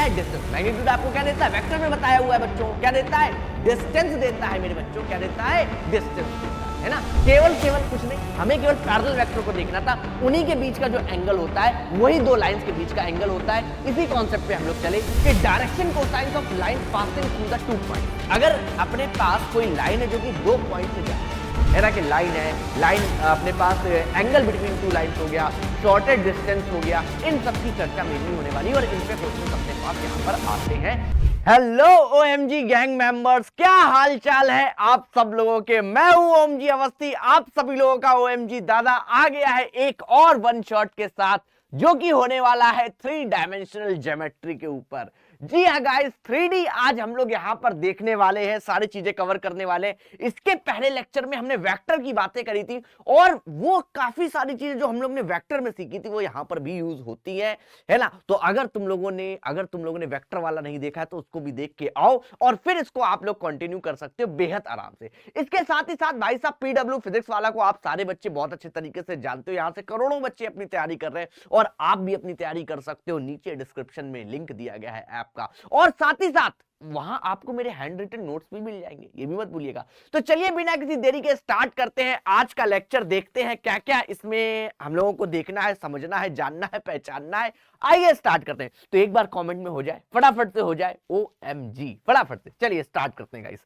क्या है? Distance. Magnitude आपको क्या देता है? वेक्टर में बताया हुआ है बच्चों, क्या देता है? डिस्टेंस देता है मेरे बच्चों, क्या देता है? डिस्टेंस देता है ना। केवल कुछ नहीं, हमें केवल पैरेलल वेक्टर को देखना था, उन्हीं के बीच का जो एंगल होता है वही दो लाइंस के बीच का एंगल होता है। इसी कॉन्सेप्ट पे हम लोग चले कि direction cosine of line passing through the 2 point. अगर अपने पास कोई लाइन है जो कि 2 पॉइंट से जाए है ना, कि लाइन है, लाइन अपने पास एंगल बिटवीन 2 लाइंस हो गया, शॉर्टेड डिस्टेंस हो गया, इन सब की चर्चा मेनली होने वाली है और इन पे क्वेश्चन अपने पास यहाँ पर आते हैं। हेलो ओएमजी गैंग मेंबर्स, क्या हाल चाल है आप सब लोगों के? मैं हूं ओमजी अवस्थी, आप सभी लोगों का ओएमजी दादा आ गया है एक और वन शॉट के साथ, जो कि होने वाला है 3 डायमेंशनल ज्योमेट्री के ऊपर। जी हाँ गाइस, 3D आज हम लोग यहाँ पर देखने वाले हैं, सारी चीजें कवर करने वाले हैं। इसके पहले लेक्चर में हमने वेक्टर की बातें करी थी और वो काफी सारी चीजें जो हम लोग ने वेक्टर में सीखी थी वो यहाँ पर भी यूज होती है ना। तो अगर तुम लोगों ने वेक्टर वाला नहीं देखा है तो उसको भी देख के आओ और फिर इसको आप लोग कंटिन्यू कर सकते हो बेहद आराम से। इसके साथ ही साथ भाई साहब पीडब्ल्यू फिजिक्स वाला को आप सारे बच्चे बहुत अच्छे तरीके से जानते हो, यहाँ से करोड़ों बच्चे अपनी तैयारी कर रहे हैं और आप भी अपनी तैयारी कर सकते हो। नीचे डिस्क्रिप्शन में लिंक दिया गया है ऐप का, और साथ ही साथ वहां आपको मेरे हैंड रिटन नोट्स भी मिल जाएंगे, ये भी मत भूलिएगा। तो चलिए बिना किसी देरी के स्टार्ट करते हैं आज का लेक्चर, देखते हैं क्या क्या इसमें हम लोगों को देखना है, समझना है, जानना है, पहचानना है। आइए स्टार्ट करते हैं। तो एक बार कमेंट में हो जाए, फटाफट से हो जाए OMG, फटाफट से। चलिए स्टार्ट करते हैं गाइस।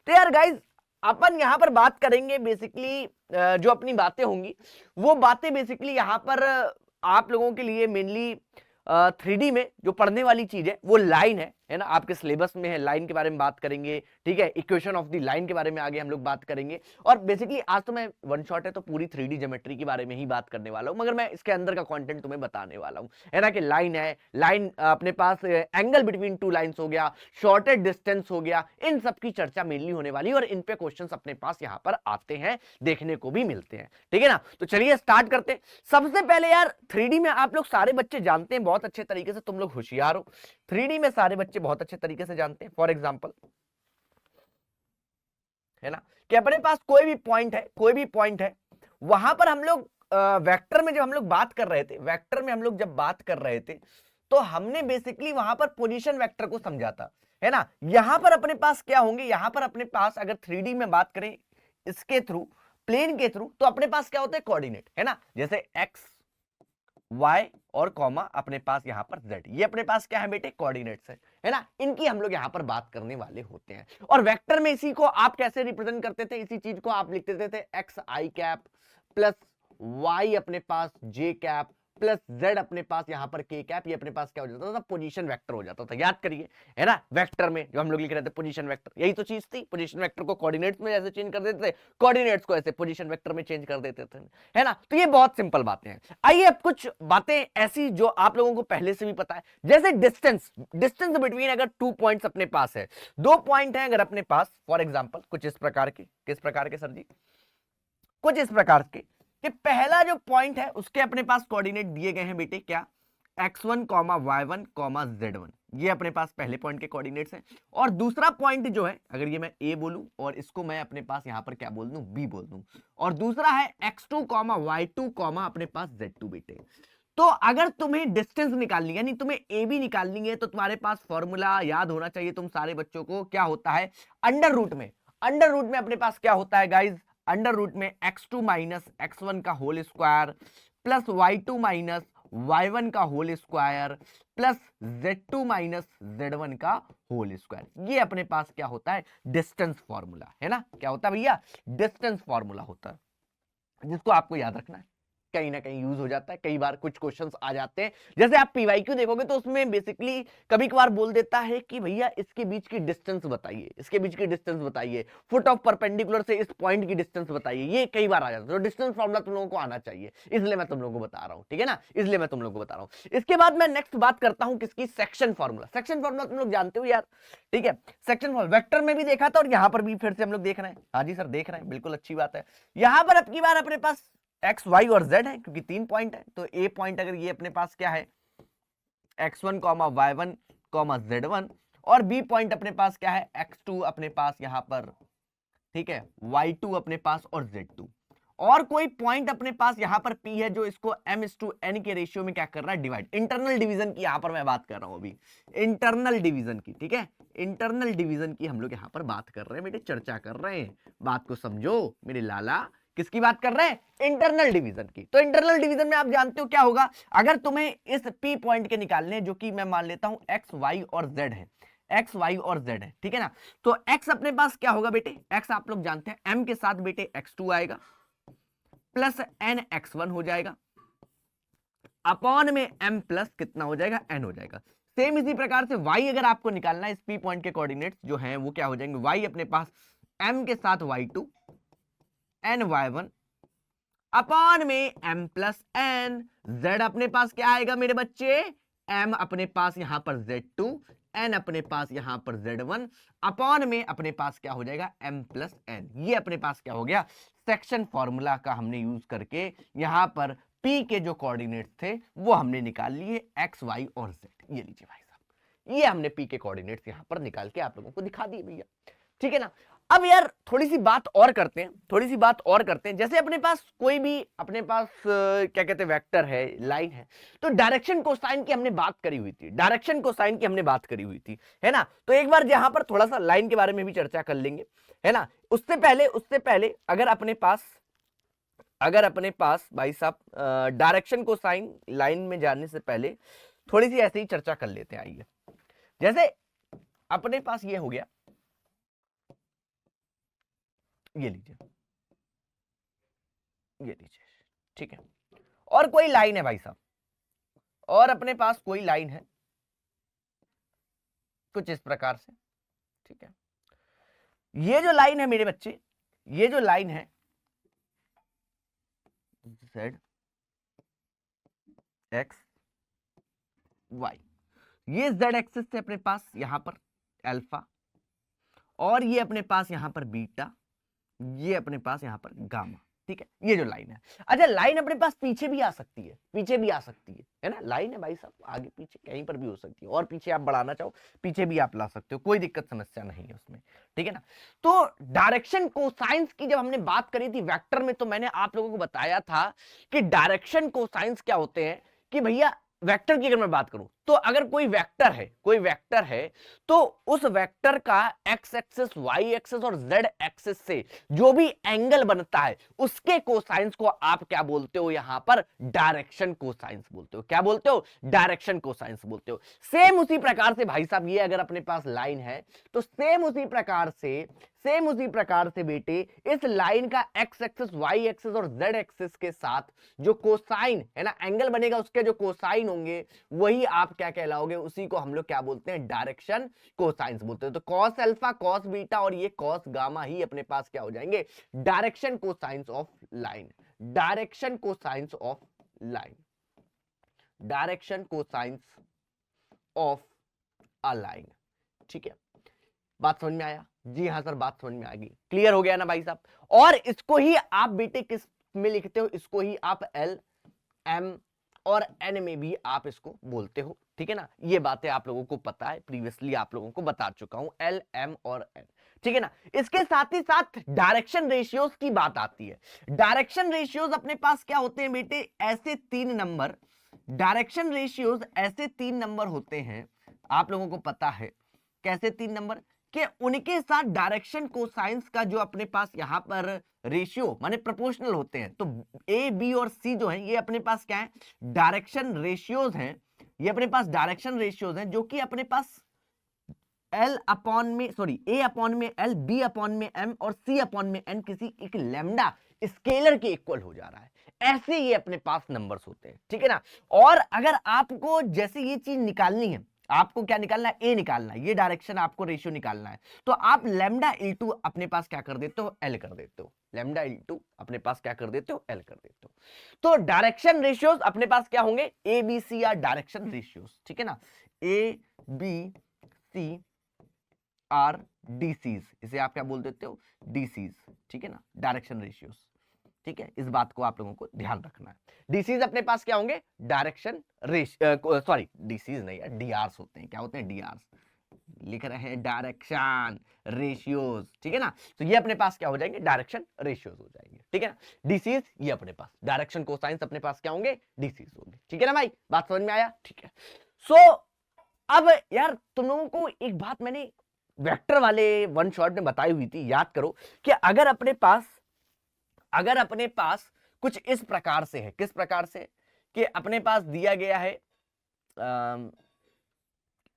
तो यार गाइस, अपन यहां पर बात करेंगे बेसिकली, जो अपनी बातें होंगी वो बातें बेसिकली यहां पर आप लोगों के लिए मेनली 3D में जो पढ़ने वाली चीज है वो लाइन है ना, आपके सिलेबस में है। लाइन के बारे में बात करेंगे, ठीक है, इक्वेशन ऑफ द लाइन के बारे में आगे हम लोग बात करेंगे। और बेसिकली आज तो मैं वन शॉट है तो पूरी 3D ज्योमेट्री के बारे में ही बात करने वाला हूं, मगर मैं इसके अंदर का कंटेंट तुम्हें बताने वाला हूं, है ना, कि लाइन है, लाइन अपने पास एंगल बिटवीन 2 लाइंस हो गया, शॉर्टेड डिस्टेंस हो गया, इन सब की चर्चा मेनली होने वाली है और इन पे क्वेश्चन अपने पास यहाँ पर आते हैं, देखने को भी मिलते हैं, ठीक है ना। तो चलिए स्टार्ट करते हैं। सबसे पहले यार 3D में आप लोग सारे बच्चे जानते हैं बहुत अच्छे तरीके से, तुम लोग होशियार हो, 3D में सारे बच्चे बहुत अच्छे तरीके से जानते हैं। फॉर एग्जांपल, है ना, कि अपने पास कोई भी पॉइंट है, वहां पर हम लोग वेक्टर में जब हम लोग बात कर रहे थे, वेक्टर में हम लोग जब बात कर रहे थे तो हमने बेसिकली वहां पर पोजीशन वेक्टर को समझा था, है ना। यहां पर अपने पास क्या होंगे, यहां पर अपने पास अगर 3D में बात करें इसके थ्रू, प्लेन के थ्रू, तो अपने पास क्या होता है? कोऑर्डिनेट, है ना, जैसे एक्स, वाई और कॉमा अपने पास यहाँ पर जेड, ये अपने पास क्या है बेटे? कोऑर्डिनेट्स है ना। इनकी हम लोग यहाँ पर बात करने वाले होते हैं। और वेक्टर में इसी को आप कैसे रिप्रेजेंट करते थे? इसी चीज को आप लिखते थे एक्स आई कैप प्लस वाई अपने पास जे कैप प्लस जेड अपने पास यहाँ पर के कैप, ये अपने पास क्या हो जाता था? पोजीशन वेक्टर हो जाता था। याद करिए, है ना, वेक्टर में जो हम लोग लिख रहे थे पोजीशन वेक्टर, यही तो चीज थी। पोजीशन वेक्टर को कोऑर्डिनेट्स में ऐसे चेंज कर देते थे, कोऑर्डिनेट्स को ऐसे पोजीशन वेक्टर में चेंज कर देते थे, है ना। तो ये बहुत सिंपल बातें हैं। आइए अब कुछ बातें ऐसी जो आप लोगों को पहले से भी पता है, जैसे डिस्टेंस बिटवीन अगर 2 पॉइंट्स अपने पास है, 2 पॉइंट है अगर अपने पास, फॉर एग्जांपल कुछ इस प्रकार के, किस प्रकार के सर जी? कुछ इस प्रकार के, कि पहला जो पॉइंट है उसके अपने पास कोऑर्डिनेट दिए गए हैं बेटे, क्या? x1, y1, z1, ये अपने पास पहले पॉइंट के कोऑर्डिनेट्स हैं। और दूसरा पॉइंट जो है, अगर ये मैं a बोलूं और इसको मैं अपने पास यहां पर क्या बोल दूं? b बोल दूं, और दूसरा है x2, y2, अपने पास z2 बेटे। तो अगर तुम्हें डिस्टेंस निकालनी, यानी तुम्हें ए बी निकालनी है, तो तुम्हारे पास फॉर्मूला याद होना चाहिए तुम सारे बच्चों को, क्या होता है? अंडर रूट में अपने पास क्या होता है गाइज? अंडर रूट में x2 माइनस x1 का whole square plus y2 minus y1 का whole square plus z2 minus z1 का होल स्क्वायर, ये अपने पास क्या होता है? डिस्टेंस फॉर्मूला, है ना। क्या होता है भैया? डिस्टेंस फॉर्मूला होता है, जिसको आपको याद रखना है, कहीं ना कहीं यूज हो जाता है। कई बार कुछ क्वेश्चंस आ जाते हैं, जैसे आप पीवाईक्यू देखोगे तो उसमें बेसिकली कभी कभार बोल देता है कि भैया इसके बीच की डिस्टेंस बताइए, इसके बीच की डिस्टेंस बताइए, फुट ऑफ परपेंडिकुलर से इस पॉइंट की डिस्टेंस बताइए, ये कई बार आ जाता है। तो डिस्टेंस फॉर्मूला तुम लोगों को आना चाहिए, इसलिए मैं तुम लोगों को बता रहा हूं, ठीक है ना, इसलिए मैं तुम लोगों को बता रहा हूं। इसके बाद मैं नेक्स्ट बात करता हूं किसकी? Section formula. सेक्शन फॉर्मूला तुम लोग जानते हो यार, ठीक है। सेक्शन फॉर्मूला वेक्टर में भी देखा था और यहां पर भी फिर से हम लोग देख रहे हैं। हाँ जी सर, देख रहे हैं, बिल्कुल अच्छी बात है। यहां पर अब की बार अपने पास एक्स, वाई और जेड है, क्योंकि 3 पॉइंट है। तो ए पॉइंट अगर ये अपने पास क्या है? x1, y1, z1, और बी पॉइंट अपने पास क्या है? x2 अपने पास यहां पर, ठीक है, y2 अपने पास और z2। और कोई पॉइंट अपने पास यहां पर P है जो इसको m/n के रेशियो में क्या कर रहा है, डिवाइड। इंटरनल डिवीजन की यहां पर मैं बात कर रहा हूं अभी, इंटरनल डिवीजन की, ठीक है, इंटरनल डिवीजन की हम लोग यहां पर बात कर रहे हैं बेटे, चर्चा कर रहे हैं, बात को समझो मेरे लाला। किसकी बात कर रहे हैं, इंटरनल डिवीजन की। तो इंटरनल डिवीजन में आप जानते हो क्या होगा, अगर तुम्हें इस P पॉइंट के निकालने जो कि मैं मान लेता हूं x y और z है, x y और z है, ठीक है ना। तो x अपने पास क्या होगा बेटे, x आप लोग जानते हैं m के साथ बेटे x2 आएगा प्लस n x1 हो जाएगा, अपॉन में m प्लस कितना हो जाएगा, n हो जाएगा। सेम इसी प्रकार से y अगर आपको निकालना है, इस P पॉइंट के कोऑर्डिनेट्स जो हैं वो क्या हो जाएंगे, y अपने पास m के साथ y2 n y1 अपॉन में m प्लस n, z अपने पास क्या आएगा मेरे बच्चे, m अपने पास यहां पर z2, n अपने पास यहां पर z1 अपॉन में अपने पास क्या हो जाएगा m प्लस n। ये अपने पास क्या हो गया, सेक्शन फॉर्मूला का हमने यूज करके यहां पर P के जो कोऑर्डिनेट्स थे वो हमने निकाल लिए, x y और z। ये लीजिए भाई साहब, ये हमने P के कोऑर्डिनेट्स यहां पर निकाल के आप लोगों को दिखा दिए भैया, ठीक है ना। अब यार थोड़ी सी बात और करते हैं, थोड़ी सी बात और करते हैं। जैसे अपने पास कोई भी अपने पास क्या कहते हैं वेक्टर है, लाइन है, तो डायरेक्शन कोसाइन की हमने बात करी हुई थी, डायरेक्शन कोसाइन की हमने बात करी हुई थी, है ना। तो एक बार यहां पर थोड़ा सा लाइन के बारे में भी चर्चा कर लेंगे, है ना। उससे पहले अगर अपने पास भाई साहब डायरेक्शन कोसाइन लाइन में जाने से पहले थोड़ी सी ऐसे ही चर्चा कर लेते हैं, आइए। जैसे अपने पास ये हो गया, ये लीजिए, ये लीजिए, ठीक है। और कोई लाइन है भाई साहब, और अपने पास कोई लाइन है कुछ इस प्रकार से, ठीक है। ये जो लाइन है मेरे बच्चे, ये जो लाइन है z x y, ये z एक्सिस से अपने पास यहां पर अल्फा, और ये अपने पास यहां पर बीटा, ये अपने पास यहां पर गामा, ठीक है। ये जो लाइन है, अच्छा लाइन अपने पास पीछे भी आ सकती है, पीछे भी आ सकती है ना। लाइन है भाई साहब, आगे पीछे कहीं पर भी हो सकती है, और पीछे आप बढ़ाना चाहो पीछे भी आप ला सकते हो, कोई दिक्कत समस्या नहीं है उसमें, ठीक है ना। तो डायरेक्शन कोसाइंस की जब हमने बात करी थी वेक्टर में, तो मैंने आप लोगों को बताया था कि डायरेक्शन कोसाइंस क्या होते हैं, कि भैया वेक्टर की अगर मैं बात करूं तो अगर कोई वेक्टर है तो उस वेक्टर का एक्स एक्सिस, वाई एक्सिस और जेड एक्सिस से जो भी एंगल बनता है उसके कोसाइंस को आप क्या बोलते हो, यहां पर डायरेक्शन कोसाइंस बोलते हो। क्या बोलते हो, डायरेक्शन कोसाइंस बोलते हो। सेम उसी प्रकार से भाई साहब, ये अगर अपने पास लाइन है तो सेम उसी प्रकार से बेटे इस लाइन का एक्स एक्सिस, वाई एक्सिस और जेड एक्सिस के साथ जो कोसाइन है ना, एंगल बनेगा, उसके जो कोसाइन होंगे वही आप क्या कहलाओगे, उसी को हम लोग क्या बोलते हैं, डायरेक्शन कोसाइंस बोलते हैं। तो कॉस अल्फा, कॉस बीटा और ये कॉस गामा ही अपने पास क्या हो जाएंगे, direction cosines of line, direction cosines of line, direction cosines of a line, ठीक है। बात समझ में आया, जी हाँ सर बात समझ में आ गई, क्लियर हो गया ना भाई साहब। और इसको ही आप बेटे किस में लिखते हो, इसको ही आप एल, एम और एन में भी आप इसको बोलते हो, ठीक है ना। ये बातें आप लोगों को पता है, प्रीवियसली आप लोगों को बता चुका हूं, एल, एम और एन, ठीक है ना। इसके साथ ही साथ डायरेक्शन रेशियोज की बात आती है। डायरेक्शन रेशियोज अपने पास क्या होते हैं बेटे, ऐसे 3 नंबर, डायरेक्शन रेशियोज ऐसे 3 नंबर होते हैं, आप लोगों को पता है कैसे 3 नंबर, कि उनके साथ डायरेक्शन कोसाइंस का जो अपने पास यहां पर रेशियो माने प्रोपोर्शनल होते हैं। तो ए, बी और सी जो है ये अपने पास क्या है, डायरेक्शन रेशियोज हैं, ये अपने पास डायरेक्शन रेशियोज हैं, जो कि अपने पास एल अपॉन में, सॉरी ए अपॉन में एल, बी अपॉन में एम और सी अपॉन में एन किसी एक लैम्डा स्केलर के इक्वल हो जा रहा है। ऐसे ये अपने पास नंबर्स होते हैं, ठीक है ना। और अगर आपको जैसे ये चीज निकालनी है, आपको क्या निकालना है, ए निकालना है, ये डायरेक्शन आपको रेशियो निकालना है, तो आप लैम्डा इनटू अपने पास क्या कर देते हो, एल कर देते हो, लैम्डा इनटू अपने पास क्या कर देते हो, एल कर देते हो। तो डायरेक्शन रेशियोज अपने पास क्या होंगे, ए बी सी या डायरेक्शन रेशियोज, ठीक है ना, A B C are DCs, इसे आप क्या बोल देते हो, डीसीज, ठीक है ना, डायरेक्शन रेशियोज, ठीक है। इस बात को आप लोगों को ध्यान रखना है। डीसीज अपने पास क्या होंगे, डायरेक्शन सॉरी डीसीज नहीं है, डीआरस होते हैं, क्या होते हैं, डीआरस लिख रहे हैं, डायरेक्शन रेशियोज, ठीक है ना। तो ये अपने पास क्या हो जाएंगे, डायरेक्शन रेशियोज हो जाएंगे, ठीक है ना। डीसीज ये अपने पास डायरेक्शन कोसाइंस अपने पास क्या होंगे, डीसीज होंगे, ठीक है ना भाई, बात समझ में आया, ठीक है। सो अब यार तुम लोगों को एक बात मैंने वेक्टर वाले वन शॉट में बताई हुई थी, याद करो कि अगर अपने पास कुछ इस प्रकार से है, किस प्रकार से, कि अपने पास दिया गया है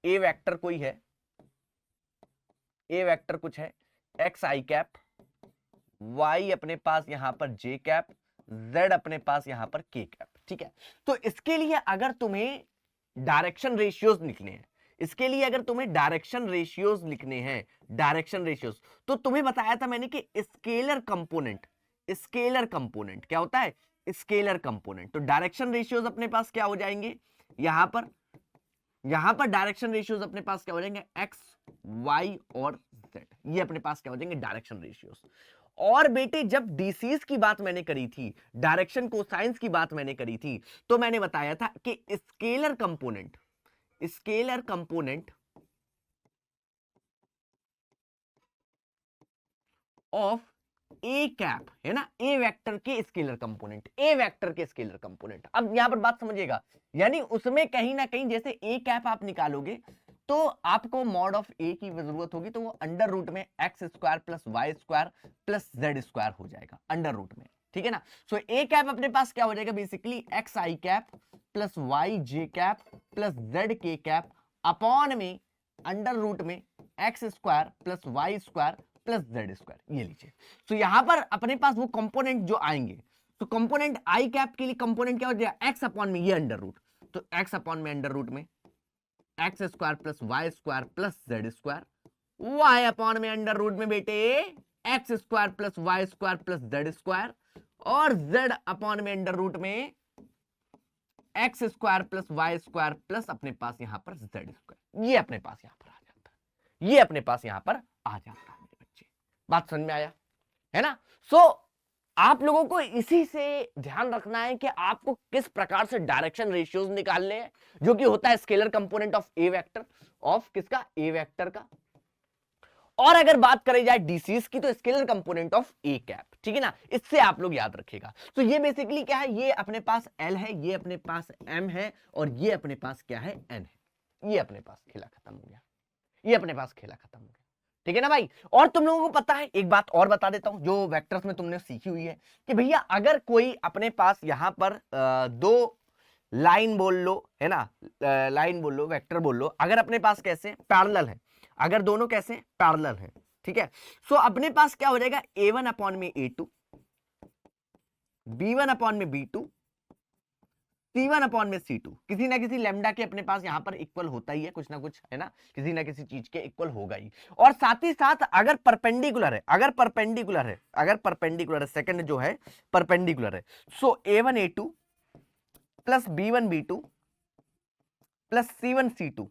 ए वेक्टर कोई है, ए वेक्टर कुछ है एक्स आई कैप, वाई अपने पास यहां पर जे कैप, जेड अपने पास यहां पर के कैप, ठीक है। तो इसके लिए अगर तुम्हें डायरेक्शन रेशियोज लिखने हैं, इसके लिए अगर तुम्हें डायरेक्शन रेशियोज लिखने हैं, डायरेक्शन रेशियोज, तो तुम्हें बताया था मैंने कि स्केलर कंपोनेंट क्या होता है, स्केलर कंपोनेंट। तो डायरेक्शन रेशियोज अपने पास क्या हो जाएंगे, यहां पर डायरेक्शन रेशियोज अपने पास क्या हो जाएंगे, एक्स वाई और जेड, ये अपने पास क्या हो जाएंगे डायरेक्शन रेशियोज। और बेटे जब डीसीज की बात मैंने करी थी, डायरेक्शन कोसाइंस की बात मैंने करी थी, तो मैंने बताया था कि scalar component of A cap है ना, ए वेक्टर के स्केलर कंपोनेंट, अब यहां पर बात समझिएगा, यानी उसमें कहीं ना कहीं जैसे ए कैप आप निकालोगे तो आपको मॉड ऑफ ए की जरूरत होगी, तो वो अंडर रूट में x square plus y square plus z square हो जाएगा अंडर रूट में, ठीक है ना। सो ए कैप अपने पास क्या हो जाएगा, बेसिकली एक्स आई cap plus y j cap plus z k cap upon में अंडर रूट में x square plus y square plus z square, ये लीजिए। तो यहां पर अपने पास वो कंपोनेंट जो आएंगे, तो कंपोनेंट आई कैप के लिए कंपोनेंट क्या हो जाएगा, एक्स अपॉन में ये अंडर रूट, तो एक्स अपॉन में अंडर रूट में x square plus y square plus z square, y upon में अंडर रूट में बेटे x square plus y square plus z square, और जेड अपॉन में अंडर रूट में x square plus y square plus अपने पास यहां पर जेड स्क्वायर, ये अपने पास यहां पर आ जाता है, ये अपने पास यहां पर आ जाता है मेरे बच्चे, बात समझ में आया है ना। सो आप लोगों को इसी से ध्यान रखना है कि आपको किस प्रकार से डायरेक्शन रेशियोज निकालने हैं, जो कि होता है scalar component of A vector, of किसका, ए वेक्टर का। और अगर बात करी जाए डीसीज की तो scalar component of A cap, ठीक है ना, इससे आप लोग याद रखिएगा। तो ये बेसिकली क्या है, ये अपने पास एल है, ये अपने पास एम है, और ये अपने पास क्या है, एन है, ये अपने पास खेला खत्म हो गया, ये अपने पास खेला खत्म हो गया, ठीक है ना भाई। और तुम लोगों को पता है, एक बात और बता देता हूं जो वेक्टर्स में तुमने सीखी हुई है, कि भैया अगर कोई अपने पास यहां पर दो लाइन बोल लो है ना, लाइन बोल लो, वेक्टर बोल लो, अगर अपने पास कैसे पैरेलल है, अगर दोनों कैसे पैरेलल है, ठीक है। सो अपने पास क्या हो जाएगा, a1 अपॉन में a2, b1 अपॉन में b2, c1 अपॉन में c2, किसी ना किसी लेमडा के अपने पास यहां पर इक्वल होता ही है, कुछ ना कुछ है ना, किसी ना किसी चीज के इक्वल होगा ही। और साथ ही साथ अगर परपेंडिकुलर है, सेकंड जो है परपेंडिकुलर है, सो a1 a2 plus b1 b2 plus c1 c2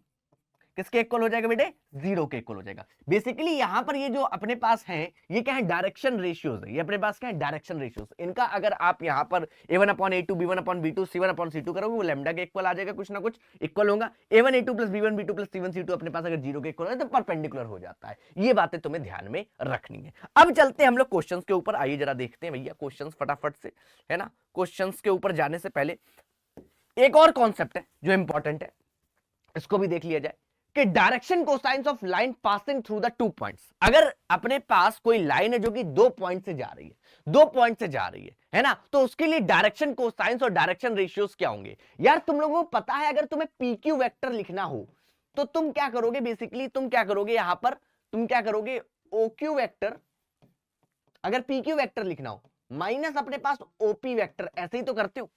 किसके इक्वल हो जाएगा बेटे, 0 के इक्वल हो जाएगा। बेसिकली यहां पर ये जो अपने पास है, ये क्या है, डायरेक्शन रेशियोज है, ये अपने पास क्या है, डायरेक्शन रेशियोज। इनका अगर आप यहां पर a1 upon a2 b1 upon b2 c1 upon c2 करोगे, वो लैम्डा के इक्वल आ जाएगा, कुछ ना कुछ इक्वल होगा। a1 a2 plus b1 b2 plus c1 c2 अपने पास अगर 0 के इक्वल है तो परपेंडिकुलर हो जाता है। ये बातें तुम्हें ध्यान में रखनी है। अब चलते हैं हम लोग क्वेश्चन के ऊपर, आइए जरा देखते हैं भैया क्वेश्चन फटाफट से, है ना। क्वेश्चन के ऊपर जाने से पहले एक और कॉन्सेप्ट है जो इंपॉर्टेंट है, इसको भी देख लिया जाए कि direction cosines of line passing through the 2 points. अगर अपने पास कोई लाइन है जो कि 2 पॉइंट से जा रही है, 2 पॉइंट से जा रही है ना, तो उसके लिए डायरेक्शन कोसाइंस और डायरेक्शन रेशियोज क्या होंगे। यार तुम लोगों को पता है, अगर तुम्हें पीक्यू वेक्टर लिखना हो तो तुम क्या करोगे, बेसिकली तुम क्या करोगे, यहां पर तुम क्या करोगे, ओक्यू वेक्टर, अगर पीक्यू वेक्टर लिखना हो माइनस अपने पास ओपी वेक्टर, ऐसे ही तो करते हो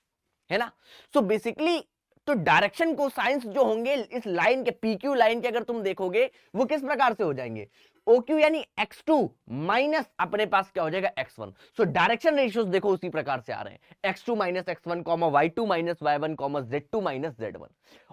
है ना। सो बेसिकली तो डायरेक्शन कोसाइंस जो होंगे इस लाइन के, पीक्यू लाइन के, अगर तुम देखोगे वो किस प्रकार से हो जाएंगे, OQ यानी x2 माइनस अपने पास क्या हो जाएगा x1। सो डायरेक्शन रेशियोज देखो उसी प्रकार से आ रहे हैं, x2 minus x1 y2 minus y1 z2 minus z1।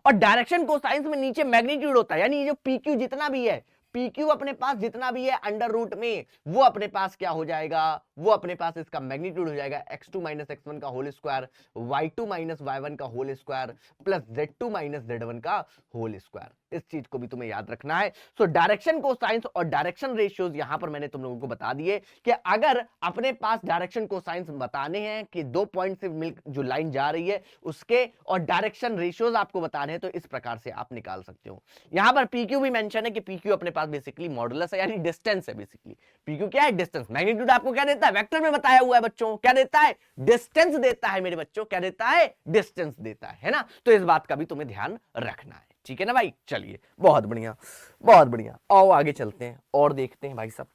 और डायरेक्शन कोसाइंस में नीचे मैग्नीट्यूड होता है, यानी ये जो PQ जितना भी है, PQ अपने पास जितना भी है अंडर रूट में, वो अपने पास क्या हो जाएगा, वो अपने पास इसका मैग्नीट्यूड हो जाएगा x2 माइनस x1 का whole square, y2 minus y1 का whole square plus z2 minus z1 का होल स्क्वायर। इस चीज को भी तुम्हें याद रखना है। सो डायरेक्शन कोसाइंस और डायरेक्शन रेशियोज यहां पर मैंने तुम लोगों को बता दिए कि अगर अपने पास डायरेक्शन कोसाइंस बताने हैं कि 2 पॉइंट से मिल जो लाइन जा रही है उसके, और डायरेक्शन रेशियोज आपको बताने हैं, तो इस प्रकार से आप निकाल सकते हो। यहां पर पीक्यू भी मेंशन है कि पीक्यू अपने पास बेसिकली मॉडुलस है, यानी डिस्टेंस है। बेसिकली पीक्यू क्या है? डिस्टेंस। मैग्नीट्यूड आपको क्या देता है? वेक्टर में बताया हुआ है बच्चों, क्या देता है? डिस्टेंस देता है मेरे बच्चों, क्या देता है? डिस्टेंस देता है ना। तो इस बात का भी तुम्हें ध्यान रखना है, ठीक है ना भाई। चलिए बहुत बढ़िया, बहुत बढ़िया। आओ आगे चलते हैं और देखते हैं भाई साहब,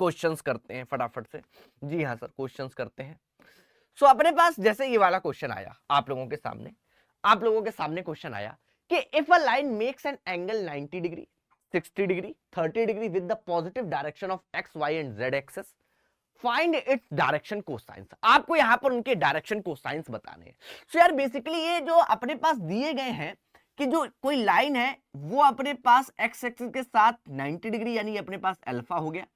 क्वेश्चंस करते हैं फटाफट से। जी हाँ सर, क्वेश्चंस करते हैं। सो अपने पास जैसे ये वाला क्वेश्चन आया आप लोगों के सामने, क्वेश्चन आया कि if a line makes an angle 90 degree, 60 degree, 30 degree with the positive direction of x, Y and z axes, find its direction cosines. आपको यहां पर उनके डायरेक्शन कोसाइंस बताने हैं। सो यार बेसिकली ये जो अपने पास दिए गए हैं कि जो कोई लाइन है वो अपने पास एक्स एक्सिस के साथ 90 डिग्री यानी अपने पास अल्फा हो गया,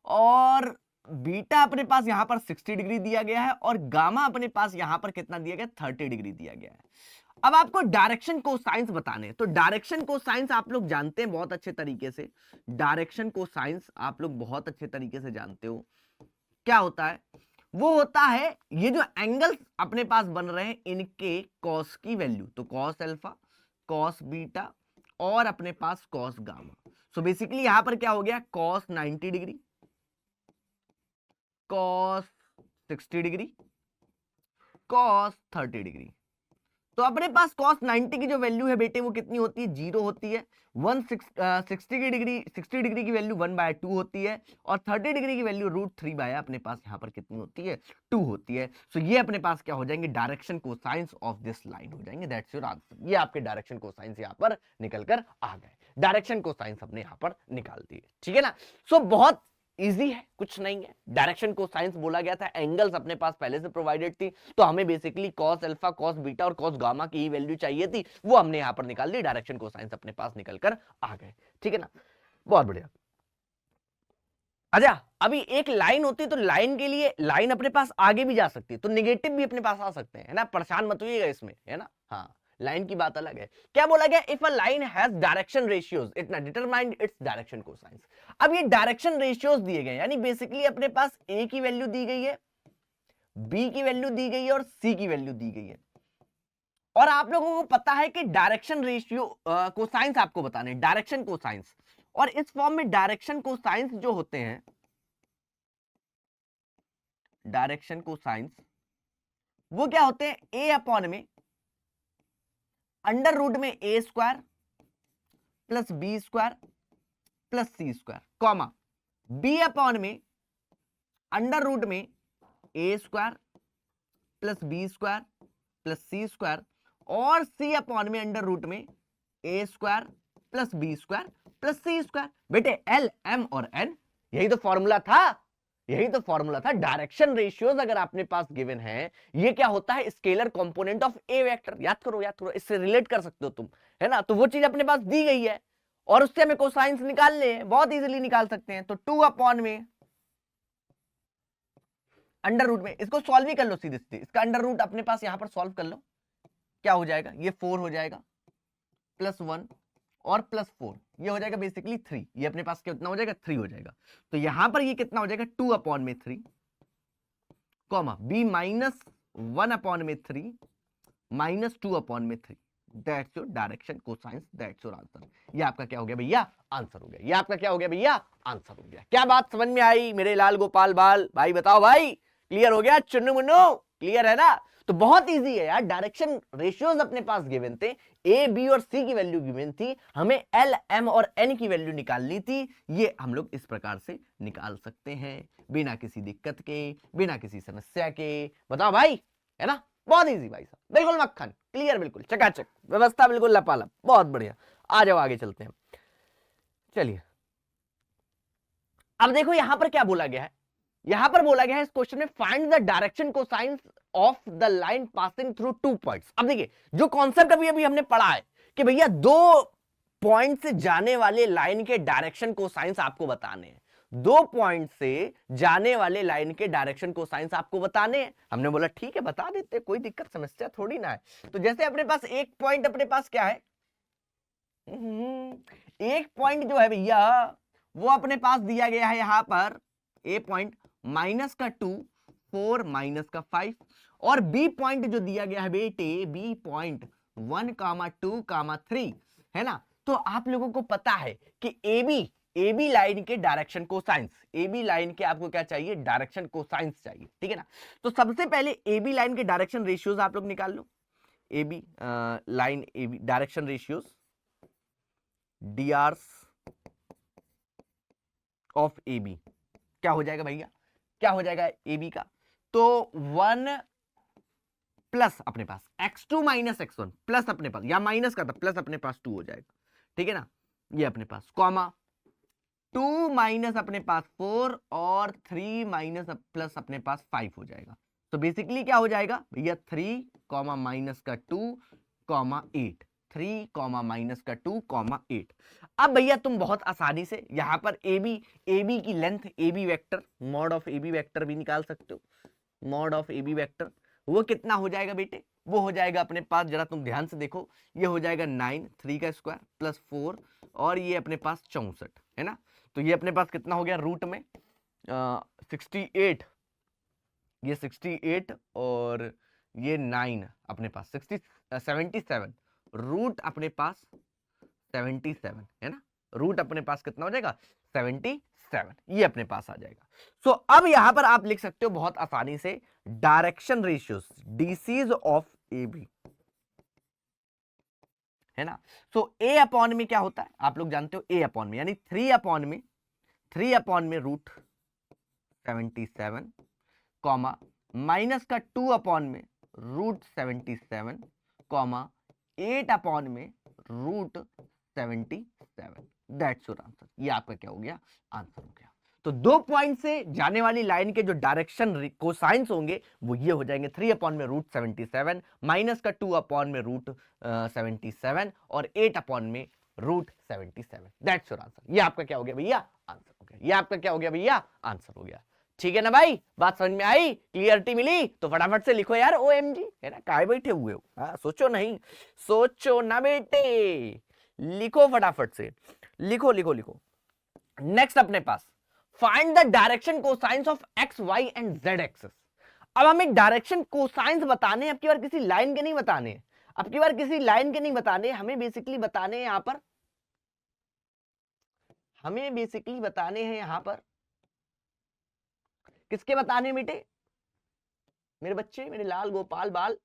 और बीटा अपने पास यहां पर 60 डिग्री दिया गया है, और गामा अपने पास यहां पर कितना दिया गया? 30 डिग्री दिया गया है। अब आपको डायरेक्शन कोसाइंस बताने हैं, तो डायरेक्शन कोसाइंस आप लोग जानते हैं बहुत अच्छे तरीके से। डायरेक्शन कोसाइंस आप लोग बहुत अच्छे तरीके से जानते हो क्या होता है। वो होता है ये जो एंगल्स अपने पास बन रहे हैं इनके कॉस की वैल्यू, तो कॉस अल्फा, कॉस बीटा और अपने पास कॉस गामा। सो बेसिकली यहां पर क्या हो गया? Cos 90 degree, cos 60 degree, cos 30 degree. तो अपने पास cos 90 की जो वैल्यू है बेटे वो कितनी होती है? 0 होती है। 60 डिग्री की वैल्यू 1/2 होती है, और 30 डिग्री की वैल्यू √3 अपने पास यहाँ पर कितनी होती है? 2 होती है। सो ये अपने पास क्या हो जाएंगे? Direction cosines of this line हो जाएंगे। That's your answer. ये आपके डायरेक्शन कोसाइंस यहाँ पर निकल कर आ गए। डायरेक्शन कोसाइंस हमने यहाँ पर निकाल दिए, ठीक है ना। सो बहुत इजी है, कुछ नहीं है। डायरेक्शन को साइंस बोला गया था, एंगल्स अपने पास पहले से प्रोवाइडेड थी, तो हमें basically cos alpha, cos beta और कॉस गामा की ही वैल्यू चाहिए थी, वो हमने यहां पर निकाल दी। डायरेक्शन को साइंस अपने पास निकल कर आ गए, ठीक है ना। बहुत बढ़िया। अच्छा, अभी एक लाइन होती है तो लाइन के लिए लाइन अपने पास आगे भी जा सकती है, तो निगेटिव भी अपने पास आ सकते हैं, है ना। परेशान मत होइएगा इसमें, है ना। हाँ, लाइन की बात अलग है। क्या बोला गया? If a line has direction ratios it determine its direction cosines. अब ये डायरेक्शन रेशियोज दिए गए, यानी बेसिकली अपने पास ए की वैल्यू दी गई है, बी की वैल्यू दी गई है और सी की वैल्यू दी गई है, और आप लोगों को पता है कि डायरेक्शन रेशियो कोसाइंस आपको बताने, डायरेक्शन कोसाइंस। और इस फॉर्म में डायरेक्शन कोसाइंस जो होते हैं, डायरेक्शन कोसाइंस वो क्या होते हैं? ए अपॉन में अंडर रूट में A square plus B square plus C square, comma B upon में अंडर रूट में A square plus B square plus C square, और सी अपॉन में अंडर रूट में A square plus B square plus C square. बेटे L, M और N, यही तो formula था, यही तो फॉर्मूला था। डायरेक्शन रेशियोज अगर आपने पास गिवन है, ये क्या होता है? Scalar component of A vector. याद करो, याद करो, इससे रिलेट कर सकते हो तुम, है ना। तो वो चीज अपने पास दी गई है और उससे हमें कोसाइंस निकालने हैं, बहुत इजीली निकाल सकते हैं। तो 2 अपॉन में अंडर रूट में, इसको सॉल्व ही कर लो सीधे सीधे, इसका अंडर रूट अपने पास यहां पर सॉल्व कर लो, क्या हो जाएगा? ये 4 हो जाएगा, प्लस 1 और प्लस 4, ये हो जाएगा बेसिकली 3। ये अपने पास कितना हो जाएगा? 3 हो जाएगा। तो यहां पर ये कितना हो जाएगा? 2 अपॉन में 3, कॉमा बी माइनस 1 अपॉन में 3 माइनस 2 अपॉन में 3। That's your direction cosines, that's your answer. ये आपका क्या हो गया भैया? आंसर हो गया। ये आपका क्या हो गया भैया? आंसर हो गया। क्या बात समझ में आई मेरे लाल गोपाल बाल भाई? बताओ भाई, क्लियर हो गया? चुन्नू मुन्नू क्लियर है ना। तो बहुत इजी है यार, डायरेक्शन रेशियोज अपने पास गिवन थे, ए बी और सी की वैल्यू गिवन थी, हमें एल एम और एन की वैल्यू निकालनी थी। ये हम लोग इस प्रकार से निकाल सकते हैं बिना किसी दिक्कत के, बिना किसी समस्या के। बताओ भाई, है ना। बहुत इजी भाई साहब, बिल्कुल मक्खन, क्लियर, बिल्कुल चकाचक, व्यवस्था बिल्कुल लपालप, बहुत बढ़िया। आ जाओ आगे चलते हैं। चलिए अब देखो यहां पर क्या बोला गया है। यहां पर बोला गया है इस क्वेश्चन में, find the direction cosines of the line passing through 2 points. अब देखिए जो कॉन्सेप्ट अभी अभी हमने पढ़ा है कि भैया 2 पॉइंट से जाने वाले लाइन के डायरेक्शन कोसाइंस आपको बताने हैं, 2 पॉइंट से जाने वाले लाइन के डायरेक्शन कोसाइंस आपको बताने हैं। हमने बोला ठीक है बता देते, कोई दिक्कत समस्या थोड़ी ना है। तो जैसे अपने पास एक पॉइंट अपने पास क्या है? एक पॉइंट जो है भैया वो अपने पास दिया गया है यहां पर, ए पॉइंट माइनस का 2, 4 माइनस का 5, और बी पॉइंट जो दिया गया है बेटे, बी पॉइंट 1 कामा 2 कामा 3 है ना। तो आप लोगों को पता है कि ए बी लाइन के डायरेक्शन को साइंस, ए बी लाइन के आपको क्या चाहिए, डायरेक्शन को साइंस चाहिए, ठीक है ना। तो सबसे पहले ए बी लाइन के डायरेक्शन रेशियोज आप लोग निकाल लो, A B line, A B direction ratios, D Rs of A B क्या हो जाएगा भैया, क्या हो जाएगा ए बी का, तो 1 प्लस अपने पास x2 माइनस x1 प्लस अपने पास, या माइनस का था प्लस अपने पास 2 हो जाएगा, ठीक है ना, ये अपने पास कॉमा 2 माइनस अपने पास 4 और 3 माइनस प्लस अपने पास 5 हो जाएगा। तो बेसिकली क्या हो जाएगा भैया, 3 कॉमा माइनस का 2 कॉमा 8, 3 कॉमा माइनस का 2 कॉमा 8। अब भैया तुम बहुत आसानी से यहां पर ए बी की length, A B vector, mod of A B vector भी निकाल सकते हो, mod of A B vector वो कितना हो जाएगा बेटे, वो हो जाएगा अपने पास, जरा तुम ध्यान से देखो, ये हो जाएगा 9, 3 का स्क्वायर प्लस 4 और ये अपने पास 64 है ना। तो ये अपने पास कितना हो गया रूट में 68, ये 68 और ये 9 अपने पास 77, रूट अपने पास 77 है ना, रूट अपने पास कितना हो जाएगा 77, ये अपने पास आ जाएगा। सो अब यहां पर आप लिख सकते हो बहुत आसानी से direction ratios DCs of A B है ना। सो ए अपॉन में क्या होता है आप लोग जानते हो, ए अपॉन में यानी 3 अपॉन में रूट 77 कॉमा माइनस का 2 अपॉन में रूट 77 कॉमा 8 अपॉन में रूट 77, दैट्स योर आंसर। ये आपका क्या हो गया, आंसर हो गया। तो 2 पॉइंट से जाने वाली लाइन के जो डायरेक्शन कोसाइंस होंगे वो ये हो जाएंगे, 3 अपॉन में रूट 77 माइनस का 2 अपॉन में रूट 77 और 8 अपॉन में रूट 77, दैट्स योर आंसर। ये आपका क्या हो गया भैया, आंसर हो गया। ये आपका क्या हो गया भैया, आंसर हो गया। ठीक है ना भाई, बात समझ में आई, क्लियरिटी मिली? तो फटाफट से लिखो यार OMG, है ना, काहे बैठे हुए हो, हाँ सोचो नहीं, सोचो ना बेटे, लिखो फटाफट से, लिखो लिखो लिखो। नेक्स्ट अपने पास find the direction cosines of x Y and Z axis. अब हमें डायरेक्शन कोसाइंस बताने हैं, अब की बार किसी लाइन के नहीं बताने हैं, अब की बार किसी लाइन के नहीं बताने, हमें बेसिकली बताने हैं यहां पर, हमें बेसिकली बताने हैं यहां पर किसके बताने बेटे, मेरे बच्चे, मेरे लाल गोपाल बाल,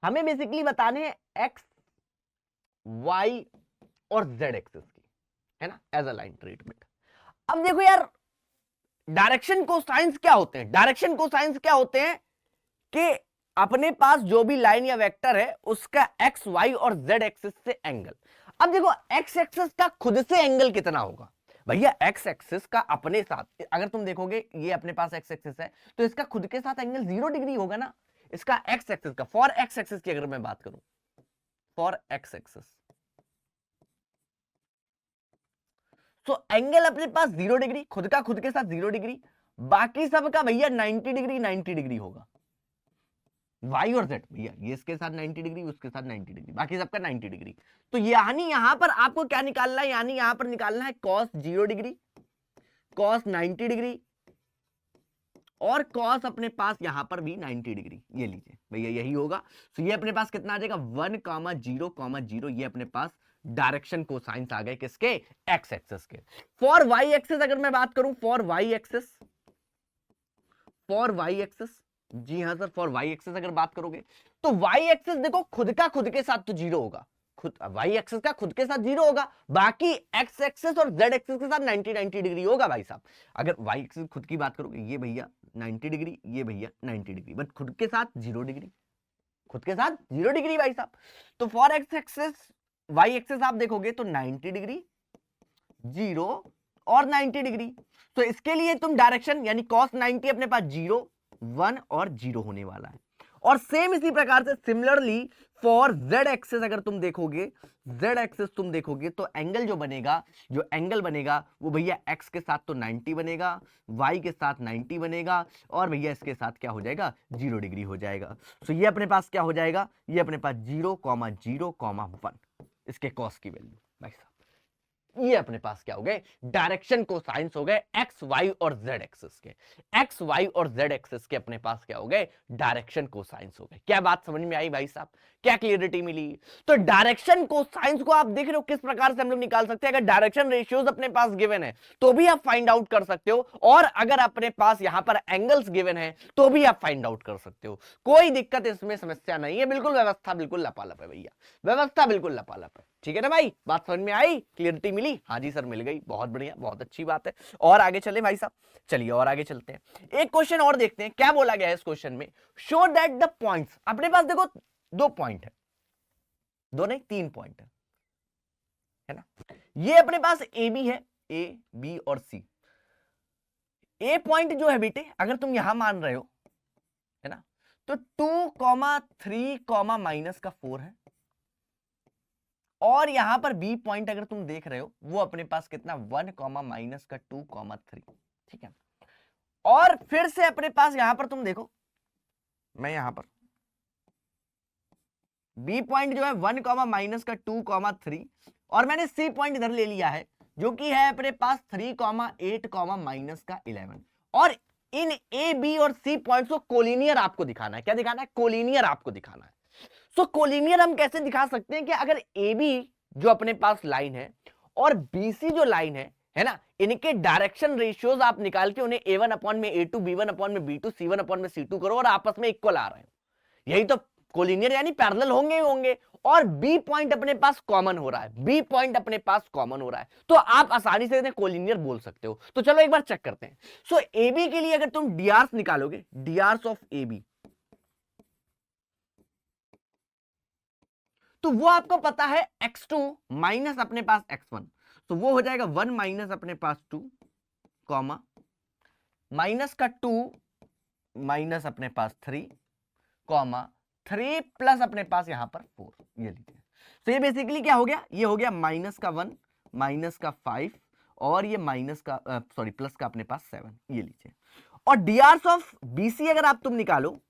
हमें बेसिकली बताने हैं एक्स वाई और जेड एक्सिस की, है ना, एज अ लाइन ट्रीटमेंट। अब देखो यार डायरेक्शन कोसाइंस क्या होते हैं, डायरेक्शन कोसाइंस क्या होते हैं कि अपने पास जो भी लाइन या वेक्टर है उसका एक्स वाई और जेड एक्सिस से एंगल। अब देखो एक्स एक्सिस का खुद से एंगल कितना होगा भैया, एक्स एक्सिस का अपने साथ अगर तुम देखोगे ये अपने पास एक्स एक्सिस है तो इसका खुद के साथ एंगल 0 डिग्री होगा ना, इसका एक्स एक्सिस का, फॉर एक्स एक्सिस की अगर मैं बात करूं, फॉर एक्स एक्सिस तो एंगल अपने पास 0 डिग्री, खुद का खुद के साथ 0 डिग्री, बाकी सबका भैया 90 डिग्री 90 डिग्री होगा, वाई और जेड भैया, ये इसके साथ 90 डिग्री, उसके साथ 90 डिग्री, बाकी सबका 90 डिग्री। तो यानी यहां पर आपको क्या निकालना है, यानी यहां पर निकालना है कॉस 0 डिग्री, कॉस 90 डिग्री और कॉस अपने पास यहां पर भी 90 डिग्री, ये लीजिए भैया यही होगा। तो ये अपने पास कितना आ जाएगा 1,0,0, ये अपने पास डायरेक्शन कोसाइंस आ गए किसके, एक्स एक्सिस के। फॉर वाई एक्सिस अगर मैं बात करूं, for Y axis, for Y axis, जी हां सर, फॉर वाई एक्सिस अगर बात करोगे तो वाई एक्सिस देखो खुद का खुद के साथ तो 0 होगा, खुद वाई एक्सिस का खुद के साथ 0 होगा, बाकी एक्स एक्सिस और जेड एक्सिस के साथ 90 डिग्री होगा भाई साहब। अगर वाई एक्सिस खुद की बात करोगे, ये भैया 90 डिग्री, ये भैया 90 डिग्री, बट खुद के साथ 0 डिग्री, खुद के साथ 0 डिग्री भाई साहब। तो for x axis y axis आप देखोगे तो 90 डिग्री, 0 और 90 डिग्री। तो इसके लिए तुम डायरेक्शन यानी cos 90 अपने पास 0, 1 और 0 होने वाला है। और सेम इसी प्रकार से सिमिलरली फॉर जेड एक्सिस अगर तुम देखोगे, जेड एक्सिस तुम देखोगे तो एंगल जो बनेगा, जो एंगल बनेगा वो भैया एक्स के साथ तो 90 बनेगा, वाई के साथ 90 बनेगा और भैया इसके साथ क्या हो जाएगा 0 डिग्री हो जाएगा। तो ये अपने पास क्या हो जाएगा, ये अपने पास 0,0,1, इसके कॉस की वैल्यू भाई साहब। ये अपने पास क्या हो गए, डायरेक्शन कोसाइंस हो गए एक्स वाई और जेड एक्सिस के। एक्स वाई और जेड एक्सिस के अपने पास क्या हो गए, डायरेक्शन कोसाइंस हो गए। क्या बात समझ में आई भाई साहब, क्या क्लियरिटी मिली। तो डायरेक्शन कोसाइंस को आप देख रहे हो किस प्रकार से हम लोग निकाल सकते हैं। अगर डायरेक्शन रेशियोज अपने पास गिवन है तो भी आप फाइंड आउट कर सकते हो, और अगर अपने पास यहां पर एंगल्स गिवन है तो भी आप फाइंड आउट कर सकते हो। कोई दिक्कत इसमें समस्या नहीं है, बिल्कुल व्यवस्था बिल्कुल लपालप है भैया, व्यवस्था बिल्कुल लपालप है। ठीक है ना भाई, बात समझ में आई, क्लियरिटी मिली। हाँ जी सर मिल गई, बहुत बढ़िया, बहुत अच्छी बात है। और आगे चले भाई साहब, चलिए और आगे चलते हैं। एक क्वेश्चन और देखते हैं क्या बोला गया है इस क्वेश्चन में। शो दैट द पॉइंट्स, अपने पास देखो 2 पॉइंट है, 2 नहीं 3 पॉइंट है ना। ये अपने पास ए बी है, ए बी और सी। ए पॉइंट जो है बेटे अगर तुम यहां मान रहे हो है ना, तो 2,3, माइनस का 4 है। और यहां पर बी पॉइंट अगर तुम देख रहे हो वो अपने पास कितना 1, माइनस का 2,3। ठीक है, और फिर से अपने पास यहां पर तुम देखो, मैं यहां पर बी पॉइंट जो है 1, माइनस का 2,3, और मैंने सी पॉइंट इधर ले लिया है जो कि है अपने पास 3, 8, माइनस का 11। और इन ए बी और सी पॉइंट्स को कोलिनियर आपको दिखाना है। क्या दिखाना है, कोलिनियर आपको दिखाना है। सो कोलिनियर हम कैसे दिखा सकते हैं कि अगर ए बी जो अपने पास लाइन है और बी सी जो लाइन है ना, इनके डायरेक्शन रेशियोज आप निकाल के उन्हें A1 अपॉन में A2, B1 अपॉन में B2, C1 अपॉन में C2 करो और आपस में इक्वल आ रहे हैं, यही तो कोलिनियर यानी पैरेलल होंगे ही होंगे। और बी पॉइंट अपने पास कॉमन हो रहा है, बी पॉइंट अपने पास कॉमन हो रहा है, तो आप आसानी से इन्हें कोलिनियर बोल सकते हो। तो चलो एक बार चेक करते हैं। सो ए बी के लिए अगर तुम डीआर्स निकालोगे, डीआर्स ऑफ ए बी, तो वो आपको पता है x2 माइनस अपने पास x1, तो वो हो जाएगा 1 माइनस अपने पास 2, कॉमा माइनस का 2 माइनस अपने पास 3, कॉमा 3 प्लस अपने पास यहां पर 4। ये लीजिए, तो ये बेसिकली क्या हो गया, ये हो गया माइनस का 1, माइनस का 5, और ये माइनस का सॉरी प्लस का अपने पास 7। ये लीजिए, और डीआर्स ऑफ बीसी अगर आप तुम निकालो,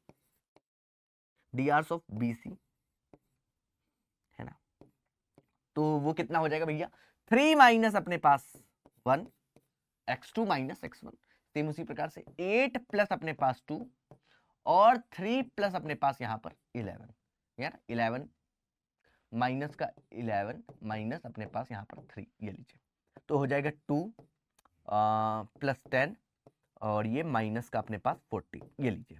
डीआर्स ऑफ बीसी है ना, तो वो कितना हो जाएगा भैया, 3 माइनस अपने पास 1, x2 माइनस x1, सेम उसी प्रकार से 8 प्लस अपने पास 2, और 3 प्लस अपने पास यहां पर 11, यार 11 माइनस का 11 माइनस अपने पास यहां पर 3। ये लीजिए, तो हो जाएगा 2 प्लस 10, और ये माइनस का अपने पास 40। ये लीजिए,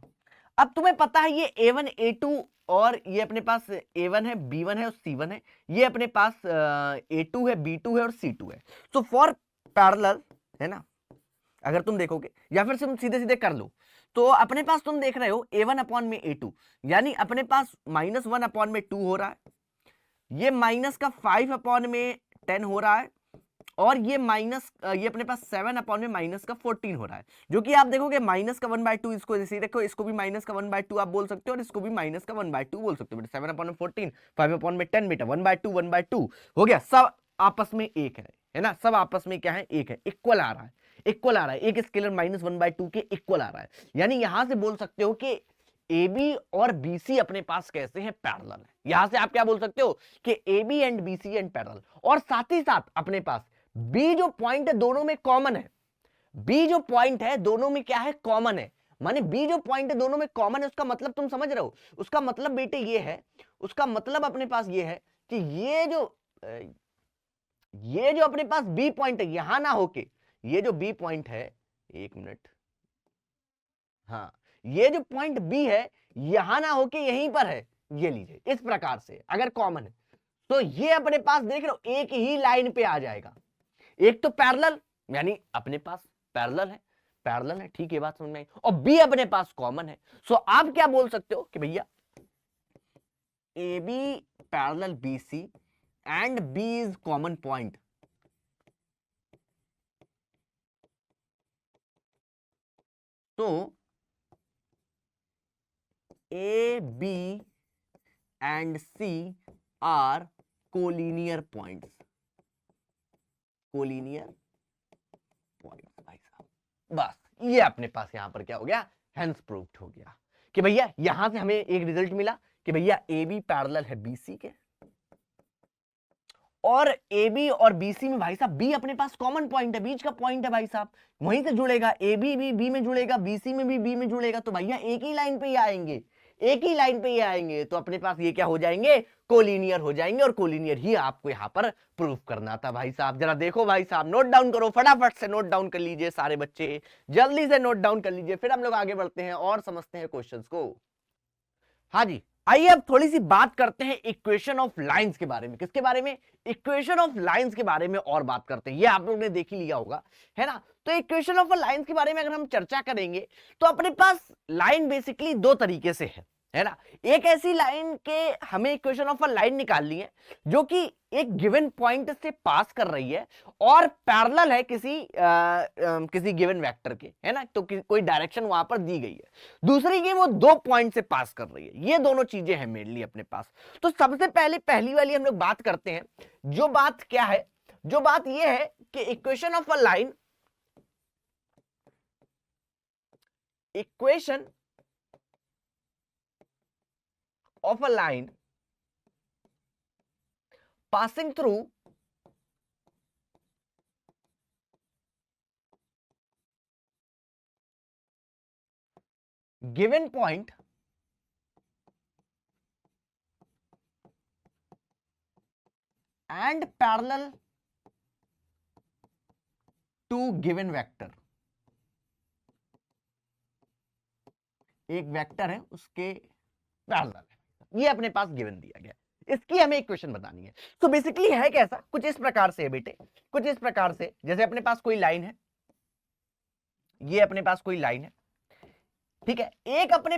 अब तुम्हें पता है ये A1 A2 और ये अपने पास A1 है, B1 है और C1 है, ये अपने पास A2 है, B2 है और C2 है। सो फॉर पैरेलल है ना, अगर तुम देखोगे या फिर तुम सीधे सीधे कर लो, तो अपने पास तुम देख रहे हो A1 अपॉन में A2, यानी अपने पास -1 अपॉन में 2 हो रहा है, ये माइनस का 5 अपॉन में 10 हो रहा है, और ये माइनस ये अपने पास 7 अपॉन में माइनस का 14 हो रहा है, जो कि आप देखोगे माइनस का 1/2, इसको ऐसे ही रखो, इसको भी माइनस का 1/2 आप बोल सकते हो और इसको भी माइनस का 1/2 बोल सकते हो बेटा। 7 अपॉन में 14, 5 अपॉन में 10 बेटा, 1/2 हो गया, सब आपस में एक है ना, सब आपस में क्या है, एक है, इक्वल आ रहा है, इक्वल आ रहा है, एक स्केलर -1/2 के इक्वल आ रहा है। यानी यहां से बोल सकते हो कि ए बी और बी सी अपने पास कैसे हैं, पैरेलल है। यहां से आप क्या बोल सकते हो कि A B and B C and parallel, और साथ ही साथ अपने पास बी जो पॉइंट है दोनों में कॉमन है, बी जो पॉइंट है दोनों में क्या है, कॉमन है। माने बी जो पॉइंट है दोनों में कॉमन है, उसका मतलब तुम समझ रहे हो, उसका मतलब बेटे ये है, उसका मतलब अपने पास ये है कि ये जो अपने पास बी पॉइंट है यहां ना होके, ये जो बी पॉइंट है, एक मिनट, हाँ, ये जो पॉइंट बी है यहां ना होके यहीं पर है। ये लीजिए, इस प्रकार से अगर कॉमन है तो ये अपने पास देख रहे हो एक ही लाइन पे आ जाएगा। एक तो पैरेलल, यानी अपने पास पैरेलल है, पैरेलल है, ठीक है, बात समझ में आई, और बी अपने पास कॉमन है। सो आप क्या बोल सकते हो कि भैया A B parallel B C and B is common point. तो A B and C are collinear points, collinear points भाई साहब। बस ये अपने पास यहां पर क्या हो गया, हेंस प्रूव्ड हो गया कि भैया यहां से हमें एक रिजल्ट मिला कि भैया ए बी पैरेलल है बी सी के, और ए बी और बी सी में भाई साहब बी अपने पास कॉमन पॉइंट है, बीच का पॉइंट है भाई साहब, वहीं से जुड़ेगा, ए बी भी बी में जुड़ेगा, बी सी में भी बी में जुड़ेगा, तो भैया एक ही लाइन पे ही आएंगे, एक ही लाइन पे ही आएंगे, तो अपने पास ये क्या हो जाएंगे, कोलिनियर हो जाएंगे, और कोलिनियर ही आपको यहां पर प्रूफ करना था भाई साहब। जरा देखो भाई साहब, नोट डाउन करो, फटाफट से नोट डाउन कर लीजिए सारे बच्चे, जल्दी से नोट डाउन कर लीजिए, फिर हम लोग आगे बढ़ते हैं और समझते हैं क्वेश्चंस को। हाँ जी, आइए अब थोड़ी सी बात करते हैं इक्वेशन ऑफ लाइंस के बारे में। किसके बारे में, इक्वेशन ऑफ लाइंस के बारे में और बात करते हैं। ये आप लोगों ने देख ही लिया होगा, है ना। तो इक्वेशन ऑफ लाइंस के बारे में अगर हम चर्चा करेंगे तो अपने पास लाइन बेसिकली दो तरीके से है ना। एक ऐसी लाइन के हमें इक्वेशन ऑफ अ लाइन निकालनी है जो कि एक गिवन पॉइंट से पास कर रही है और पैरेलल है किसी गिवन वेक्टर के, है ना। तो कोई डायरेक्शन वहां पर दी गई है। दूसरी की वो दो पॉइंट से पास कर रही है। ये दोनों चीजें हैं मेनली अपने पास। तो सबसे पहले पहली वाली हम लोग बात करते हैं। जो बात क्या है, जो बात ये है कि equation of a line, equation of a line passing through given point and parallel to given vector। एक वेक्टर है उसके पैरेलल है, ये अपने पास गिवन दिया गया, इसकी हमें इक्वेशन बतानी है। तो बेसिकली है कैसा, कुछ इस प्रकार से है बेटे, कुछ इस प्रकार से, जैसे अपने पास कोई लाइन है, ये अपने पास कोई लाइन है, ठीक है। एक अपने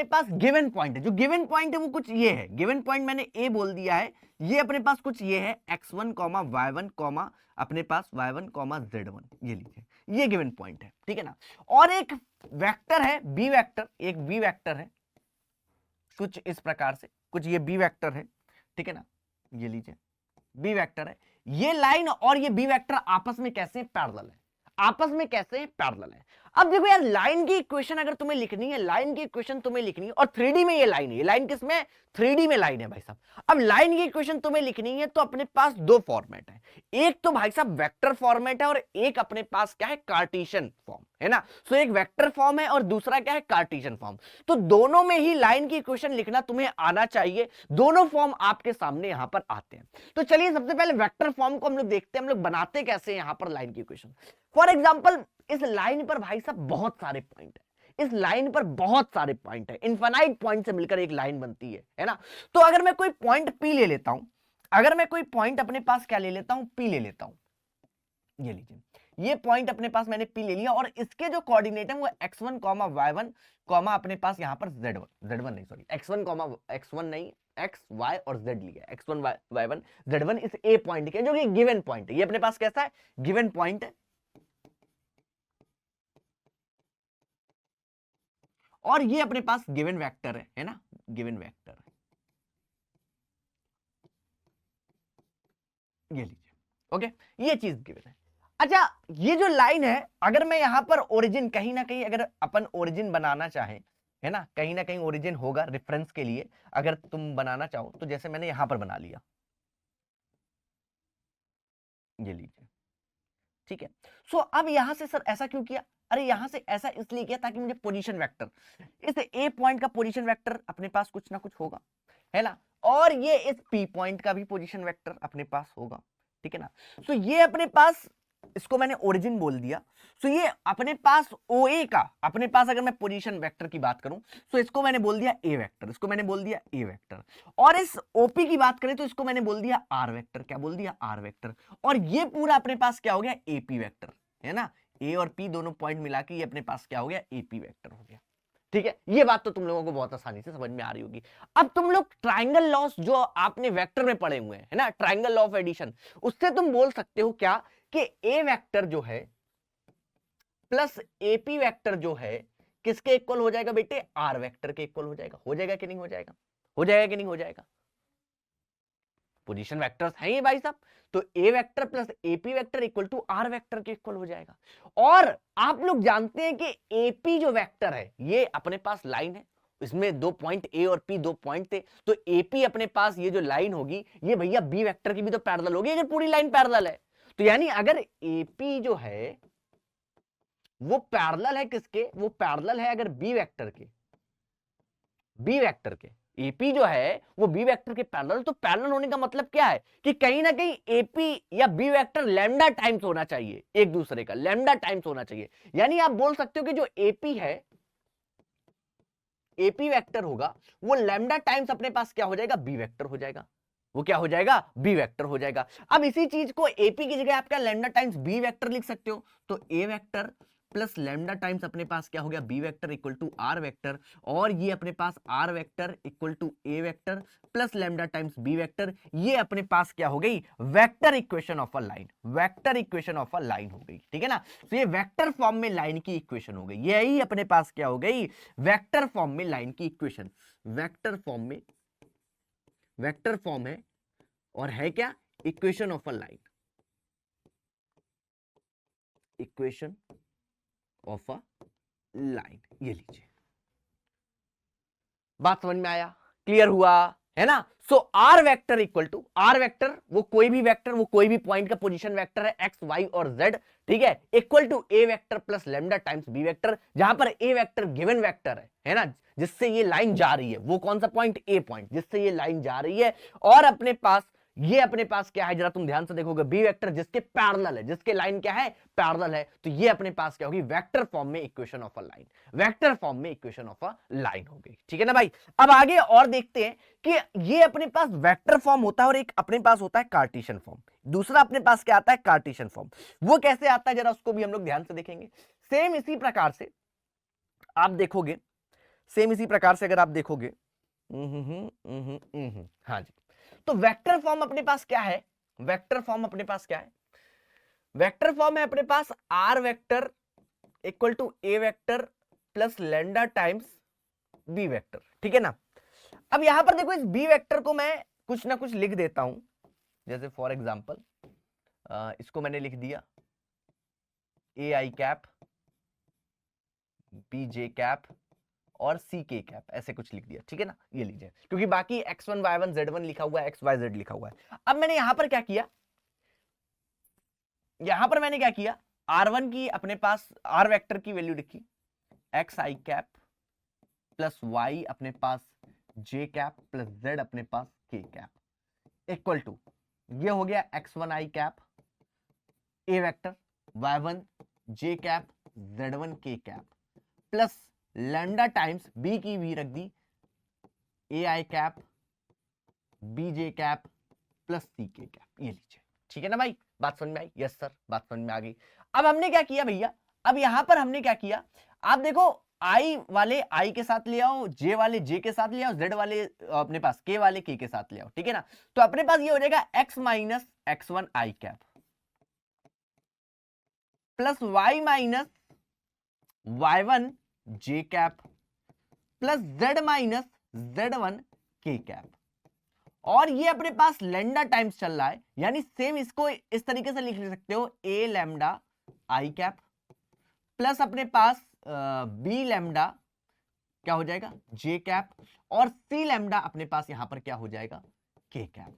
पास गिवन पॉइंट है। जो गिवन पॉइंट है वो कुछ ये है, गिवन पॉइंट मैंने ए बोल दिया है, ये अपने पास कुछ ये है x1 y1 अपने पास y1 z1, ये लीजिए, ये गिवन पॉइंट है, ठीक है ना। और एक वेक्टर है बी वेक्टर, एक बी वेक्टर है कुछ इस प्रकार से, कुछ ये बी वेक्टर है, ठीक है ना, ये लीजिए बी वेक्टर है। ये लाइन और ये बी वेक्टर आपस में कैसे पैरेलल है, आपस में कैसे पैरेलल है। अब देखो यार, लाइन की इक्वेशन अगर तुम्हें लिखनी है, लाइन की इक्वेशन तुम्हें लिखनी है, और 3D में ये लाइन है, ये लाइन किसमें, 3D में लाइन है भाई साहब। अब लाइन की इक्वेशन तुम्हें लिखनी है तो अपने पास दो फॉर्मेट है, एक तो भाई साहब वेक्टर फॉर्मेट है और एक अपने पास क्या है, कार्टेशियन फॉर्म, है ना। सो एक वेक्टर फॉर्म है और दूसरा क्या है, कार्टेशियन फॉर्म। तो दोनों में ही लाइन की इक्वेशन लिखना तुम्हें आना चाहिए, दोनों फॉर्म आपके सामने यहां पर आते हैं। तो चलिए सबसे पहले वेक्टर फॉर्म को हम लोग देखते हैं, हम लोग बनाते कैसे यहां पर लाइन की इक्वेशन। फॉर एग्जाम्पल, इस लाइन पर भाई साहब बहुत सारे पॉइंट है, इस लाइन पर बहुत सारे पॉइंट है, इनफाइनाइट पॉइंट से मिलकर एक लाइन बनती है ना। तो अगर मैं कोई पॉइंट पी ले लेता हूं, अगर मैं कोई पॉइंट अपने पास क्या ले लेता हूं, पी ले लेता हूं, ये लीजिए, ये पॉइंट अपने पास मैंने पी ले लिया, और इसके जो कोऑर्डिनेट है वो x1 y1 अपने पास यहां पर z1 नहीं, सॉरी x1 नहीं, x y और z लिया, x1 y1 z1 इस a पॉइंट के, जो कि गिवन पॉइंट है, ये अपने पास कैसा है, गिवन पॉइंट है, और ये अपने पास गिवन वेक्टर है ना, गिवन वेक्टर, ये लीजिए, ओके, ये चीज गिवन है। अच्छा, ये जो लाइन है, अगर मैं यहां पर ओरिजिन कहीं ना कहीं, अगर अपन ओरिजिन बनाना चाहें, है ना, कहीं ना कहीं ओरिजिन होगा रेफरेंस के लिए, अगर तुम बनाना चाहो तो जैसे मैंने यहां पर बना लिया, ये लीजिए, ठीक है। सो अब यहां से सर ऐसा क्यों किया, अरे यहां से ऐसा इसलिए किया ताकि मुझे पोजीशन वेक्टर, इस ए पॉइंट का पोजीशन वेक्टर अपने पास कुछ ना कुछ होगा, है ना, और ये इस पी पॉइंट का भी पोजीशन वेक्टर अपने पास होगा, ठीक है ना। सो ये अपने पास, इसको मैंने ओरिजिन बोल दिया। सो ये अपने पास OA का, अपने पास अगर मैं पोजीशन वेक्टर की बात करूं तो इसको मैंने बोल दिया ए वेक्टर, इसको मैंने बोल दिया ए वेक्टर, और इस OP की बात करें तो इसको मैंने बोल दिया आर वेक्टर, क्या बोल दिया, आर वेक्टर, और ये पूरा अपने पास क्या हो गया, AP वेक्टर, है ना। ए और पी दोनों पॉइंट मिला के ये अपने पास क्या हो गया, AP वेक्टर हो गया, ठीक है। ये बात तो तुम लोगों को बहुत आसानी से समझ में आ रही होगी। अब तुम लोग ट्राइंगल लॉस जो आपने वेक्टर में पढ़े हुए हैं, है ना, ट्राइंगल लॉ ऑफ एडिशन, उससे तुम बोल सकते हो क्या कि ए वेक्टर जो है प्लस AP वेक्टर जो है किसके इक्वल हो जाएगा बेटे, आर वेक्टर के इक्वल हो जाएगा। हो जाएगा कि नहीं हो जाएगा, हो जाएगा कि नहीं हो जाएगा, पोजीशन वेक्टर्स हैं ये भाई साहब। तो A vector plus AP vector equal to R vector के इक्वल हो जाएगा। और आप लोग जानते हैं कि AP जो वेक्टर है ये अपने पास लाइन है, इसमें 2 पॉइंट ए और पी 2 पॉइंट थे, तो एपी अपने पास ये जो लाइन होगी ये भैया बी वेक्टर की भी तो पैरेलल होगी अगर पूरी लाइन पैरेलल है। तो यानी अगर एपी जो है वो पैरेलल है किसके, वो पैरेलल है अगर बी वेक्टर के, बी वेक्टर के, एपी जो है वो बी वेक्टर के पैरेलल, तो पैरेलल होने का मतलब क्या है कि कहीं ना कहीं एपी या बी वेक्टर लैम्डा टाइम्स होना चाहिए एक दूसरे का, लैम्डा टाइम्स होना चाहिए। यानी आप बोल सकते हो कि जो एपी है, एपी वेक्टर होगा वो लैम्डा टाइम्स अपने पास क्या हो जाएगा, बी वेक्टर हो जाएगा, वो क्या हो जाएगा, बी वेक्टर हो जाएगा। अब इसी चीज को एपी की जगह आप क्या लैम्डा टाइम्स बी वेक्टर लिख सकते हो, तो A vector plus lambda times अपने पास क्या हो गया, B vector equal to R vector, और ये अपने पास R vector equal to A vector plus lambda times B vector, ये अपने पास क्या हो गई, vector equation of a line, vector equation of a line हो गई, ठीक है ना। तो ये वेक्टर फॉर्म में लाइन की इक्वेशन हो गई, यही अपने पास क्या हो गई, वेक्टर फॉर्म में लाइन की इक्वेशन, वेक्टर फॉर्म में, वेक्टर फॉर्म है और है क्या, equation of a line, equation of a line, ये लीजिए। बात समझ में आया, क्लियर हुआ है ना। So R vector equal to, R vector वो कोई भी वेक्टर, वो कोई भी पॉइंट का पोजीशन वेक्टर है, एक्स वाई और जेड, ठीक है, equal to A vector plus lambda times B vector, जहां पर ए वेक्टर गिवन वेक्टर है ना, जिससे ये लाइन जा रही है, वो कौन सा पॉइंट, ए पॉइंट जिससे ये लाइन जा रही है, और अपने पास ये अपने पास क्या है, जरा तुम ध्यान से देखोगे, बी वेक्टर जिसके पैरेलल है, जिसके लाइन क्या है, पैरेलल है, तो ये अपने पास क्या होगी, वेक्टर फॉर्म में equation of a line, vector form में इक्वेशन ऑफ अ लाइन हो गई, ठीक है ना भाई। अब आगे और देखते हैं कि ये अपने पास वेक्टर फॉर्म होता है और एक अपने पास होता है कार्टेशियन फॉर्म, दूसरा अपने पास क्या आता है, कार्टेशियन फॉर्म। वो कैसे आता है जरा उसको भी हम लोग ध्यान से देखेंगे। सेम इसी प्रकार से आप देखोगे, सेम इसी प्रकार से अगर आप देखोगे, हाँ जी, तो वेक्टर फॉर्म अपने पास क्या है, वेक्टर फॉर्म अपने पास क्या है, वेक्टर फॉर्म है अपने पास R vector equal to A vector plus lambda times B vector, ठीक है ना। अब यहां पर देखो, इस बी वेक्टर को मैं कुछ ना कुछ लिख देता हूं, जैसे फॉर एग्जांपल इसको मैंने लिख दिया ए I cap, B J cap और सी के कैप, ऐसे कुछ लिख दिया, ठीक है ना, ये लीजिए, क्योंकि बाकी x1 y1 z1 लिखा हुआ है, xyz लिखा हुआ है। अब मैंने यहां पर क्या किया, यहां पर मैंने क्या किया, r1 की अपने पास r वेक्टर की वैल्यू लिखी, एक्स आई कैप प्लस y अपने पास j कैप प्लस z अपने पास k कैप इक्वल टू, ये हो गया x1 I cap A vector, y1 j cap z1 k cap plus lambda times B की भी रख दी, A I cap B J cap plus C K cap, ये लीजिए, ठीक है ना भाई, बात समझ में आई, यस सर, बात समझ में आ गई। अब हमने क्या किया भैया, अब यहां पर हमने क्या किया, आप देखो आई वाले आई के साथ ले आओ, जे वाले जे के साथ ले आओ, जेड वाले अपने पास के वाले के साथ ले आओ, ठीक है ना। तो अपने पास ये हो जाएगा X minus x1 I cap plus y minus y1 J cap plus z minus z1 K cap, और ये अपने पास लैम्डा टाइम्स चल रहा है, यानी सेम इसको इस तरीके से लिख सकते हो, ए लैम्डा आई कैप प्लस अपने पास बी लैम्डा क्या हो जाएगा, जे कैप, और सी लैम्डा अपने पास यहां पर क्या हो जाएगा, के कैप।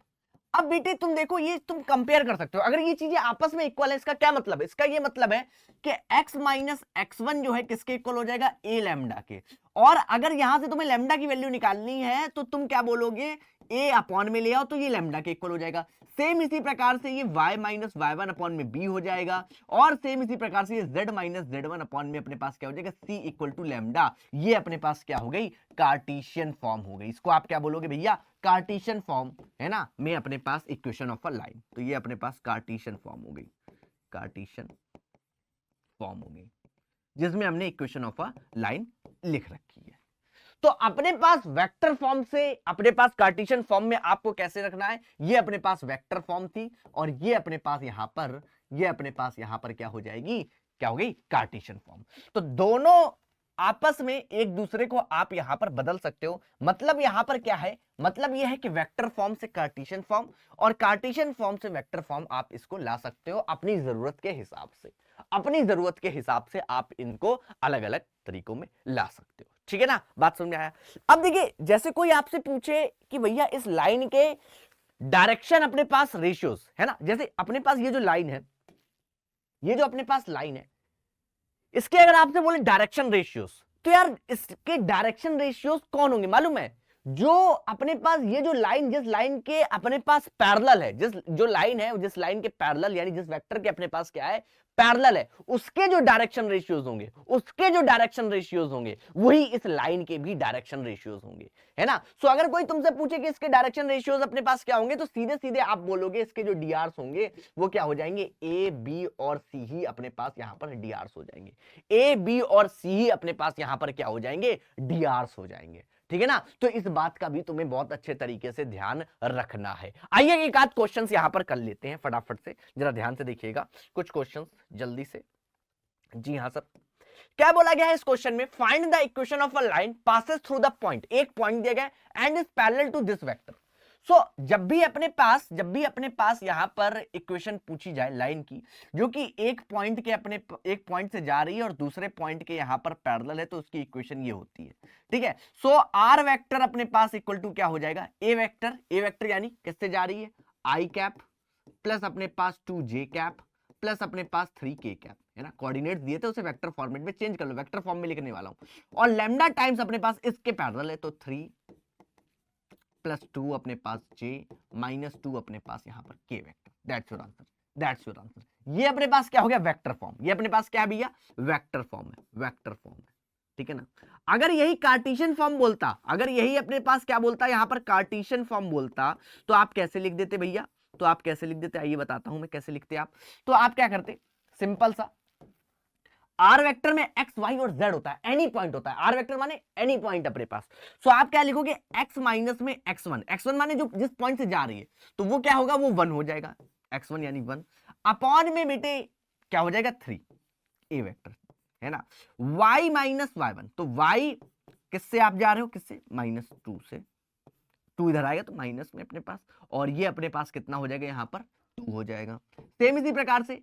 अब बेटे तुम देखो, ये तुम कंपेयर कर सकते हो, अगर ये चीजें आपस में इक्वल है, इसका क्या मतलब है, इसका ये मतलब है कि x माइनस x1 जो है किसके इक्वल हो जाएगा, ए लैम्डा के, और अगर यहां से तुम्हें लैम्डा की वैल्यू निकालनी है तो तुम क्या बोलोगे, ए अपॉन में ले आओ, तो ये लैम्डा के इक्वल हो जाएगा। सेम इसी प्रकार से ये y माइनस y1 अपॉन में b हो जाएगा, और सेम इसी प्रकार से ये z माइनस z1 अपॉन में अपने पास क्या हो जाएगा, c इक्वल टू लैम्डा, ये अपने पास क्या हो गई, कार्टेशियन फॉर्म हो गई। इसको आप क्या बोलोगे भैया, कार्टेशियन फॉर्म, है ना, में अपने पास इक्वेशन ऑफ अ लाइन, तो ये अपने पास कार्टेशियन फॉर्म हो गई, कार्टेशियन फॉर्म हो गई, जिसमें हमने इक्वेशन ऑफ अ लाइन लिख रखी है। तो अपने पास वेक्टर फॉर्म से अपने पास कार्टेशियन फॉर्म में आपको कैसे रखना है, ये अपने पास वेक्टर फॉर्म थी, और ये अपने पास यहां पर, ये अपने पास यहां पर क्या हो जाएगी, क्या हो गई, कार्टेशियन फॉर्म। तो दोनों आपस में एक दूसरे को आप यहां पर बदल सकते हो। मतलब यहां पर क्या है, मतलब यह है कि वेक्टर फॉर्म से कार्टेशियन फॉर्म और कार्टेशियन फॉर्म से वेक्टर फॉर्म आप इसको ला सकते हो अपनी जरूरत के हिसाब से, अपनी जरूरत के हिसाब से आप इनको अलग अलग तरीकों में ला सकते हो, ठीक है ना, बात समझ में आया। अब देखिए जैसे कोई आपसे पूछे कि भैया इस लाइन के डायरेक्शन अपने पास रेशियोज है ना, जैसे अपने पास ये जो लाइन है, ये जो अपने पास लाइन है, इसके अगर आपसे बोले डायरेक्शन रेशियोज, तो यार इसके डायरेक्शन रेशियोज कौन होंगे मालूम है? जो अपने पास ये जो लाइन, जिस लाइन के अपने पास पैरेलल है, जिस जो लाइन है जिस लाइन के पैरेलल, यानी जिस वेक्टर के अपने पास क्या है, पैरेलल है, उसके जो डायरेक्शन रेशियोज होंगे, उसके जो डायरेक्शन रेशियोज होंगे वही इस लाइन के भी डायरेक्शन रेशियोज होंगे, है ना। सो अगर कोई तुमसे पूछे कि इसके डायरेक्शन रेशियोज अपने पास क्या होंगे, तो सीधे सीधे आप बोलोगे इसके जो डीआरस होंगे वो क्या हो जाएंगे, ए बी और सी ही अपने पास यहां पर डीआरस हो जाएंगे, ए बी और सी ही अपने पास यहां पर क्या हो जाएंगे, डीआरस हो जाएंगे, ठीक है ना। तो इस बात का भी तुम्हें बहुत अच्छे तरीके से ध्यान रखना है। आइए एक आध क्वेश्चंस यहां पर कर लेते हैं फटाफट से, जरा ध्यान से देखिएगा कुछ क्वेश्चंस जल्दी से। जी हां सर, क्या बोला गया है इस क्वेश्चन में, find the equation of a line passes through the point, एक पॉइंट दिया गया and is parallel to this vector. So जब भी अपने पास यहां पर इक्वेशन पूछी जाए लाइन की, जो कि एक पॉइंट से जा रही है और दूसरे पॉइंट के यहां पर पैरेलल है, तो उसकी इक्वेशन ये होती है, ठीक है। सो आर वेक्टर अपने पास इक्वल टू क्या हो जाएगा, ए वेक्टर यानी किससे जा रही है, आई कैप प्लस अपने पास 2j कैप प्लस अपने पास 3k कैप, है ना। कोऑर्डिनेट्स दिए थे उसे वेक्टर फॉर्मेट में चेंज कर लो, वेक्टर फॉर्म में लिखने वाला हूं, और लैम्डा टाइम्स अपने पास इसके पैरेलल है, तो 3 प्लस 2 अपने पास j माइनस 2 अपने पास यहां पर k vector. That's your answer. ये अपने पास क्या हो गया, वेक्टर फॉर्म। ये अपने पास क्या है भैया, वेक्टर फॉर्म है, ठीक है ना। अगर यही कार्टेशियन फॉर्म बोलता, अगर यही अपने पास क्या बोलता, यहां पर कार्टेशियन फॉर्म बोलता, तो आप कैसे लिख देते भैया, तो आप कैसे लिख देते, आइए बताता हूं मैं कैसे लिखते आप। तो आप क्या करते, सिंपल सा, आर वेक्टर में एक्स वाई और जेड होता है, एनी पॉइंट होता है, आर वेक्टर माने एनी पॉइंट अपने पास। सो आप क्या लिखोगे, एक्स माइनस में x1 माने जो जिस पॉइंट से जा रही है, तो वो क्या होगा, वो 1 हो जाएगा, x1 यानी 1, अपॉन में बेटे क्या हो जाएगा 3, ए वेक्टर, है ना। y माइनस y1, तो y किससे आप जा रहे हो, किससे, -2 से, 2 इधर आएगा तो माइनस में अपने पास, और ये अपने पास कितना हो जाएगा, यहां पर 2 हो जाएगा। सेम इसी प्रकार से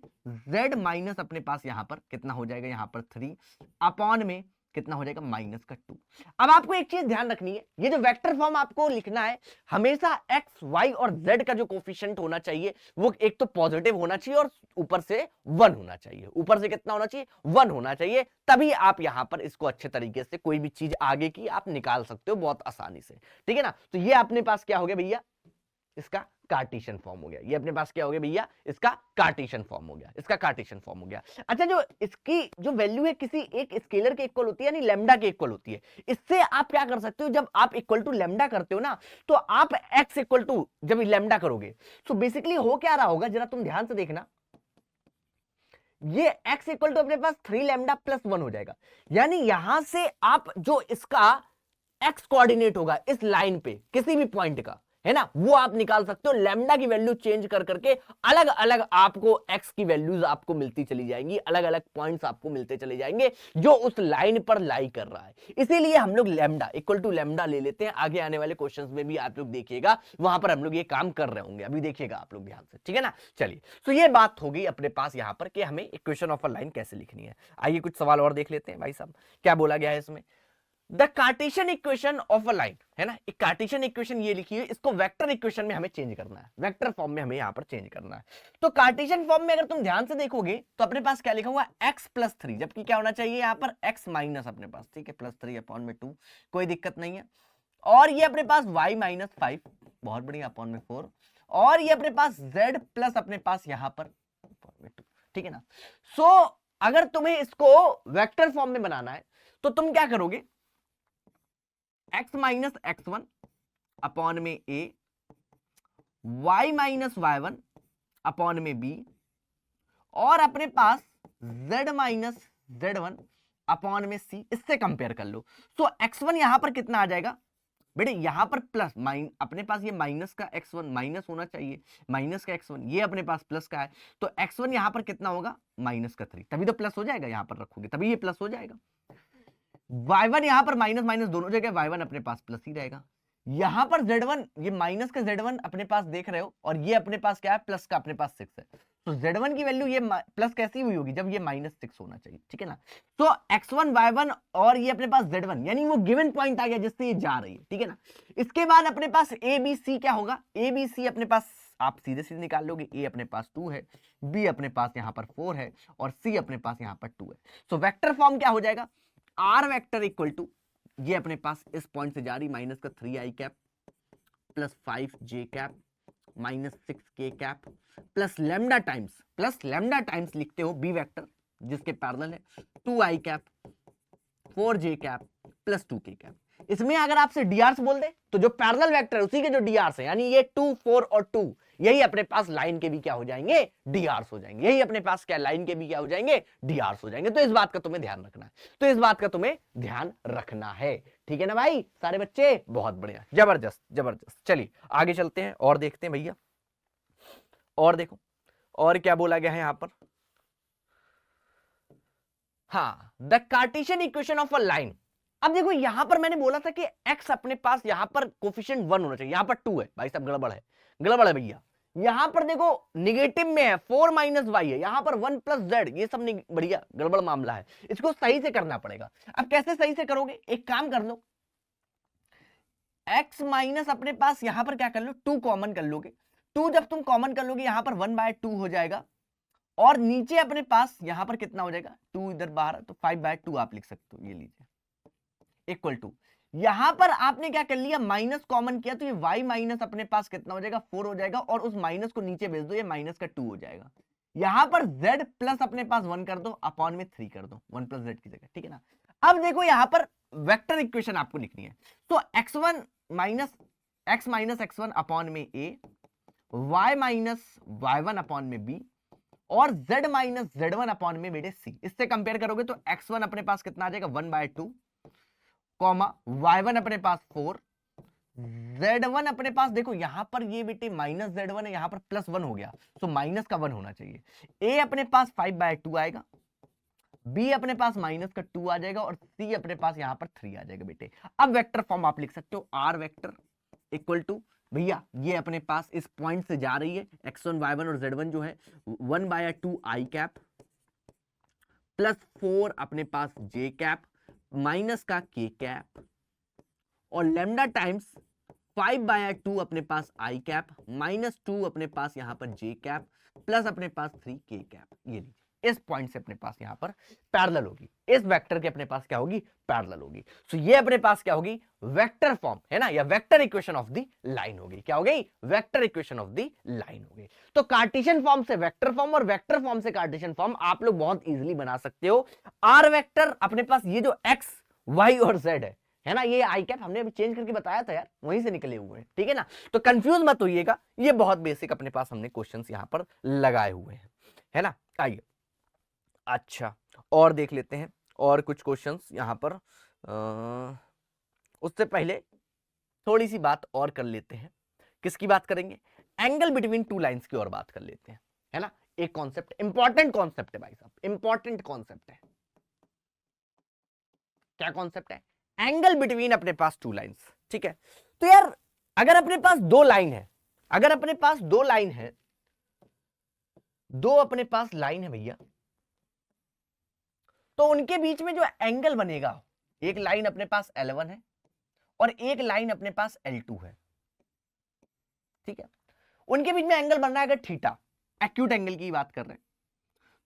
z माइनस अपने पास यहां पर कितना हो जाएगा, यहां पर 3 अपॉन में कितना हो जाएगा, -2। अब आपको एक चीज ध्यान रखनी है, ये जो वेक्टर फॉर्म आपको लिखना है, हमेशा x, y और z का जो कोफिशिएंट होना चाहिए वो एक तो पॉजिटिव होना चाहिए और ऊपर से 1 होना चाहिए, ऊपर से कितना होना चाहिए, 1 होना चाहिए, तभी आप यहां पर इसको अच्छे तरीके से कोई भी चीज आगे की आप निकाल सकते हो बहुत आसानी से, ठीक है ना। तो ये अपने पास क्या हो गया भैया, इसका कार्टेशियन फॉर्म हो गया, ये अपने पास क्या हो गया भैया, इसका कार्टेशियन फॉर्म हो गया, इसका कार्टेशियन फॉर्म हो गया। अच्छा, जो इसकी जो वैल्यू है किसी एक स्केलर के इक्वल होती है, यानी लैम्डा के इक्वल होती है, इससे आप क्या कर सकते हो, जब आप इक्वल टू लैम्डा करते हो ना, तो आप x इक्वल टू जब लैम्डा करोगे, तो बेसिकली हो क्या रहा होगा, जरा तुम ध्यान से देखना, ये x इक्वल टू अपने पास 3 लैम्डा प्लस 1 हो जाएगा, यानी यहां से आप जो इसका x कोऑर्डिनेट होगा इस लाइन पे किसी भी पॉइंट का, है ना, वो आप निकाल सकते हो, लैम्डा की वैल्यू चेंज कर करके अलग अलग आपको x की वैल्यूज आपको मिलती चली जाएंगी, अलग अलग पॉइंट्स आपको मिलते चले जाएंगे जो उस लाइन पर लाई कर रहा है। इसीलिए हम लोग लैम्डा इक्वल टू लैम्डा ले लेते हैं। आगे आने वाले क्वेश्चंस में भी आप लोग देखिएगा, वहां पर हम लोग ये काम कर रहे होंगे, अभी देखिएगा आप लोग ध्यान से, ठीक है ना। चलिए, तो ये बात हो गई अपने पास यहां पर कि हमें इक्वेशन ऑफ अ लाइन कैसे लिखनी है। आइए कुछ सवाल और देख लेते हैं भाई साहब, क्या बोला गया है इसमें। The Cartesian equation of a line, है ना, एक कार्टेशियन इक्वेशन ये लिखी है, इसको वेक्टर इक्वेशन में हमें चेंज करना है, वेक्टर फॉर्म में हमें यहां पर चेंज करना है। तो कार्टेशियन फॉर्म में अगर तुम ध्यान से देखोगे तो अपने पास क्या लिखा हुआ है, x प्लस 3, जबकि क्या होना चाहिए यहां पर x माइनस अपने पास, ठीक है, प्लस 3 अपॉन में 2, कोई दिक्कत नहीं है। और ये अपने पास y माइनस 5, बहुत बढ़िया, अपॉन में 4, और ये अपने पास z प्लस अपने पास यहां पर 2, ठीक है ना। सो अगर तुम्हें इसको वेक्टर फॉर्म में बनाना है तो तुम क्या करोगे, x माइनस x1 अपॉन में a, y minus y1 upon में b, और अपने पास z माइनस z1 अपॉन में c, इससे कंपेयर कर लो। सो x1 यहां पर कितना आ जाएगा बेटे, यहां पर प्लस अपने पास ये माइनस का x1 माइनस होना चाहिए, माइनस का x1, ये अपने पास प्लस का है, तो x1 यहां पर कितना होगा, माइनस का 3, तभी तो प्लस हो जाएगा, यहां पर रखोगे तभी ये प्लस हो जाएगा। y1 यहां पर माइनस माइनस दोनों जगह y1 अपने पास प्लस ही रहेगा। यहां पर z1, ये माइनस का z1 अपने पास देख रहे हो, और ये अपने पास क्या है, प्लस का अपने पास 6 है। तो Z1 की वैल्यू ये प्लस कैसी हुई होगी जब ये -6 होना चाहिए, ठीक है ना। तो X1 Y1 और ये अपने पास Z1 यानी वो गिवन पॉइंट आ गया जिससे ये जा रही है, ठीक है ना। इसके बाद अपने पास ABC क्या होगा, ABC अपने पास आप सीधे सीधे निकाल लोगे, A अपने पास 2 है, B अपने पास यहाँ पर 4 है और C अपने पास यहाँ पर 2 है। सो वेक्टर फॉर्म क्या हो जाएगा, R वेक्टर इक्वल टू ये अपने पास इस पॉइंट से जा रही माइनस का 3i cap plus 5j cap minus 6k cap plus lambda times लिखते हो बी वेक्टर जिसके पैरेलल है 2i cap 4j cap plus 2k cap. इसमें अगर आपसे डीआर्स बोल दे तो जो पैरेलल वेक्टर है उसी के जो डीआर्स है यानी ये 2 4 और 2 यही अपने पास लाइन के भी क्या हो जाएंगे, डीआर्स हो जाएंगे। यही अपने पास क्या लाइन के भी क्या हो जाएंगे, डीआर्स हो जाएंगे। तो इस बात का तुम्हें ध्यान रखना है, ठीक है ना भाई सारे बच्चे, बहुत बढ़िया, जबरदस्त। चलिए आगे चलते हैं और देखते हैं भैया, और देखो और क्या बोला गया है यहां पर। हाँ, the Cartesian equation of a line. अब देखो यहां पर मैंने बोला था कि x अपने पास यहां पर कोफिशिएंट 1 होना चाहिए, यहां पर 2 है भाई साहब, गड़बड़ है भैया। यहां पर देखो निगेटिव में है 4 माइनस वाई है, यहां पर 1 प्लस जेड, ये सब बढ़िया गड़बड़ मामला है, इसको सही से करना पड़ेगा। अब कैसे सही से करोगे, एक काम कर लो, x माइनस अपने पास यहां पर क्या कर लो 2 कॉमन कर लोगे, 2 जब तुम कॉमन कर लोगे यहां पर 1/2 हो जाएगा और नीचे अपने पास यहां पर कितना हो जाएगा 2 इधर बाहर तो 5/2 आप लिख सकते हो, ये लीजिए इक्वल टू यहां पर आपने क्या कर लिया माइनस कॉमन किया तो ये y माइनस अपने पास कितना हो जाएगा 4 हो जाएगा और उस माइनस को नीचे भेज दो, ये माइनस का 2 हो जाएगा। यहां पर z प्लस अपने पास 1 कर दो, अपॉन में 3 कर दो, 1 प्लस z की जगह, ठीक है ना। अब देखो यहां पर वेक्टर इक्वेशन आपको लिखनी है, तो x1 माइनस x1 अपॉन में a, y minus y1 upon में b और z माइनस z1 अपॉन में बेटे c। इससे कंपेयर करोगे तो x1 अपने पास कितना आ जाएगा 1/2 कॉमा y1 अपने पास 4, z1 अपने पास देखो यहां पर ये बेटे माइनस z1 है, यहां पर प्लस 1 हो गया तो माइनस का 1 होना चाहिए। a अपने पास 5/2 आएगा, b अपने पास माइनस का 2 आ जाएगा और c अपने पास यहां पर 3 आ जाएगा बेटे। अब वेक्टर फॉर्म आप लिख सकते हो r वेक्टर इक्वल टू भैया ये अपने पास इस पॉइंट से जा रही है x1 y1 और z1 जो है 1/2 i कैप प्लस 4 अपने पास j कैप माइनस का k कैप और लेमडा टाइम्स 5/2 अपने पास i कैप माइनस 2 अपने पास यहां पर j कैप प्लस अपने पास 3k कैप। ये लीजिए इस पॉइंट से अपने पास यहां पर पैरेलल होगी, इस वेक्टर के अपने पास क्या होगी, पैरेलल होगी। सो ये अपने पास क्या होगी, वेक्टर फॉर्म है ना, या vector equation of the line होगी। क्या हो गई, vector equation of the line हो गई। तो कार्टेशियन फॉर्म से वेक्टर फॉर्म और वेक्टर फॉर्म से कार्टेशियन फॉर्म आप लोग बहुत इजीली बना सकते हो। आर वेक्टर अपने पास ये जो एक्स वाई और जेड है ना, ये आई कैप हमने अभी चेंज करके बताया था यार, वहीं से निकले हुए हैं, ठीक है ना। तो कंफ्यूज मत होइएगा, ये बहुत बेसिक अपने पास हमने क्वेश्चंस यहां पर लगाए हुए हैं, है ना। आइए अच्छा और देख लेते हैं और कुछ क्वेश्चंस यहां पर। उससे पहले थोड़ी सी बात और कर लेते हैं, किसकी बात करेंगे, एंगल बिटवीन टू लाइंस की और बात कर लेते हैं, है ना। एक कॉन्सेप्ट, इंपॉर्टेंट कॉन्सेप्ट है भाई साहब, इंपॉर्टेंट कॉन्सेप्ट है। क्या कॉन्सेप्ट है, एंगल बिटवीन अपने पास टू लाइंस, ठीक है। तो यार अगर अपने पास दो लाइन है, अगर अपने पास दो लाइन है, दो अपने पास लाइन है भैया, तो उनके बीच में जो एंगल बनेगा, एक लाइन अपने पास L1 है और एक लाइन अपने पास L2 है, ठीक है। उनके बीच में एंगल बन रहा है अगर थीटा, एक्यूट एंगल की बात कर रहे हैं।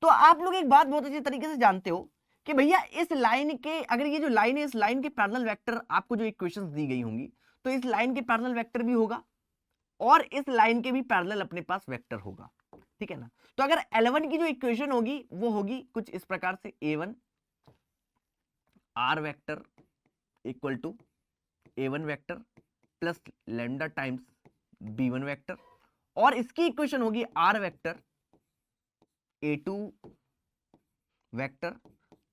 तो आप लोग एक बात बहुत अच्छी तरीके से जानते हो कि भैया इस लाइन के, अगर ये जो लाइन है इस लाइन के पैरेलल वेक्टर आपको जो इक्वेशंस दी गई होंगी, तो इस लाइन के पैरेलल वेक्टर भी होगा और इस लाइन के भी पैरेलल अपने पास वेक्टर होगा, ठीक है ना। तो अगर L1 की जो इक्वेशन होगी वो होगी कुछ इस प्रकार से, A1 R vector equal to A1 vector plus lambda times B1 vector, और इसकी इक्वेशन होगी R vector A2 vector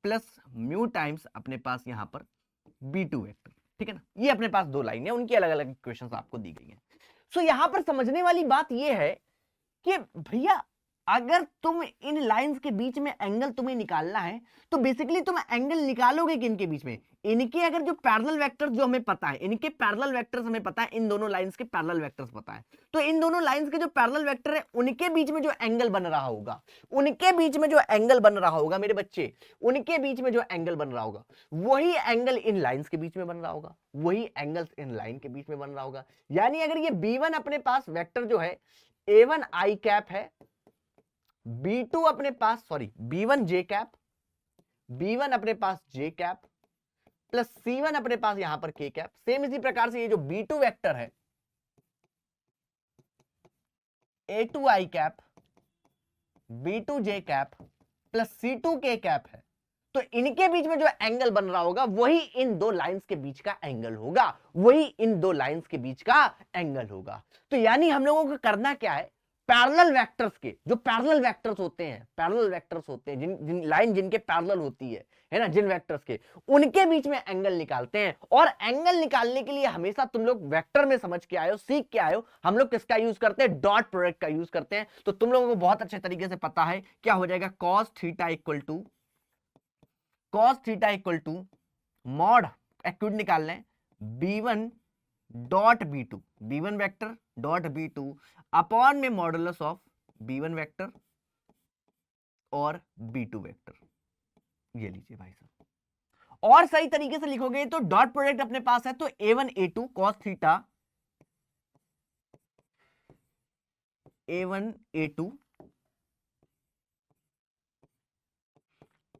plus mu times अपने पास यहां पर B2 वेक्टर, ठीक है ना। ये अपने पास दो लाइन है, उनकी अलग अलग इक्वेशंस आपको दी गई हैं। सो यहां पर समझने वाली बात यह है कि भैया अगर तुम इन लाइंस के बीच में एंगल तुम्हें निकालना है तो बेसिकली तुम एंगल निकालोगे किनके बीच में, इनके अगर जो पैरेलल वेक्टर्स जो हमें पता है, इनके पैरेलल वेक्टर्स हमें पता है, इन दोनों लाइंस के पैरेलल वेक्टर्स पता है, तो इन दोनों लाइंस के जो पैरेलल वेक्टर है उनके बीच में जो एंगल बन रहा होगा, उनके बीच में जो एंगल बन रहा होगा मेरे बच्चे, उनके बीच में जो एंगल बन रहा होगा वही एंगल इन लाइंस के बीच में बन रहा होगा, वही एंगल इन लाइन के बीच में बन रहा होगा। यानी अगर ये B1 अपने पास वेक्टर जो है A1 I कैप है, B2 अपने पास sorry B1 J cap, B1 अपने पास J कैप प्लस C1 अपने पास यहां पर K कैप, सेम इसी प्रकार से ये जो B2 वेक्टर है A2 I cap, B2 J cap plus C2 K cap है, तो इनके बीच में जो एंगल बन रहा होगा वही इन दो लाइंस के बीच का एंगल होगा, वही इन दो लाइंस के बीच का एंगल होगा। तो यानी हम लोगों को करना क्या है, पैरेलल वेक्टर्स के जो पैरेलल वेक्टर्स होते हैं, पैरेलल वेक्टर्स होते हैं जिन लाइन जिनके पैरेलल होती है ना, जिन वेक्टर्स के उनके बीच में एंगल निकालते हैं। और एंगल निकालने के लिए हमेशा तुम लोग वेक्टर में समझ के आए हो, सीख के आए हो, हम लोग किसका यूज करते हैं, डॉट प्रोडक्ट का यूज करते हैं। तो तुम लोगों को बहुत अच्छे तरीके से पता है क्या हो जाएगा, cos theta equal to mod acute निकाल लें B1 dot B2, B1 vector dot B2 upon में मॉडुलस ऑफ B1 वेक्टर और B2 वेक्टर, ये लीजिए भाई साहब। और सही तरीके से लिखोगे तो डॉट प्रोडक्ट अपने पास है तो A1 A2 cos theta A1 A2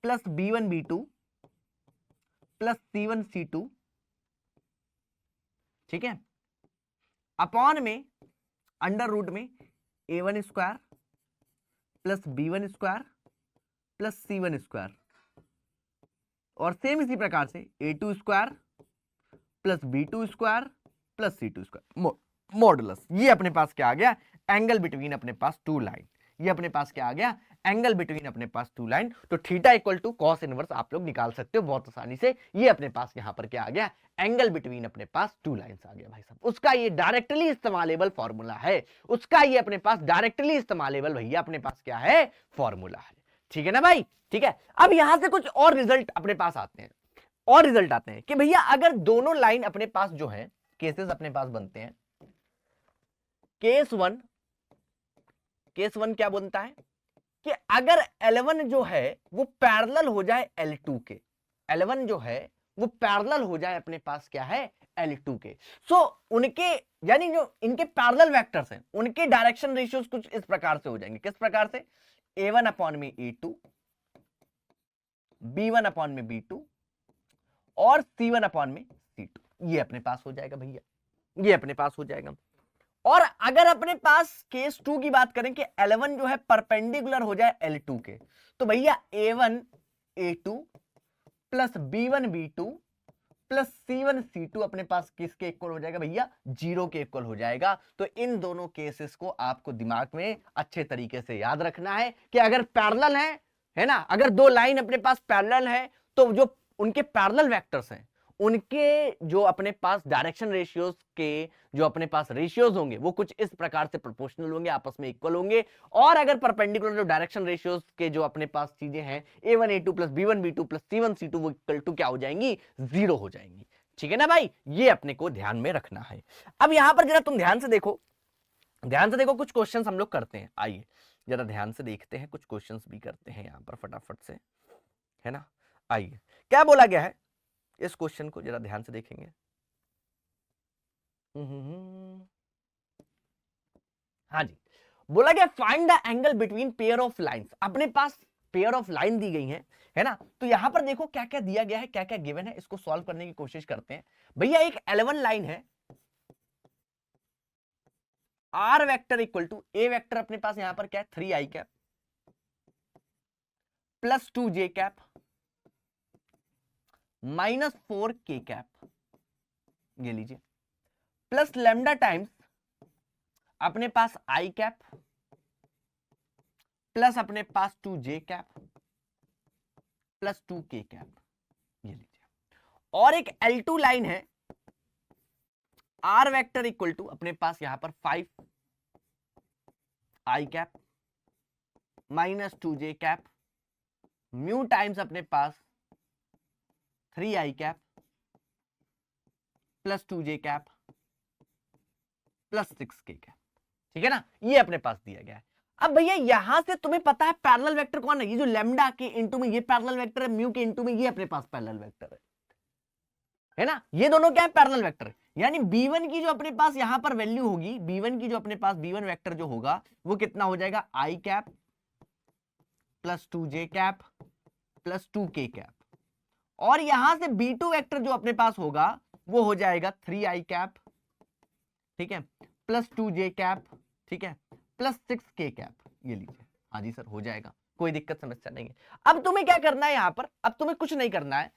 plus B1 B2 plus C1 C2, ठीक है, अपॉन में अंडर रूट में A1 square plus B1 square plus C1 square और सेम इसी प्रकार से A2 square plus B2 square plus C2 square modulus. ये अपने पास क्या आ गया, एंगल बिटवीन अपने पास टू लाइन, ये अपने पास क्या आ गया, एंगल बिटवीन अपने पास टू लाइन। तो theta equal to cos inverse आप लोग निकाल सकते हो बहुत आसानी से। ये अपने पास यहां पर क्या आ गया, एंगल बिटवीन अपने पास टू लाइंस आ गया भाई साहब। उसका ये डायरेक्टली इस्तेमालेबल फॉर्मूला है, उसका ये अपने पास डायरेक्टली इस्तेमालेबल भैया अपने पास क्या है, फॉर्मूला है। ठीक है ना भाई, ठीक है। अब यहां से कुछ और रिजल्ट अपने पास आते हैं, और रिजल्ट आते हैं कि भैया अगर दोनों लाइन अपने पास जो है, केसेस अपने पास बनते हैं, केस वन क्या बनता है कि अगर L1 जो है वो पैरेलल हो जाए L2 के, L1 जो है वो पैरेलल हो जाए अपने पास क्या है, L2 के। सो उनके यानी जो इनके पैरेलल वेक्टर्स हैं उनके डायरेक्शन रेशियोज कुछ इस प्रकार से हो जाएंगे, किस प्रकार से, A1 अपॉन में A2, B1 अपॉन में B2 और C1 अपॉन में C2, ये अपने पास हो जाएगा भैया, ये अपने पास हो जाएगा। और अगर अपने पास केस 2 की बात करें कि L1 जो है परपेंडिकुलर हो जाए L2 के, तो भैया A1 A2 plus B1 B2 plus C1 C2 अपने पास किसके इक्वल हो जाएगा भैया, 0 के इक्वल हो जाएगा। तो इन दोनों केसेस को आपको दिमाग में अच्छे तरीके से याद रखना है कि अगर पैरेलल है ना, अगर दो लाइन अपने पास पैरेलल है तो जो उनके पैरेलल वेक्टर्स हैं उनके जो अपने पास डायरेक्शन रेशियोज के जो अपने पास रेशियोज होंगे वो कुछ इस प्रकार से प्रोपोर्शनल होंगे, आपस में इक्वल होंगे। और अगर परपेंडिकुलर जो डायरेक्शन रेशियोज के जो अपने पास चीजें हैं A1 A2 plus B1 B2 plus C1 C2 वो इक्वल टू क्या हो जाएंगी, 0 हो जाएंगी। ठीक है ना भाई, ये अपने को ध्यान में रखना है। अब यहां पर जरा तुम ध्यान से देखो, कुछ क्वेश्चंस हम लोग करते हैं, आइए जरा ध्यान से देखते हैं, कुछ क्वेश्चंस भी करते हैं यहां पर फटाफट से, है ना। आइए क्या बोला गया है, इस क्वेश्चन को जरा ध्यान से देखेंगे। हाँ जी, बोला गया find the angle between pair of lines. अपने पास पेयर ऑफ लाइन दी गई है ना। तो यहां पर देखो क्या क्या दिया गया है, क्या क्या गिवन है, इसको सॉल्व करने की कोशिश करते हैं। भैया एक L1 लाइन है, R vector equal to A vector अपने पास यहां पर क्या है, 3i cap plus 2j cap minus 4k cap, ये लीजिए, प्लस लैम्डा टाइम्स अपने पास i कैप प्लस अपने पास 2j cap plus 2k cap, ये लीजिए। और एक L2 लाइन है, R वेक्टर इक्वल टू अपने पास यहां पर 5i cap minus 2j cap mu times अपने पास 3i cap plus 2j cap plus 6k cap. ठीक है ना, ये अपने पास दिया गया है। अब भैया यहां से तुम्हें पता है पैरेलल वेक्टर कौन है, ये जो लैम्डा के इनटू में ये पैरेलल वेक्टर है, म्यू के इनटू में ये अपने पास पैरेलल वेक्टर है ना, ये दोनों क्या है पैरेलल वेक्टर। यानी b1 की जो अपने पास यहां पर वैल्यू होगी, b1 की जो अपने पास b1 वेक्टर जो होगा वो कितना हो जाएगा, i cap plus 2j cap plus 2k cap, और यहां से b2 वेक्टर जो अपने पास होगा वो हो जाएगा 3i कैप, ठीक है, प्लस 2j कैप, ठीक है, प्लस 6k कैप। ये लीजिए, हाँ जी सर हो जाएगा, कोई दिक्कत समस्या नहीं है। अब तुम्हें क्या करना है यहां पर, अब तुम्हें कुछ नहीं करना है,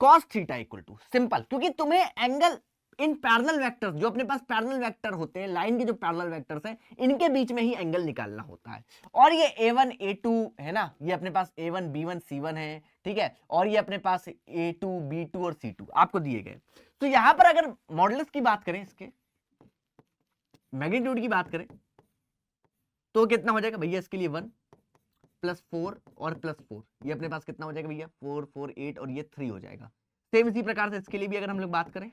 cos theta equal to simple, क्योंकि तुम्हें एंगल इन पैरेलल वेक्टर्स जो अपने पास पैरेलल वेक्टर होते हैं, लाइन के जो पैरेलल वेक्टर्स हैं, इनके बीच में ही एंगल निकालना होता है। और ये a1 a2 है ना, ये अपने पास a1 b1 c1 है, ठीक है, और ये अपने पास a2 b2 और c2 आपको दिए गए। तो यहां पर अगर मॉडुलस की बात करें, इसके मैग्नीट्यूड की बात करें तो कितना हो जाएगा भैया, इसके लिए 1 प्लस 4 और प्लस 4, ये अपने पास कितना हो जाएगा भैया 4 4 8 और ये 3 हो जाएगा। सेम इसी प्रकार से इसके लिए भी अगर हम लोग बात करें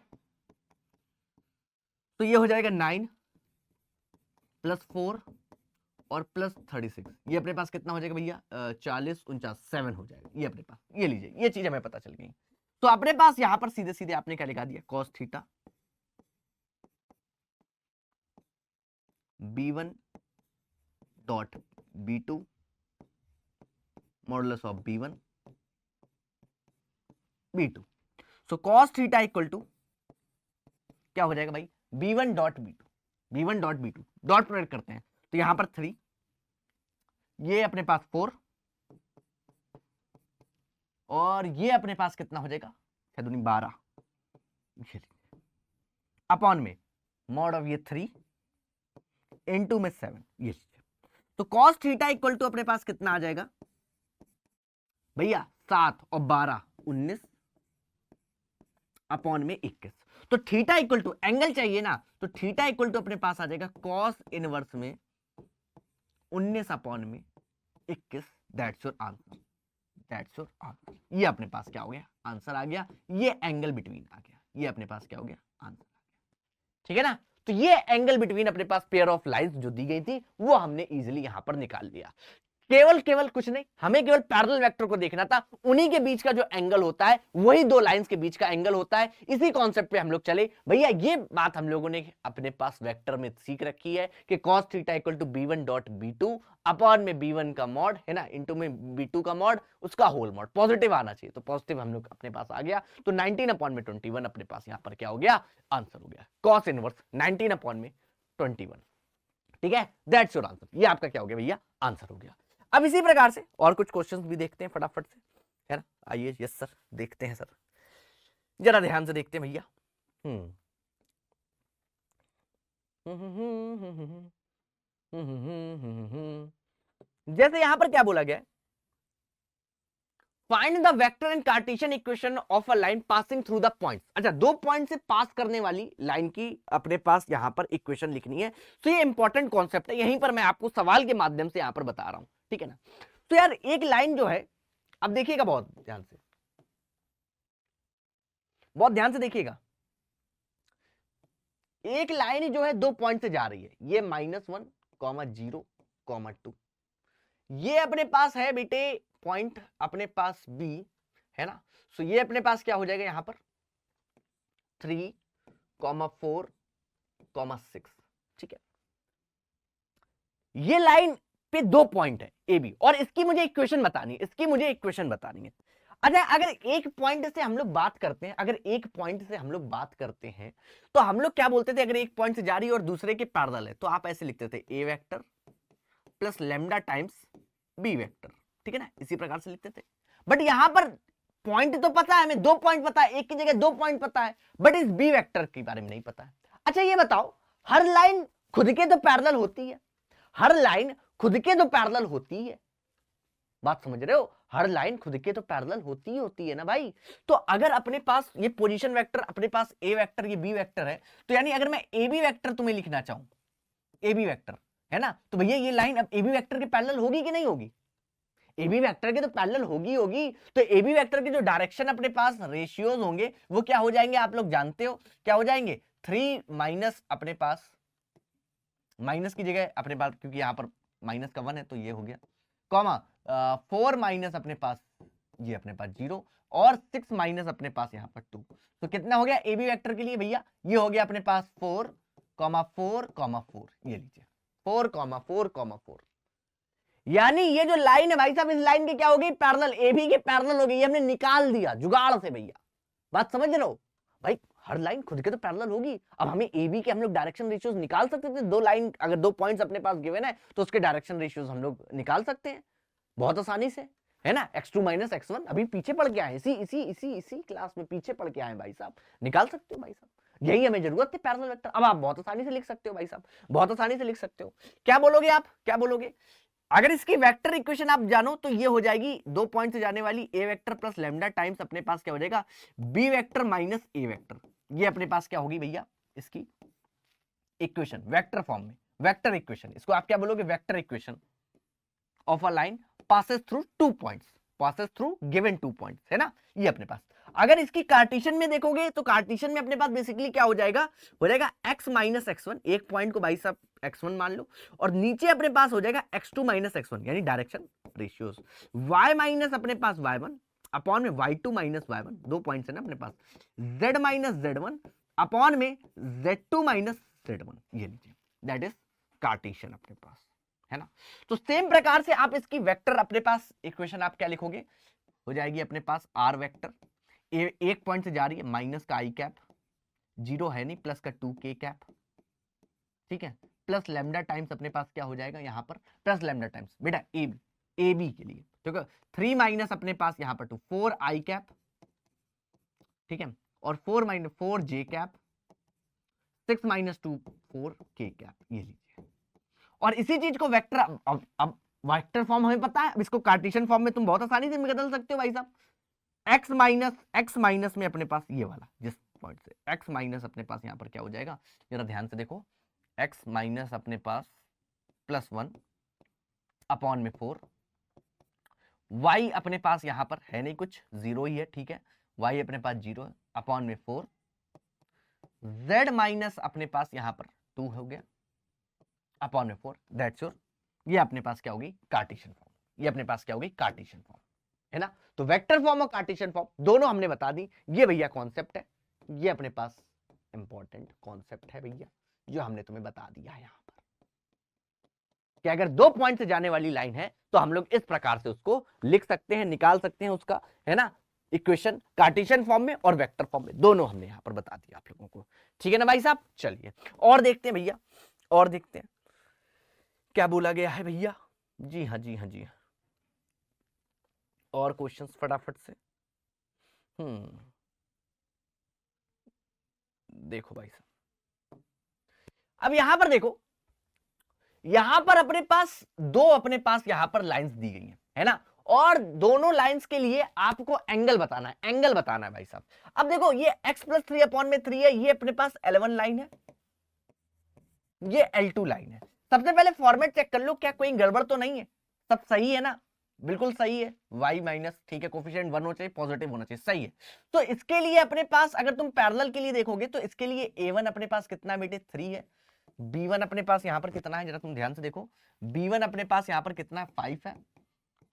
तो ये हो जाएगा 9 प्लस 4 और प्लस 36, ये अपने पास कितना हो जाएगा भैया 40 49 7 हो जाएगा ये अपने पास। ये लीजिए, ये चीज हमें पता चल गई। तो अपने पास यहां पर सीधे सीधे आपने क्या लिखा दिया, cos theta b1 dot b2 modulus of b1 b2। So cos theta equal to क्या हो जाएगा भाई, b1 dot b2, b1 dot b2 dot product करते हैं तो यहां पर 3, ये अपने पास 4 और ये अपने पास कितना हो जाएगा 6 दूनी 12 अपॉन में मॉड ऑफ ये 3 इनटू में 7, ये तो cos थीटा इक्वल टू अपने पास कितना आ जाएगा भैया 7 और 12 19 अपॉन में 21। तो थीटा इक्वल टू एंगल चाहिए ना, तो थीटा इक्वल टू अपने पास आ जाएगा cos इनवर्स में 19 अपॉन में 21। That's your answer, that's your answer. ये अपने पास क्या हो गया, आंसर आ गया। ये एंगल बिटवीन आ गया, ये अपने पास क्या हो गया, आंसर आ गया। ठीक है ना, तो ये एंगल बिटवीन अपने पास पेयर ऑफ लाइंस जो दी गई थी वो हमने इजीली यहां पर निकाल लिया। केवल कुछ नहीं, हमें केवल पैरेलल वेक्टर को देखना था, उन्हीं के बीच का जो एंगल होता है वही दो लाइंस के बीच का एंगल होता है। इसी कॉन्सेप्ट पे हम लोग चले भैया। ये बात हम लोगों ने अपने पास वेक्टर में सीख रखी है कि cos theta equal to b1 dot b2 upon में b1 का मॉड है ना, इंटू में b2 का मॉड, उसका होल मॉड पॉजिटिव आना चाहिए, तो पॉजिटिव हम लोग अपने पास आ गया। तो 19 अपॉन में 21 अपने पास यहां पर क्या हो गया, आंसर हो गया cos इनवर्स 19 अपॉन में 21। ठीक है, दैट्स योर आंसर। ये आपका क्या हो गया भैया, आंसर हो गया। अब इसी प्रकार से और कुछ क्वेश्चंस भी देखते हैं फटाफट से, है ना। आइए, यस सर, देखते हैं सर, जरा ध्यान से देखते हैं भैया। जैसे यहां पर क्या बोला गया है, find the vector and Cartesian equation of a line passing through the points. अच्छा, दो पॉइंट से पास करने वाली लाइन की अपने पास यहां पर इक्वेशन लिखनी है। तो ये इंपॉर्टेंट कॉन्सेप्ट है, यहीं पर मैं आपको सवाल के माध्यम से यहां पर बता रहा हूं, ठीक है ना। तो यार एक लाइन जो है, अब देखिएगा बहुत ध्यान से, बहुत ध्यान से देखिएगा। एक लाइन जो है दो पॉइंट से जा रही है, ये -1, 0, 2, ये अपने पास है बेटे पॉइंट अपने पास B है ना। सो ये अपने पास क्या हो जाएगा यहां पर 3, 4, 6, ठीक है। ये लाइन पे दो पॉइंट है AB और इसकी मुझे इक्वेशन बतानी है, इसकी मुझे इक्वेशन बतानी है। अच्छा, अगर एक पॉइंट से हम लोग बात करते हैं, अगर एक पॉइंट से हम लोग बात करते हैं तो हम लोग क्या बोलते थे, अगर एक पॉइंट से जा रही है और दूसरे के पैरेलल है तो आप ऐसे लिखते थे A vector plus lambda times B vector, ठीक है ना, इसी प्रकार से लिखते थे। बट यहां पर पॉइंट तो पता है हमें, दो पॉइंट पता है, एक की जगह दो पॉइंट पता है, बट इस B वेक्टर के बारे में नहीं पता है। अच्छा ये बताओ, हर लाइन खुद के तो पैरेलल होती है, हर लाइन खुद के तो पैरेलल होती है, बात समझ रहे हो, हर लाइन खुद के तो पैरेलल होती है ना भाई। तो अगर अपने पास ये पोजीशन वेक्टर अपने पास A वेक्टर, ये B वेक्टर है, तो यानी अगर मैं AB वेक्टर तुम्हें लिखना चाहूं, AB वेक्टर है ना। तो भैया ये लाइन अब ए बी वेक्टर के पैरेलल होगी कि नहीं होगी, ए बी वेक्टर के तो पैरेलल होगी। तो ए बी वेक्टर के जो डायरेक्शन अपने पास रेशियोज होंगे वो क्या हो जाएंगे, आप लोग जानते हो क्या हो जाएंगे, 3 माइनस अपने पास, माइनस की जगह अपने पास, क्योंकि यहां पर माइनस का 1 है तो ये हो गया, कॉमा 4 माइनस अपने पास, ये अपने पास 0, और 6 माइनस अपने पास यहाँ पर 2। तो कितना हो गया ए बी वेक्टर के लिए भैया, ये हो गया अपने पास 4, 4, 4, ये लीजिए 4, 4, 4। यानी ये जो लाइन है भाई साहब, इस लाइन की क्या होगी, पैरेलल, ए बी के पैरेलल हो गई, ये हमने निकाल दिया जुगाड़ से भैया, बात समझ रहे हो भाई, हर लाइन खुद के तो पैरेलल होगी। अब हमें ए बी के हम लोग डायरेक्शन रेशियोज निकाल सकते थे, दो लाइन अगर 2 पॉइंट्स अपने पास गिवन है तो उसके डायरेक्शन रेशियोज हम लोग निकाल सकते हैं बहुत आसानी से, है ना। x2 माइनस x1 अभी पीछे पढ़ के आए, इसी क्लास में पीछे पढ़ के आए भाई साहब, निकाल सकते हो भाई साहब, यही हमें जरूरत है पैरेलल वेक्टर। अब आप बहुत आसानी से लिख सकते हो भाई साहब, बहुत आसानी से लिख सकते हो। क्या बोलोगे आप, क्या बोलोगे, अगर इसकी वेक्टर इक्वेशन आप जानो तो ये हो जाएगी 2 पॉइंट से जाने वाली ए वेक्टर प्लस लैम्डा टाइम्स अपने पास क्या हो जाएगा, बी वेक्टर माइनस ए वेक्टर, ये अपने पास क्या होगी भैया इसकी इक्वेशन वेक्टर फॉर्म में, वेक्टर इक्वेशन, इसको आप क्या बोलोगे, vector equation of a line passes through 2 points, passes through given 2 points, है ना, ये अपने पास। अगर इसकी कार्टेशियन में देखोगे तो कार्टेशियन में अपने पास बेसिकली क्या हो जाएगा x माइनस x1, एक पॉइंट को भाई साहब x1 मान लो, और नीचे अपने पास हो जाएगा x2 माइनस x1, यानी डायरेक्शन रेशियोज, y माइनस अपने पास y1 अपॉन में y2 माइनस y1, 2 पॉइंट्स है ना अपने पास, z माइनस z1 अपॉन में z2 माइनस z1, ये लीजिए, दैट इज कार्टेशियन अपने पास, है ना। तो सेम प्रकार से आप इसकी वेक्टर अपने पास इक्वेशन आप क्या लिखोगे, हो जाएगी अपने पास आर वेक्टर, एक पॉइंट से जा रही है, माइनस का आई कैप, 0 है नहीं, प्लस का 2k कैप, ठीक है, प्लस लैम्डा टाइम्स अपने पास क्या हो जाएगा यहाँ पर, प्लस लैम्डा टाइम्स बेटा ए बी के लिए, ठीक है, 3 माइनस अपने पास यहाँ पर 2, 4 आई कैप, ठीक है, और 4 माइनस 4 जे कैप, 6 माइनस 2 4 के कैप, ये लीजिए। और इसी चीज को वेक्टर, अब वेक्टर फॉर्म हमें पता है, अब इसको कार्टेशियन फॉर्म में तुम बहुत आसानी से बदल सकते हो भाई साहब, x माइनस में अपने पास ये वाला, जिस पॉइंट से x माइनस अपने पास यहाँ पर क्या हो जाएगा, जरा ध्यान से देखो, x माइनस अपने पास +1 अपॉन में 4, y अपने पास यहाँ पर है नहीं कुछ, 0 ही है, ठीक है, y अपने पास 0 है, अपॉन में 4, z माइनस अपने पास यहाँ पर 2 हो गया, अपॉन में 4, दैट्स योर, ये अपने पास क्या होगी, कार्टेशियन फॉर्म, ये अपने पास क्या होगी, कार्टेशियन फॉर्म, है ना। तो वेक्टर फॉर्म और कार्टेशियन फॉर्म दोनों हमने बता दी, ये भैया कॉन्सेप्ट है, ये अपने पास इंपॉर्टेंट कॉन्सेप्ट है भैया, जो हमने तुम्हें बता दिया है यहां पर, कि अगर 2 पॉइंट से जाने वाली लाइन है तो हम लोग इस प्रकार से उसको लिख सकते हैं, निकाल सकते हैं उसका, है ना, इक्वेशन कार्टेशियन फॉर्म में और वेक्टर फॉर्म में, दोनों हमने यहां पर बता दिया आप लोगों को, ठीक है ना भाई साहब। चलिए और देखते हैं भैया, और देखते हैं क्या बोला गया है भैया, जी हाँ जी हाँ जी हाँ, और क्वेश्चंस फटाफट से। देखो भाई साहब, अब यहां पर देखो, यहां पर अपने पास दो अपने पास यहां पर लाइंस दी गई हैं, है ना, और दोनों लाइंस के लिए आपको एंगल बताना है, एंगल बताना है भाई साहब। अब देखो ये x + 3 अपॉन में 3 है, ये अपने पास L1 लाइन है, ये L2 लाइन है। सबसे पहले फॉर्मेट चेक कर लो, क्या कोई गड़बड़ तो नहीं है, सब सही है ना, बिल्कुल सही है, y माइनस, ठीक है, कोफिशिएंट 1 होना चाहिए, पॉजिटिव होना चाहिए, सही है। तो इसके लिए अपने पास अगर तुम पैरेलल के लिए देखोगे तो इसके लिए a1 अपने पास कितना बेटे 3 है, b1 अपने पास यहां पर कितना है, जरा तुम ध्यान से देखो, b1 अपने पास यहां पर कितना 5 है,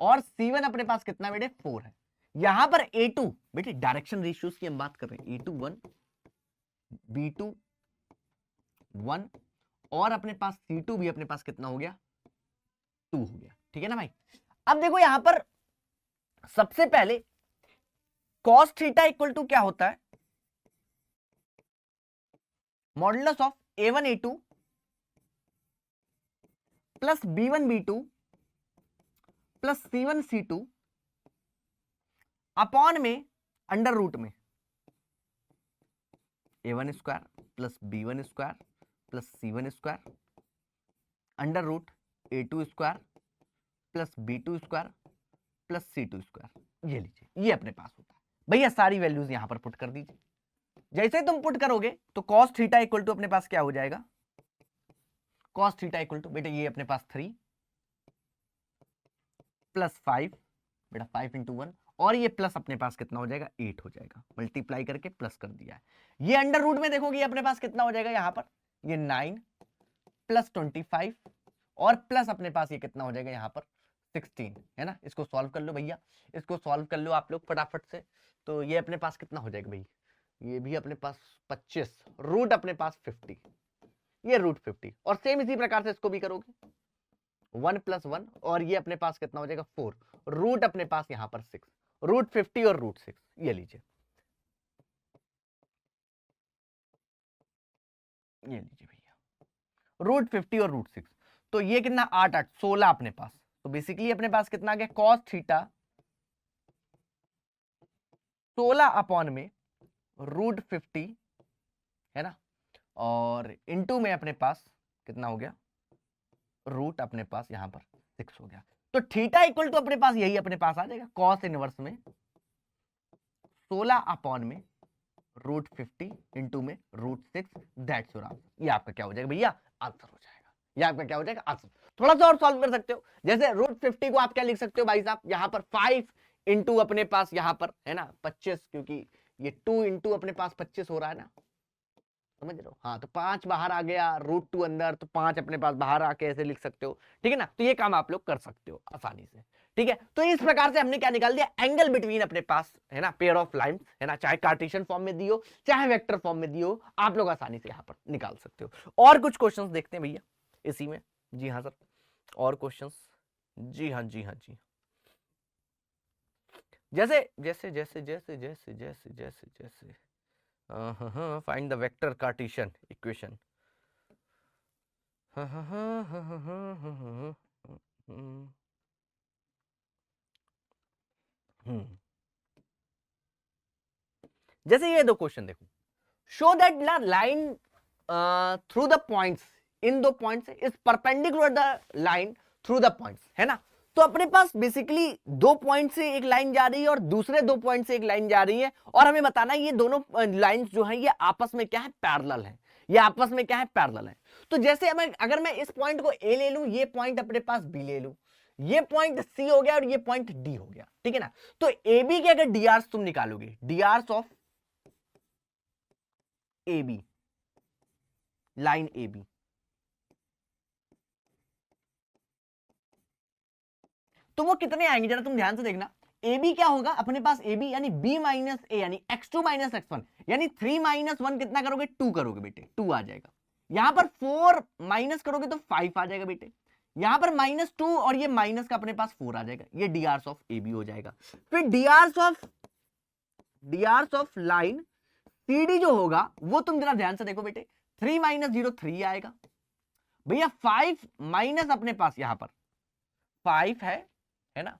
और c1 अपने पास कितना बेटे 4 है। यहां पर a2 बेटे डायरेक्शन रेशियोज की हम बात कर रहे हैं, a2 1, b2 1, और अपने पास c2 भी अपने पास कितना हो गया 2 हो गया, ठीक है ना भाई। अब देखो यहां पर सबसे पहले cos थीटा इक्वल टू क्या होता है, modulus of a1 a2 plus b1 b2 plus c1 c2 upon में अंडर रूट में a1 square plus b1 square plus c1 square under root a2 square plus b2 square plus c2 square, ये लीजिए, ये अपने पास होता है भैया। सारी वैल्यूज यहां पर पुट कर दीजिए, जैसे तुम पुट करोगे तो cos थीटा इक्वल टू अपने पास क्या हो जाएगा, कॉस थीटा इक्वल टू बेटा ये अपने पास 3 प्लस 5 बेटा 5 इंटू 1 और ये प्लस अपने पास कितना हो जाएगा 8 हो जाएगा, मल्टीप्लाई करके प्लस कर दिया है। ये अंडर रूट में देखोगे अपने पास कितना हो जाएगा यहाँ पर ये 9 प्लस 25 और प्लस अपने पास ये कितना हो जाएगा यहाँ पर 16 है ना। इसको सॉल्व कर लो भैया, इसको सॉल्व कर लो आप लोग फटाफट से। तो ये अपने पास कितना हो जाएगा भाई, ये भी अपने पास 25 रूट अपने पास 50, ये रूट 50 और सेम इसी प्रकार से इसको भी करोगे 1 प्लस 1 और ये अपने पास कितना हो जाएगा 4 रूट अपने पास यहाँ पर 6 रूट 50 और रूट 6 ये लीजिए, ये लीजिए भैया रूट 50 और रूट 6। तो ये कितना 8 8 16 अपने पास। तो बेसिकली अपने पास कितना आ गया कॉस थीटा 16 अपॉन में रूट 50 है ना, और इनटू में अपने पास कितना हो गया रूट अपने पास यहां पर 6 हो गया। तो थीटा इक्वल टू अपने पास यही अपने पास आ जाएगा कॉस इनवर्स में 16 अपॉन में रूट 50 इंटू में रूट 6 दैट्स योर आंसर। ये आपका क्या हो जाएगा भैया आंसर हो जाएगा, ये आपका क्या हो जाएगा आंसर। थोड़ा सा और सॉल्व कर सकते हो, जैसे रूट 50 को आप क्या लिख सकते हो भाई साहब यहां पर 5 इंटू अपने पास यहां पर है ना 25, क्योंकि ये 2 इंटू अपने पास 25 हो रहा है ना, समझ रहे हो। हाँ तो 5 बाहर आ गया रूट 2 अंदर, तो 5 अपने पास बाहर आके ऐसे लिख सकते हो, ठीक है ना। तो ये काम आप लोग कर सकते हो आसानी से, ठीक है। तो इस प्रकार से हमने क्या निकाल दिया एंगल बिटवीन अपने पास है ना पेयर ऑफ लाइंस है ना, चाहे कार्टेशियन फॉर्म में दियो चाहे वेक्टर फॉर्म में दियो, आप लोग आसानी से यहाँ पर निकाल सकते हो। और कुछ क्वेश्चंस देखते हैं भैया इसी में। जी हाँ सर और क्वेश्चंस, जी हाँ जी हाँ जी। जैसे जैसे जैसे जैसे जैसे जैसे जैसे जैसे find the vector cartesian equation. जैसे ये दो क्वेश्चन देखो, show that the line through the points इन दो points is perpendicular the line through the points है ना। तो अपने पास बेसिकली दो पॉइंट से एक लाइन जा रही है और दूसरे दो पॉइंट से एक लाइन जा रही है, और हमें बताना है ये दोनों लाइंस जो है ये आपस में क्या है पैरेलल है, ये आपस में क्या है पैरेलल है। तो जैसे अगर मैं इस पॉइंट को ए ले लूं, ये पॉइंट अपने पास बी ले लूं, ये पॉइंट सी हो गया और ये पॉइंट डी हो गया, ठीक है ना। तो ए बी के अगर डीआर तुम निकालोगे, DR of A B, line A B, तो वो कितने आएंगे जरा तुम ध्यान से देखना। ए बी क्या होगा अपने पास, ए बी यानी बी माइनस ए यानी x2 माइनस x1 यानी 3 माइनस 1 कितना करोगे 2 करोगे बेटे, 2 आ जाएगा। यहां पर 4 माइनस करोगे तो 5 आ जाएगा बेटे, यहां पर -2 और ये माइनस का अपने पास 4 आ जाएगा, ये डीआर ऑफ ए बी हो जाएगा। फिर DR of line C D जो होगा वो तुम जरा ध्यान से देखो बेटे, 3 माइनस 0 3 आएगा भैया, 5 माइनस अपने पास यहां पर 5 है ना,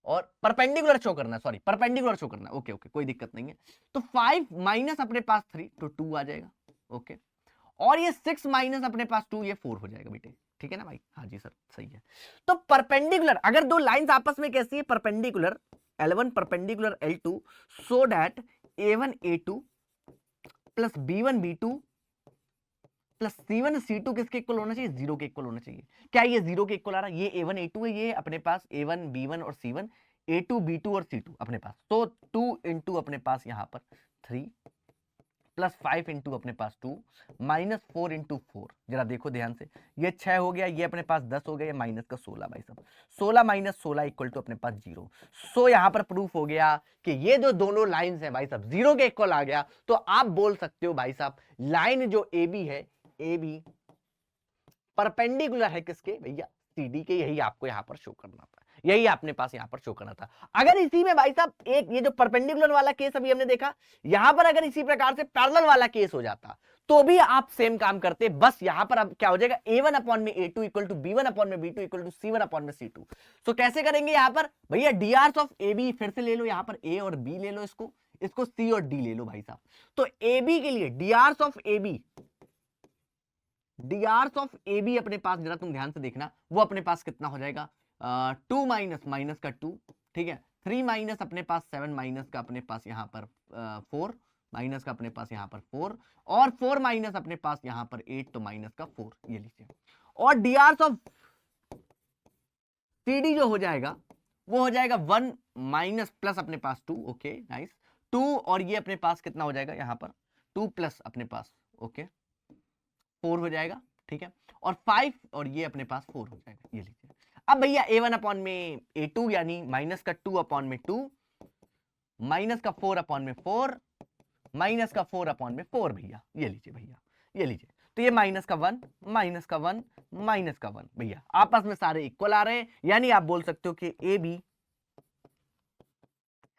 और परपेंडिकुलर शो करना, सॉरी परपेंडिकुलर शो करना, ओके ओके कोई दिक्कत नहीं है। तो 5 माइनस अपने पास 3 तो 2 आ जाएगा, ओके। और ये 6 माइनस अपने पास 2 ये 4 हो जाएगा बेटे, ठीक है ना भाई, हाँ जी सर सही है। तो परपेंडिकुलर अगर दो लाइंस आपस में कैसी है perpendicular, L1 perpendicular L2 so that A1 A2 plus B1 B2 plus C1 C2 किसके इक्वल होना चाहिए, 0 के इक्वल होना चाहिए। क्या ये 0 के इक्वल आ रहा है, ये A1 A2 है, ये अपने पास A1 B1 और C1, A2 B2 और C2 अपने पास, तो 2 इंटू अपने पास यहां पर 3 प्लस 5 इंटू अपने पास 2 माइनस 4 इंटू 4, जरा देखो ध्यान से, ये 6 हो गया, ये अपने पास 10 हो गया, ये माइनस का 16 भाई साहब, 16 माइनस 16 इक्वल टू अपने पास 0। सो यहां पर प्रूफ हो गया कि ये जो दोनों लाइंस हैं भाई साहब 0 के इक्वल आ गया। तो आप बोल सकते हो भाई साहब लाइन जो ए बी है, ए बी परपेंडिकुलर है किसके भैया सीडी के, यही आपको यहां पर शो करना था, यही आपने पास यहां पर शो करना था। अगर इसी में भाई साहब एक ये जो परपेंडिकुलर वाला केस अभी हमने देखा, यहां पर अगर इसी प्रकार से पैरेलल वाला केस हो जाता तो भी आप सेम काम करते, बस यहां पर अब क्या हो जाएगा A1 अपॉन में A2 equal to B1 upon में B2 equal to C1 upon में C2। तो कैसे करेंगे यहां पर भैया डीआर ऑफ ए बी फिर से ले लो, यहां पर A और B ले लो, इसको C और D ले लो भाई साहब। तो ए बी के लिए DR of A B, DR of A B अपने पास जरा तुम ध्यान से देखना, वो अपने पास कितना हो जाएगा 2 माइनस का 2, ठीक है, 3 माइनस अपने पास 7 माइनस का अपने पास यहाँ पर 4 माइनस का अपने पास यहाँ पर 4 और 4 माइनस अपने पास यहाँ पर 8 तो माइनस का 4, ये लीजिए। और drs ऑफ cd जो हो जाएगा वो हो जाएगा 1 माइनस प्लस अपने पास 2, ओके नाइस, 2 और ये अपने पास कितना हो जाएगा यहां पर 2 प्लस अपने पास ओके 4 हो जाएगा, ठीक है, और 5 और ये अपने पास 4 हो जाएगा, ये लीजिए। अब भैया a1 अपॉन में a2 यानी माइनस का 2 अपॉन में 2 माइनस का 4 अपॉन में 4 माइनस का 4 अपॉन में 4 भैया, ये लीजिए भैया, ये लीजिए। तो ये माइनस का 1 माइनस का 1 माइनस का 1 भैया आपस में सारे इक्वल आ रहे हैं, यानी आप बोल सकते हो कि A B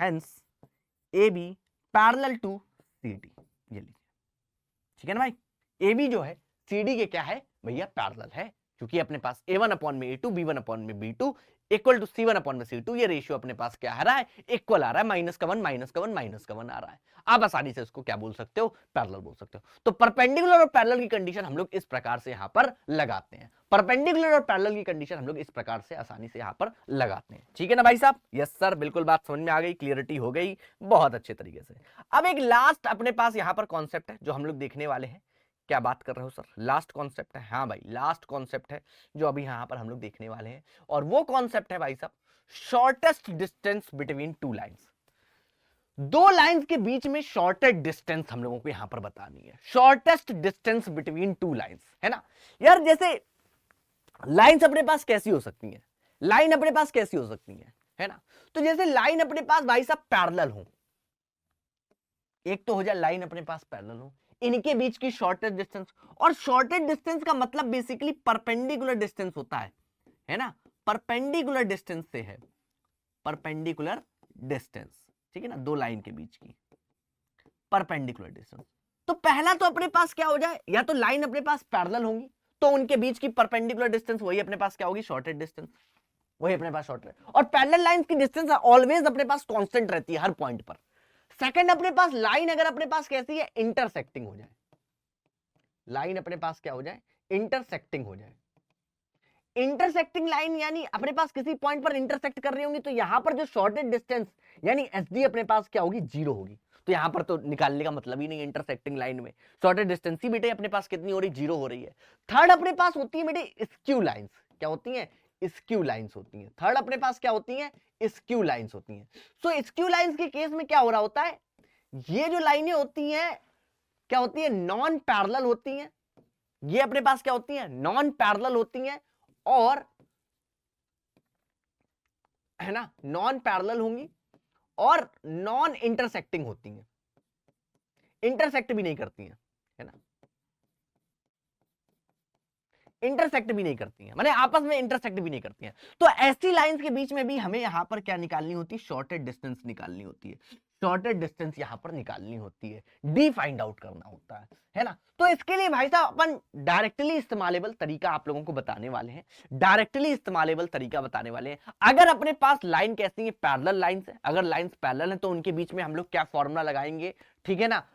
hence A B parallel to C D, ये लीजिए, ठीक है ना भाई। ए बी जो है सी डी के क्या है भैया पैरेलल है, क्योंकि अपने पास a1 अपॉन में a2 b1 अपॉन में b2 equal to c1 upon में c2, ये रेशियो अपने पास क्या आ रहा है इक्वल आ रहा है, माइनस का 1 माइनस का 1 माइनस का 1 आ रहा है। आप आसानी से इसको क्या बोल सकते हो पैरेलल बोल सकते हो। तो परपेंडिकुलर और पैरेलल की कंडीशन हम लोग इस प्रकार से यहां पर लगाते हैं, परपेंडिकुलर और पैरेलल की कंडीशन हम लोग इस प्रकार से आसानी से यहां पर लगाते हैं, ठीक है ना भाई साहब। यस सर, बिल्कुल बात समझ में आ गई, क्लियरिटी हो गई बहुत अच्छे तरीके से। अब एक लास्ट अपने पास यहां पर कॉन्सेप्ट है जो हम लोग देखने वाले हैं। क्या बात कर रहे हो सर, लास्ट कॉन्सेप्ट है? हाँ भाई लास्ट कॉन्सेप्ट है जो अभी यहां पर हम लोग देखने वाले हैं, और वो कॉन्सेप्ट है भाई साहब shortest distance between two lines. दो लाइंस के बीच में शॉर्टेस्ट डिस्टेंस हम लोगों को यहां पर बतानी है, shortest distance between two lines, है ना यार। जैसे लाइंस अपने पास कैसी हो सकती है, लाइन अपने पास कैसी हो सकती है ना। तो जैसे लाइन अपने पास भाई साहब पैरेलल हो, एक तो हो जाए लाइन अपने पास पैरेलल हो, इनके बीच की शॉर्टेस्ट डिस्टेंस, और शॉर्टेस्ट डिस्टेंस का मतलब बेसिकली परपेंडिकुलर डिस्टेंस होता है ना, परपेंडिकुलर डिस्टेंस से है, परपेंडिकुलर डिस्टेंस, ठीक है ना, दो लाइन के बीच की परपेंडिकुलर डिस्टेंस। तो पहला तो अपने पास क्या हो जाए, या तो लाइन अपने पास पैरेलल होंगी तो उनके बीच की परपेंडिकुलर डिस्टेंस वही अपने पास क्या होगी शॉर्टेस्ट डिस्टेंस, वही अपने पास शॉर्टेस्ट। और पैरेलल लाइंस की डिस्टेंस ऑलवेज अपने पास कांस्टेंट रहती है हर पॉइंट पर। सेकंड अपने पास लाइन अगर अपने पास कैसी है इंटरसेक्टिंग हो जाए, लाइन अपने पास क्या हो जाए इंटरसेक्टिंग हो जाए, इंटरसेक्टिंग लाइन यानी अपने पास किसी पॉइंट पर इंटरसेक्ट कर रही होंगी, तो यहां पर जो शॉर्टेस्ट डिस्टेंस यानी एसडी अपने पास क्या होगी जीरो होगी। तो यहां पर तो निकालने का मतलब ही नहीं, इंटरसेक्टिंग लाइन में शॉर्टेस्ट डिस्टेंस ही बेटे अपने पास कितनी हो रही जीरो हो रही है। थर्ड अपने पास होती है बेटे स्क्यू लाइंस, क्या होती है स्क्यू लाइंस होती है। थर्ड अपने पास क्या होती है स्क्यू लाइंस होती हैं। सो स्क्यू लाइंस के केस में क्या हो रहा होता है, ये जो लाइनें होती हैं क्या होती है नॉन पैरेलल होती हैं, ये अपने पास क्या होती हैं नॉन पैरेलल होती हैं, और है ना नॉन पैरेलल होंगी और नॉन इंटरसेक्टिंग होती हैं, इंटरसेक्ट भी नहीं करती हैं, है ना, इंटरसेक्ट भी नहीं करती हैं, माने आपस में इंटरसेक्ट भी नहीं करती हैं। तो ऐसी लाइंस के बीच में भी हमें यहां पर क्या निकालनी होती है शॉर्टेस्ट डिस्टेंस निकालनी होती है, शॉर्टेस्ट डिस्टेंस यहां पर निकालनी होती है, डी फाइंड आउट करना होता है ना। तो इसके लिए भाई साहब अपन डायरेक्टली इस्तेमालेबल तरीका आप लोगों को बताने वाले हैं, डायरेक्टली इस्तेमालेबल तरीका बताने वाले हैं। अगर अपने पास लाइन कैसी है पैरेलल लाइंस है, अगर लाइंस पैरेलल है तो उनके बीच में हम लोग क्या फॉर्मूला लगाएंगे, ठीक है ना,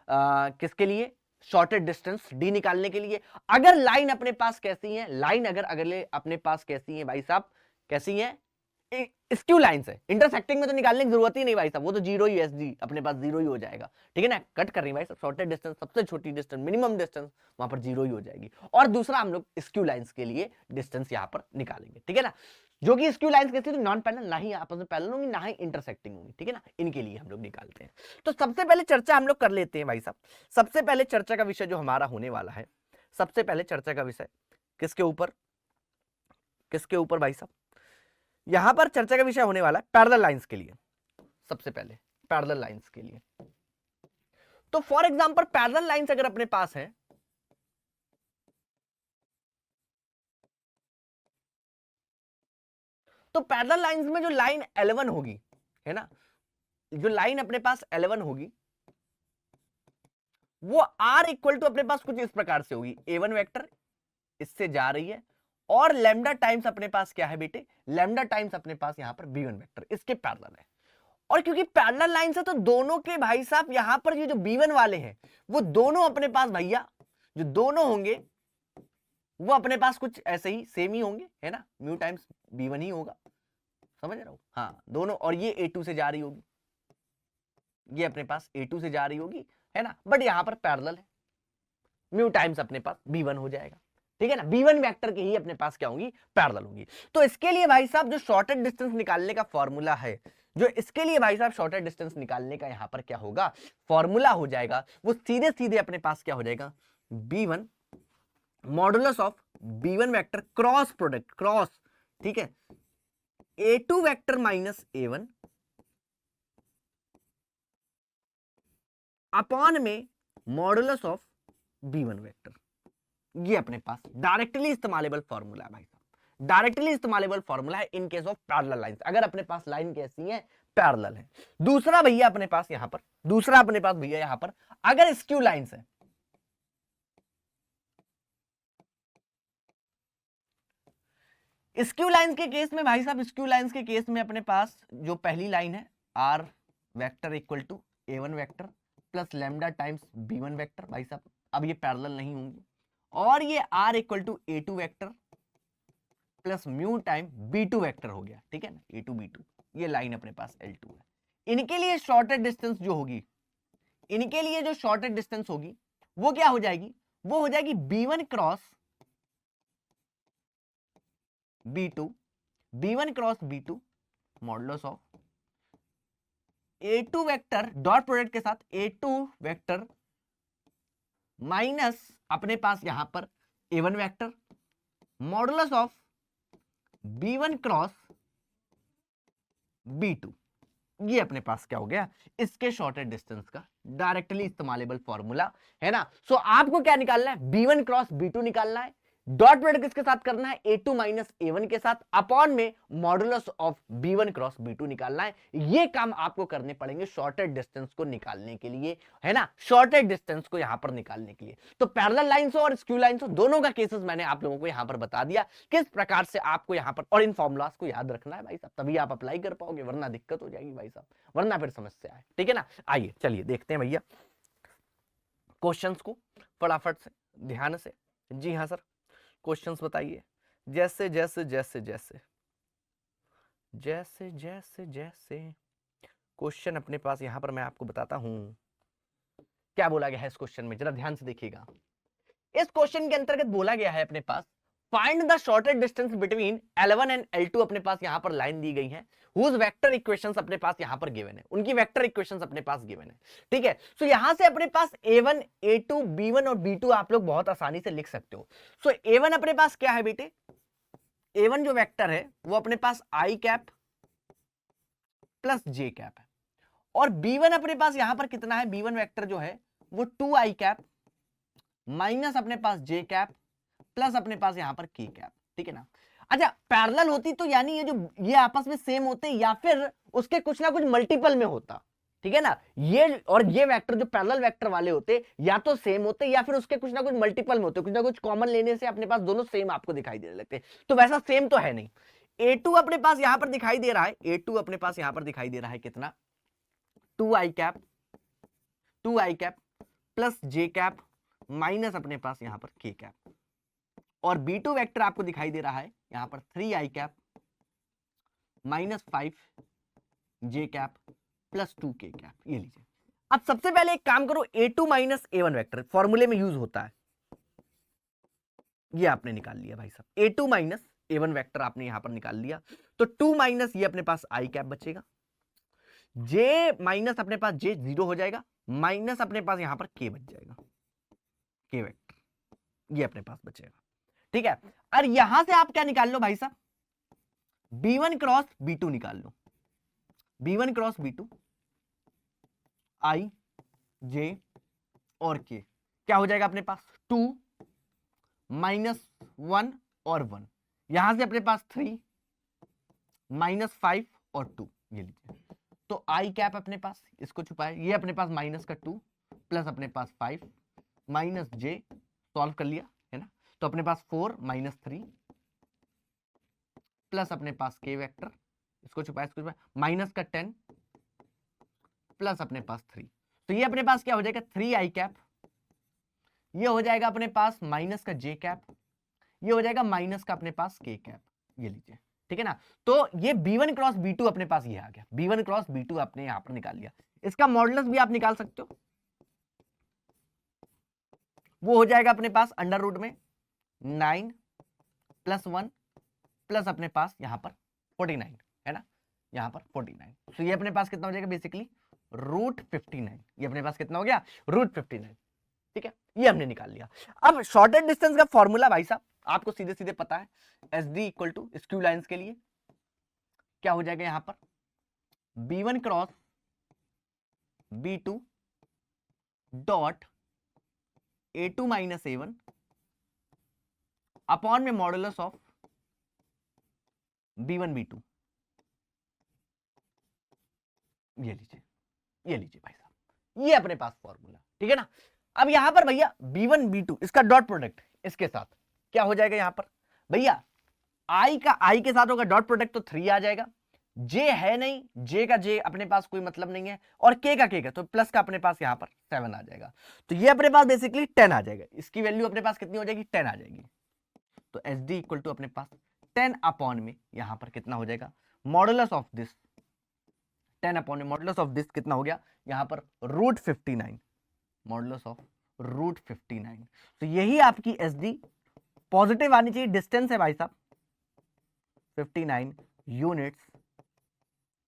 किसके लिए शॉर्टेस्ट डिस्टेंस डी निकालने के लिए। अगर लाइन अपने पास कैसी है, लाइन अगर अगले अपने पास कैसी है भाई साहब, कैसी है स्क्यू लाइंस है, इंटरसेक्टिंग में तो निकालने की जरूरत ही नहीं भाई साहब, वो तो जीरो ही एसडी अपने पास जीरो ही हो जाएगा, ठीक है ना, कट कर रही है भाई साहब शॉर्टेस्ट डिस्टेंस, सबसे छोटी डिस्टेंस मिनिमम डिस्टेंस वहां पर जीरो ही हो जाएगी। और दूसरा हम लोग स्क्यू लाइंस के लिए डिस्टेंस यहां पर निकालेंगे, ठीक है ना, जो कि स्क्यू लाइंस कैसी तो नॉन पैरेलल, ना ही आपस में पैरेलल होंगी ना ही इंटरसेक्टिंग होंगी, ठीक है ना, इनके लिए हम लोग निकालते हैं। तो सबसे पहले चर्चा हम लोग कर लेते हैं भाई साहब। सबसे पहले चर्चा का विषय जो हमारा होने वाला है, सबसे पहले चर्चा का विषय किसके ऊपर, किसके ऊपर भाई साहब, यहां पर चर्चा का विषय होने वाला है पैरेलल लाइंस के लिए। सबसे पहले पैरेलल लाइंस के लिए, तो फॉर एग्जांपल पैरेलल लाइंस अगर अपने पास है, तो पैरेलल लाइंस में जो लाइन L1 होगी, है ना, जो लाइन अपने पास L1 होगी वो R इक्वल टू अपने पास कुछ इस प्रकार से होगी, A1 वेक्टर इससे जा रही है और लैम्डा टाइम्स अपने पास क्या है बेटे, लैम्डा टाइम्स अपने पास यहां पर B1 वेक्टर इसके पैरेलल है। और क्योंकि पैरेलल लाइन है तो दोनों के भाई साहब यहां पर ये जो B1 वाले हैं वो दोनों अपने पास भैया जो दोनों होंगे वो अपने पास कुछ ऐसे ही सेम ही होंगे, है ना, म्यू टाइम्स B1 ही होगा, समझ रहा हूं, हाँ दोनों, और ये A2 से जा रही होगी, ये अपने पास A2 से जा रही होगी, है ना, बट यहां पर पैरेलल है, म्यू टाइम्स अपने पास B1 हो जाएगा, ठीक है ना, B1 वेक्टर के ही अपने पास क्या होंगी, पैरेलल होंगी। तो इसके लिए भाई साहब जो शॉर्टेस्ट डिस्टेंस निकालने का फॉर्मूला है, जो इसके लिए भाई साहब शॉर्टेस्ट डिस्टेंस निकालने का यहां पर क्या होगा, फॉर्मूला हो जाएगा, वो सीधे सीधे अपने पास क्या हो जाएगा, B1 modulus of B1 vector cross product, cross, ठीक है, A2 vector minus A1 upon में मॉडुलस ऑफ B1 वेक्टर। ये अपने पास डायरेक्टली इस्तेमालेबल फॉर्मूला है भाई साहब, डायरेक्टली इस्तेमालेबल फॉर्मूला है in case of parallel lines, अगर अपने पास लाइन कैसी है, पैरेलल है। दूसरा भैया अपने पास यहां पर, दूसरा अपने पास भैया यहां पर अगर स्क्यू लाइंस है, स्क्यू लाइंस के केस में भाई साहब, स्क्यू लाइंस के केस में अपने पास जो पहली लाइन है R vector equal to A1 vector plus lambda times B1 vector, भाई साहब अब ये पैरेलल नहीं होंगी, और ये R equal to A2 vector plus mu time B2 vector हो गया, ठीक है ना, A2 B2, ये लाइन अपने पास L2 है। इनके लिए शॉर्टेस्ट डिस्टेंस जो होगी, इनके लिए जो शॉर्टेस्ट डिस्टेंस होगी वो क्या हो जाएगी, वो हो जाएगी B1 cross B2, B1 cross B2 modulus of A2 vector dot product के साथ A2 वेक्टर माइनस अपने पास यहां पर A1 vector modulus of B1 cross B2। ये अपने पास क्या हो गया, इसके शॉर्टेस्ट डिस्टेंस का डायरेक्टली इस्तेमालेबल फॉर्मूला है ना। सो आपको क्या निकालना है, B1 क्रॉस B2 निकालना है, डॉट प्रोडक्ट किसके साथ करना है, A2 माइनस A1 के साथ, अपॉन में modulus of B1 cross B2 निकालना है। ये काम आपको करने पड़ेंगे शॉर्टेस्ट डिस्टेंस को निकालने के लिए, है ना, शॉर्टेस्ट डिस्टेंस को यहां पर निकालने के लिए। तो पैरेलल लाइंस और स्क्यू लाइंस दोनों का केसेस मैंने आप लोगों को यहां पर बता दिया, किस प्रकार से आपको यहां पर, और इन फॉर्मुलास को याद रखना है भाई साहब, तभी आप अप्लाई कर पाओगे, वरना दिक्कत हो जाएगी भाई साहब, वरना फिर समस्या है, ठीक है ना। आइए चलिए देखते हैं भैया क्वेश्चंस को फटाफट से, ध्यान से। जी हाँ सर, क्वेश्चंस बताइए। जैसे जैसे जैसे जैसे जैसे जैसे जैसे क्वेश्चन अपने पास यहां पर मैं आपको बताता हूं क्या बोला गया है इस क्वेश्चन में, जरा ध्यान से देखिएगा। इस क्वेश्चन के अंतर्गत बोला गया है अपने पास find the shortest distance between L1 and L2, अपने पास यहां पर लाइन दी गई है, हुज वेक्टर इक्वेशंस अपने पास यहां पर गिवन है, उनकी वेक्टर इक्वेशंस अपने पास गिवन है, ठीक है। सो यहां से अपने पास A1 A2 B1 और B2 आप लोग बहुत आसानी से लिख सकते हो। सो A1 अपने पास क्या है बेटे, A1 जो वेक्टर है वो अपने पास I cap plus J cap है, और B1 अपने पास यहां पर कितना है, B1 वेक्टर जो है वो 2I कैप माइनस अपने पास J कैप प्लस अपने पास यहां पर K कैप, ठीक है ना। अच्छा पैरेलल होती तो यानी ये आपस में सेम होते, या फिर उसके कुछ ना कुछ मल्टीपल में होता, ठीक है ना। ये और ये वेक्टर जो पैरेलल वेक्टर वाले होते या तो सेम होते या फिर उसके कुछ ना कुछ मल्टीपल में होते, कुछ ना कुछ कॉमन लेने से अपने पास दोनों सेम आपको दिखाई देने लगते। तो वैसा सेम तो है नहीं। A2 अपने पास यहां पर दिखाई दे रहा है, A2 अपने पास यहां पर दिखाई दे रहा है कितना, 2I cap plus J cap minus अपने पास यहां पर K कैप, और B2 वेक्टर आपको दिखाई दे रहा है यहां पर 3I cap minus 5J cap plus 2K cap. ये लीजिए। अब सबसे पहले एक काम करो, A2 माइनस A1 वेक्टर फॉर्मूले में यूज होता है, ये आपने निकाल लिया भाई साहब, A2 माइनस A1 वेक्टर आपने यहां पर निकाल लिया, तो 2 माइनस ये अपने पास I कैप बचेगा, J माइनस अपने पास J 0 हो जाएगा, माइनस अपने पास यहां पर K बच जाएगा, K वेक्टर ये अपने पास बचेगा, ठीक है। और यहां से आप क्या निकाल लो भाई साहब, B1 क्रॉस B2 निकाल लो, B1 cross B2 I J और K क्या हो जाएगा अपने पास, 2 माइनस 1 और 1, यहां से अपने पास 3 माइनस 5 और 2, ये लीजिए। तो I कैप अपने पास, इसको छुपाए, ये अपने पास माइनस का 2 प्लस अपने पास 5 माइनस J, सॉल्व कर लिया है ना, तो अपने पास 4 माइनस 3 प्लस अपने पास K वेक्टर, इसको छुपाए, इसको छुपाए, माइनस का 10 प्लस अपने पास 3, तो ये अपने पास क्या हो जाएगा 3I कैप, ये हो जाएगा अपने पास माइनस का J कैप, ये हो जाएगा माइनस का अपने पास K कैप, ये लीजिए, ठीक है ना। तो ये B1 क्रॉस B2 अपने पास ये आ गया, B1 क्रॉस B2 आपने यहां पर निकाल लिया। इसका मॉडुलस भी आप निकाल सकते हो, वो हो जाएगा अपने पास अंडर रूट में 9 प्लस 1 प्लस अपने पास यहाँ पर 49 है ना, यहाँ पर 49। तो ये अपने पास कितना हो जाएगा बेसिकली √59। ये अपने पास कितना हो गया √59। ठीक है, ये हमने निकाल लिया। अब शॉर्टेस्ट डिस्टेंस का फॉर्मूला भाई साहब आपको सीधे सीधे पता है, S D equal to skew lines के लिए क्या हो जाएगा, यहां पर B1 cross B2 dot A2 minus A1 upon में मॉडुलस ऑफ B1 B2। ये लीजिए भाई साहब, ये अपने पास फॉर्मूला। ठीक है ना। अब यहां पर भैया B1 B2 इसका डॉट प्रोडक्ट इसके साथ क्या हो जाएगा, यहां पर भैया I का I के साथ होगा डॉट प्रोडक्ट तो 3 आ जाएगा, J है नहीं, J का J अपने पास कोई मतलब नहीं है, और K का K का तो प्लस का अपने पास यहां पर 7 आ जाएगा। तो ये अपने पास बेसिकली 10 आ जाएगा। इसकी वैल्यू अपने पास कितनी हो जाएगी 10 आ जाएगी। तो एस डी इक्वल टू अपने पास 10 अपॉन में यहां पर कितना हो जाएगा मॉडुलस ऑफ दिस 10 अपॉन में मॉडुलस ऑफ दिस कितना हो गया यहां पर √59, मॉडुलस ऑफ √59। तो यही आपकी एस डी पॉजिटिव आनी चाहिए। डिस्टेंस है भाई साहब 59 यूनिट्स,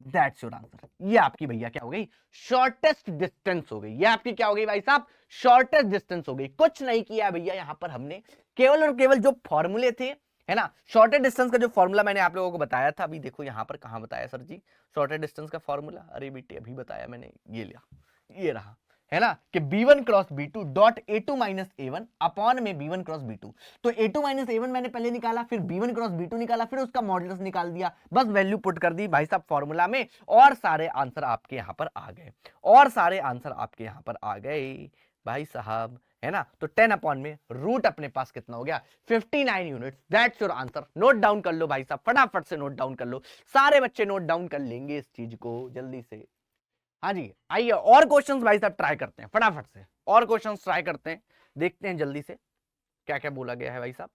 दैट्स योर आंसर। ये आपकी भैया क्या हो गई शॉर्टेस्ट डिस्टेंस हो गई। ये आपकी क्या हो गई भाई साहब शॉर्टेस्ट डिस्टेंस हो गई। कुछ नहीं किया भैया, यहां पर हमने केवल और केवल जो फॉर्मूले थे है ना, शॉर्टेस्ट डिस्टेंस का जो फॉर्मूला मैंने आप लोगों को बताया था, अभी देखो यहां पर कहां बताया सर जी शॉर्टेस्ट डिस्टेंस का फॉर्मूला, अरे बेटे अभी बताया मैंने, ये लिया, ये रहा है ना, कि B1 cross B2 dot A2 minus A1 upon में B1 क्रॉस B2। तो A2 माइनस A1 मैंने पहले निकाला, फिर B1 क्रॉस B2 निकाला, फिर उसका मॉडुलस निकाल दिया, बस वैल्यू पुट कर दी भाई साहब फॉर्मूला में, और सारे आंसर आपके यहां पर आ गए, और सारे आंसर आपके यहां पर आ गए भाई साहब, है ना। तो 10 अपॉन में रूट अपने पास कितना हो गया 59 units, that's your answer. Note down कर लो भाई साहब, फटाफट से नोट डाउन कर लो, सारे बच्चे नोट डाउन कर लेंगे इस चीज को जल्दी से। हाँ जी आइए और क्वेश्चंस भाई साहब ट्राई करते हैं फटाफट से, और क्वेश्चंस ट्राई करते हैं, देखते हैं जल्दी से क्या क्या बोला गया है भाई साहब।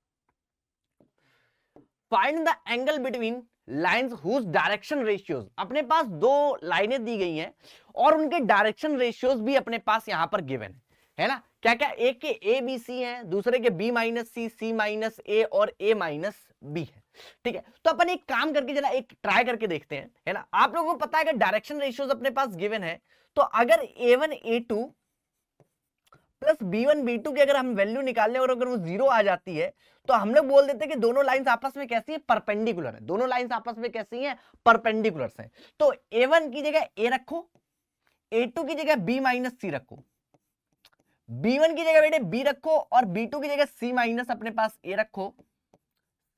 Find the angle between lines whose direction ratios, अपने पास दो लाइनें दी गई हैं और उनके डायरेक्शन रेशियोज भी अपने पास यहां पर गिवन है ना। क्या क्या, एक के ए बी सी है, दूसरे के बी माइनस सी, सी माइनस ए और ए माइनस बी है। ठीक है, तो अपन एक काम करके जरा एक ट्राई करके देखते हैं, है ना। आप लोगों को पता है कि डायरेक्शन रेशियोज अपने पास गिवन है, तो अगर A1 A2 plus B1 B2 की अगर हम वैल्यू निकाल लें और अगर वो 0 आ जाती है, तो हम लोग बोल देते हैं कि दोनों लाइंस आपस में कैसी है परपेंडिकुलर है, दोनों लाइंस आपस में कैसी हैं परपेंडिकुलर हैं। तो A1 की जगह A रखो, A2 की जगह B माइनस सी रखो, B1 की जगह बेटे B रखो और B2 की जगह C माइनस अपने पास A रखो,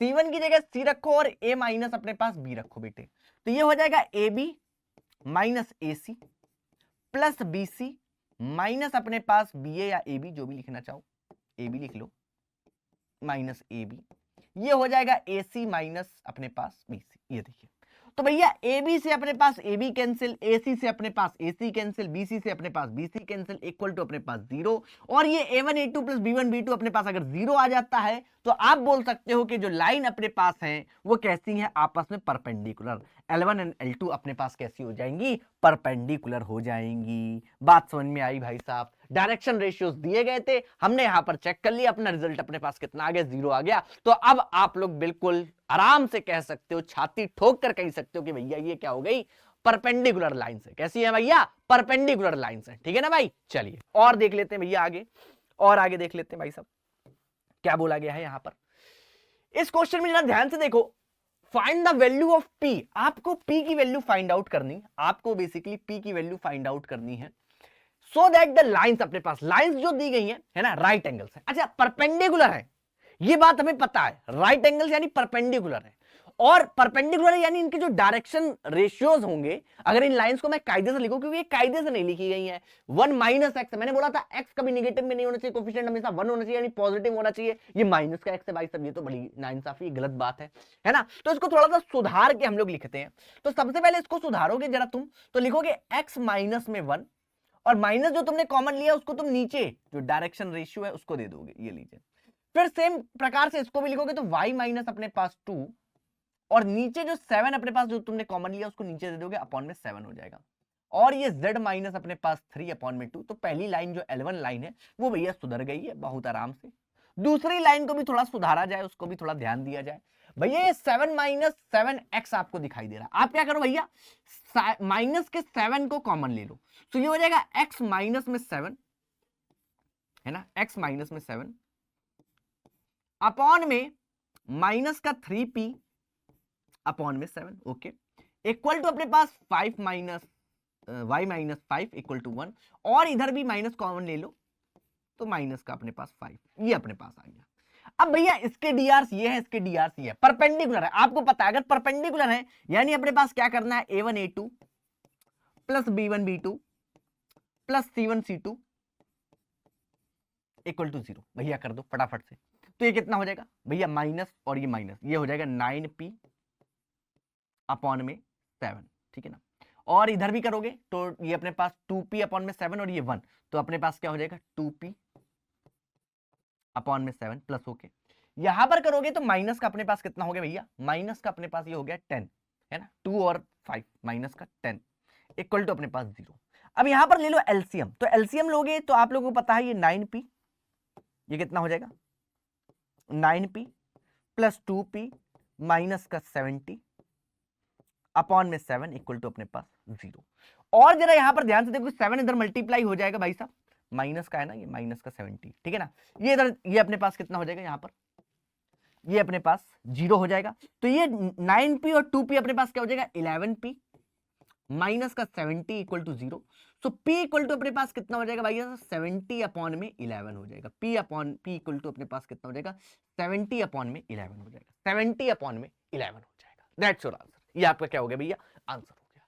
C1 की जगह C रखो और A माइनस अपने पास B रखो बेटे। तो ये हो जाएगा AB minus AC plus BC minus अपने पास BA या AB, जो भी लिखना चाहो AB लिख लो, माइनस AB, ये हो जाएगा AC माइनस अपने पास BC। ये देखिए, तो भैया AB से अपने पास AB कैंसिल, AC से अपने पास AC कैंसिल, BC से अपने पास BC कैंसिल, इक्वल टू अपने पास 0। और ये A1 A2 plus B1 B2 अपने पास अगर 0 आ जाता है तो आप बोल सकते हो कि जो लाइन अपने पास है वो कैसी है आपस में परपेंडिकुलर। L1 एंड L2 अपने पास कैसी हो जाएंगी परपेंडिकुलर हो जाएंगी। बात समझ में आई भाई साहब। डायरेक्शन रेशियोज दिए गए थे, हमने यहां पर चेक कर लिया, अपना रिजल्ट अपने पास कितना आ गया 0 आ गया। तो अब आप लोग बिल्कुल आराम से कह सकते हो, छाती ठोक कर कह सकते हो कि भैया ये क्या हो गई परपेंडिकुलर लाइन है। कैसी है भैया परपेंडिकुलर लाइन है। ठीक है ना भाई, चलिए और देख लेते हैं भैया आगे, और आगे देख लेते हैं भाई साहब क्या बोला गया है यहां पर। इस क्वेश्चन में जरा ध्यान से देखो, find the value of P। आपको P की वैल्यू फाइंड आउट करनी, आपको बेसिकली P की वैल्यू फाइंड आउट करनी है, सो दैट द लाइंस अपने पास, लाइंस जो दी गई है ना राइट एंगल्स है। अच्छा परपेंडिकुलर है, ये बात हमें पता है, राइट एंगल्स यानी परपेंडिकुलर है, और परपेंडिकुलर यानी इनके जो डायरेक्शन रेशियोज होंगे, अगर इन लाइंस को मैं कायदे से लिखूं, क्योंकि ये कायदे से नहीं लिखी गई है, 1 माइनस एक्स, मैंने बोला था एक्स कभी नेगेटिव में नहीं होना चाहिए, कोफिशिएंट हमेशा 1 होना चाहिए यानी पॉजिटिव होना चाहिए, ये माइनस का एक्स है भाई साहब, ये तो बड़ी नाइंसाफी गलत बात है ना। तो इसको थोड़ा सा सुधार के हम लोग लिखते हैं। तो सबसे पहले इसको सुधारोगे जरा तुम, तो लिखोगे एक्स माइनस में 1, और माइनस जो तुमने कॉमन लिया उसको तुम नीचे जो डायरेक्शन रेशियो है उसको दे दोगे, ये लीजिए। फिर सेम प्रकार से इसको भी लिखोगे तो y माइनस अपने पास 2, और नीचे जो 7 अपने पास जो तुमने कॉमन लिया उसको नीचे दे दोगे, अपॉन में 7 हो जाएगा। और ये z माइनस अपने पास 3 अपॉन में 2। तो पहली लाइन जो L1 लाइन है वो भैया सुधर गई है बहुत आराम से। दूसरी लाइन को भी थोड़ा सुधारा जाए, उसको भी थोड़ा ध्यान दिया जाए। भैया ये 7 माइनस 7x आपको दिखाई दे रहा है, आप क्या करो भैया, माइनस के 7 को कॉमन ले लो, तो ये हो जाएगा x माइनस में 7, है ना, x माइनस में 7 अपॉन में माइनस का 3p अपॉन में 7, ओके, इक्वल टू अपने पास 5 minus y minus 5 equal to 1, और इधर भी माइनस कॉमन ले लो तो माइनस का अपने पास 5, ये अपने पास आ गया। अब भैया इसके डीआर्स ये है, इसके डीआर्स ये है, परपेंडिकुलर है, आपको पता है अगर परपेंडिकुलर है यानी अपने पास क्या करना है, a1 a2 plus b1 b2 plus c1 c2 equal to 0। भैया कर दो फटाफट से, तो ये कितना हो जाएगा भैया, माइनस और ये माइनस, ये हो जाएगा 9p अपॉन में 7, ठीक है ना, और इधर भी करोगे तो ये अपने पास 2p अपॉन में 7 और ये 1, तो अपने पास क्या हो जाएगा 2p अपॉन में 7 प्लस, ओके, यहां पर करोगे तो माइनस का अपने पास कितना हो गया भैया, माइनस का अपने पास ये हो गया 10, है ना, 2 और 5 माइनस का 10 इक्वल टू अपने पास 0। अब यहां पर ले लो एलसीएम, तो एलसीएम लोगे तो आप लोगों को पता है ये 9p, ये कितना हो जाएगा 9p प्लस 2p माइनस का 70 अपॉन में 7 इक्वल टू अपने पास 0। और जरा यहां पर ध्यान से देखो 7 इधर मल्टीप्लाई हो जाएगा भाई साहब, माइनस का है ना, ये माइनस का 70, ठीक है ना, ये इधर ये अपने पास कितना हो जाएगा, यहां पर ये अपने पास 0 हो जाएगा, तो ये 9p और 2p अपने पास क्या हो जाएगा 11p माइनस का 70 equal to 0। So p equal to अपने पास कितना हो जाएगा भाई, 70 अपॉन में 11 हो जाएगा, p इक्वल टू अपने पास कितना हो जाएगा 70 अपॉन में 11 हो जाएगा, 70 अपॉन में 11 हो जाएगा, दैट्स योर आंसर। ये आपका क्या हो गया भैया, आंसर हो गया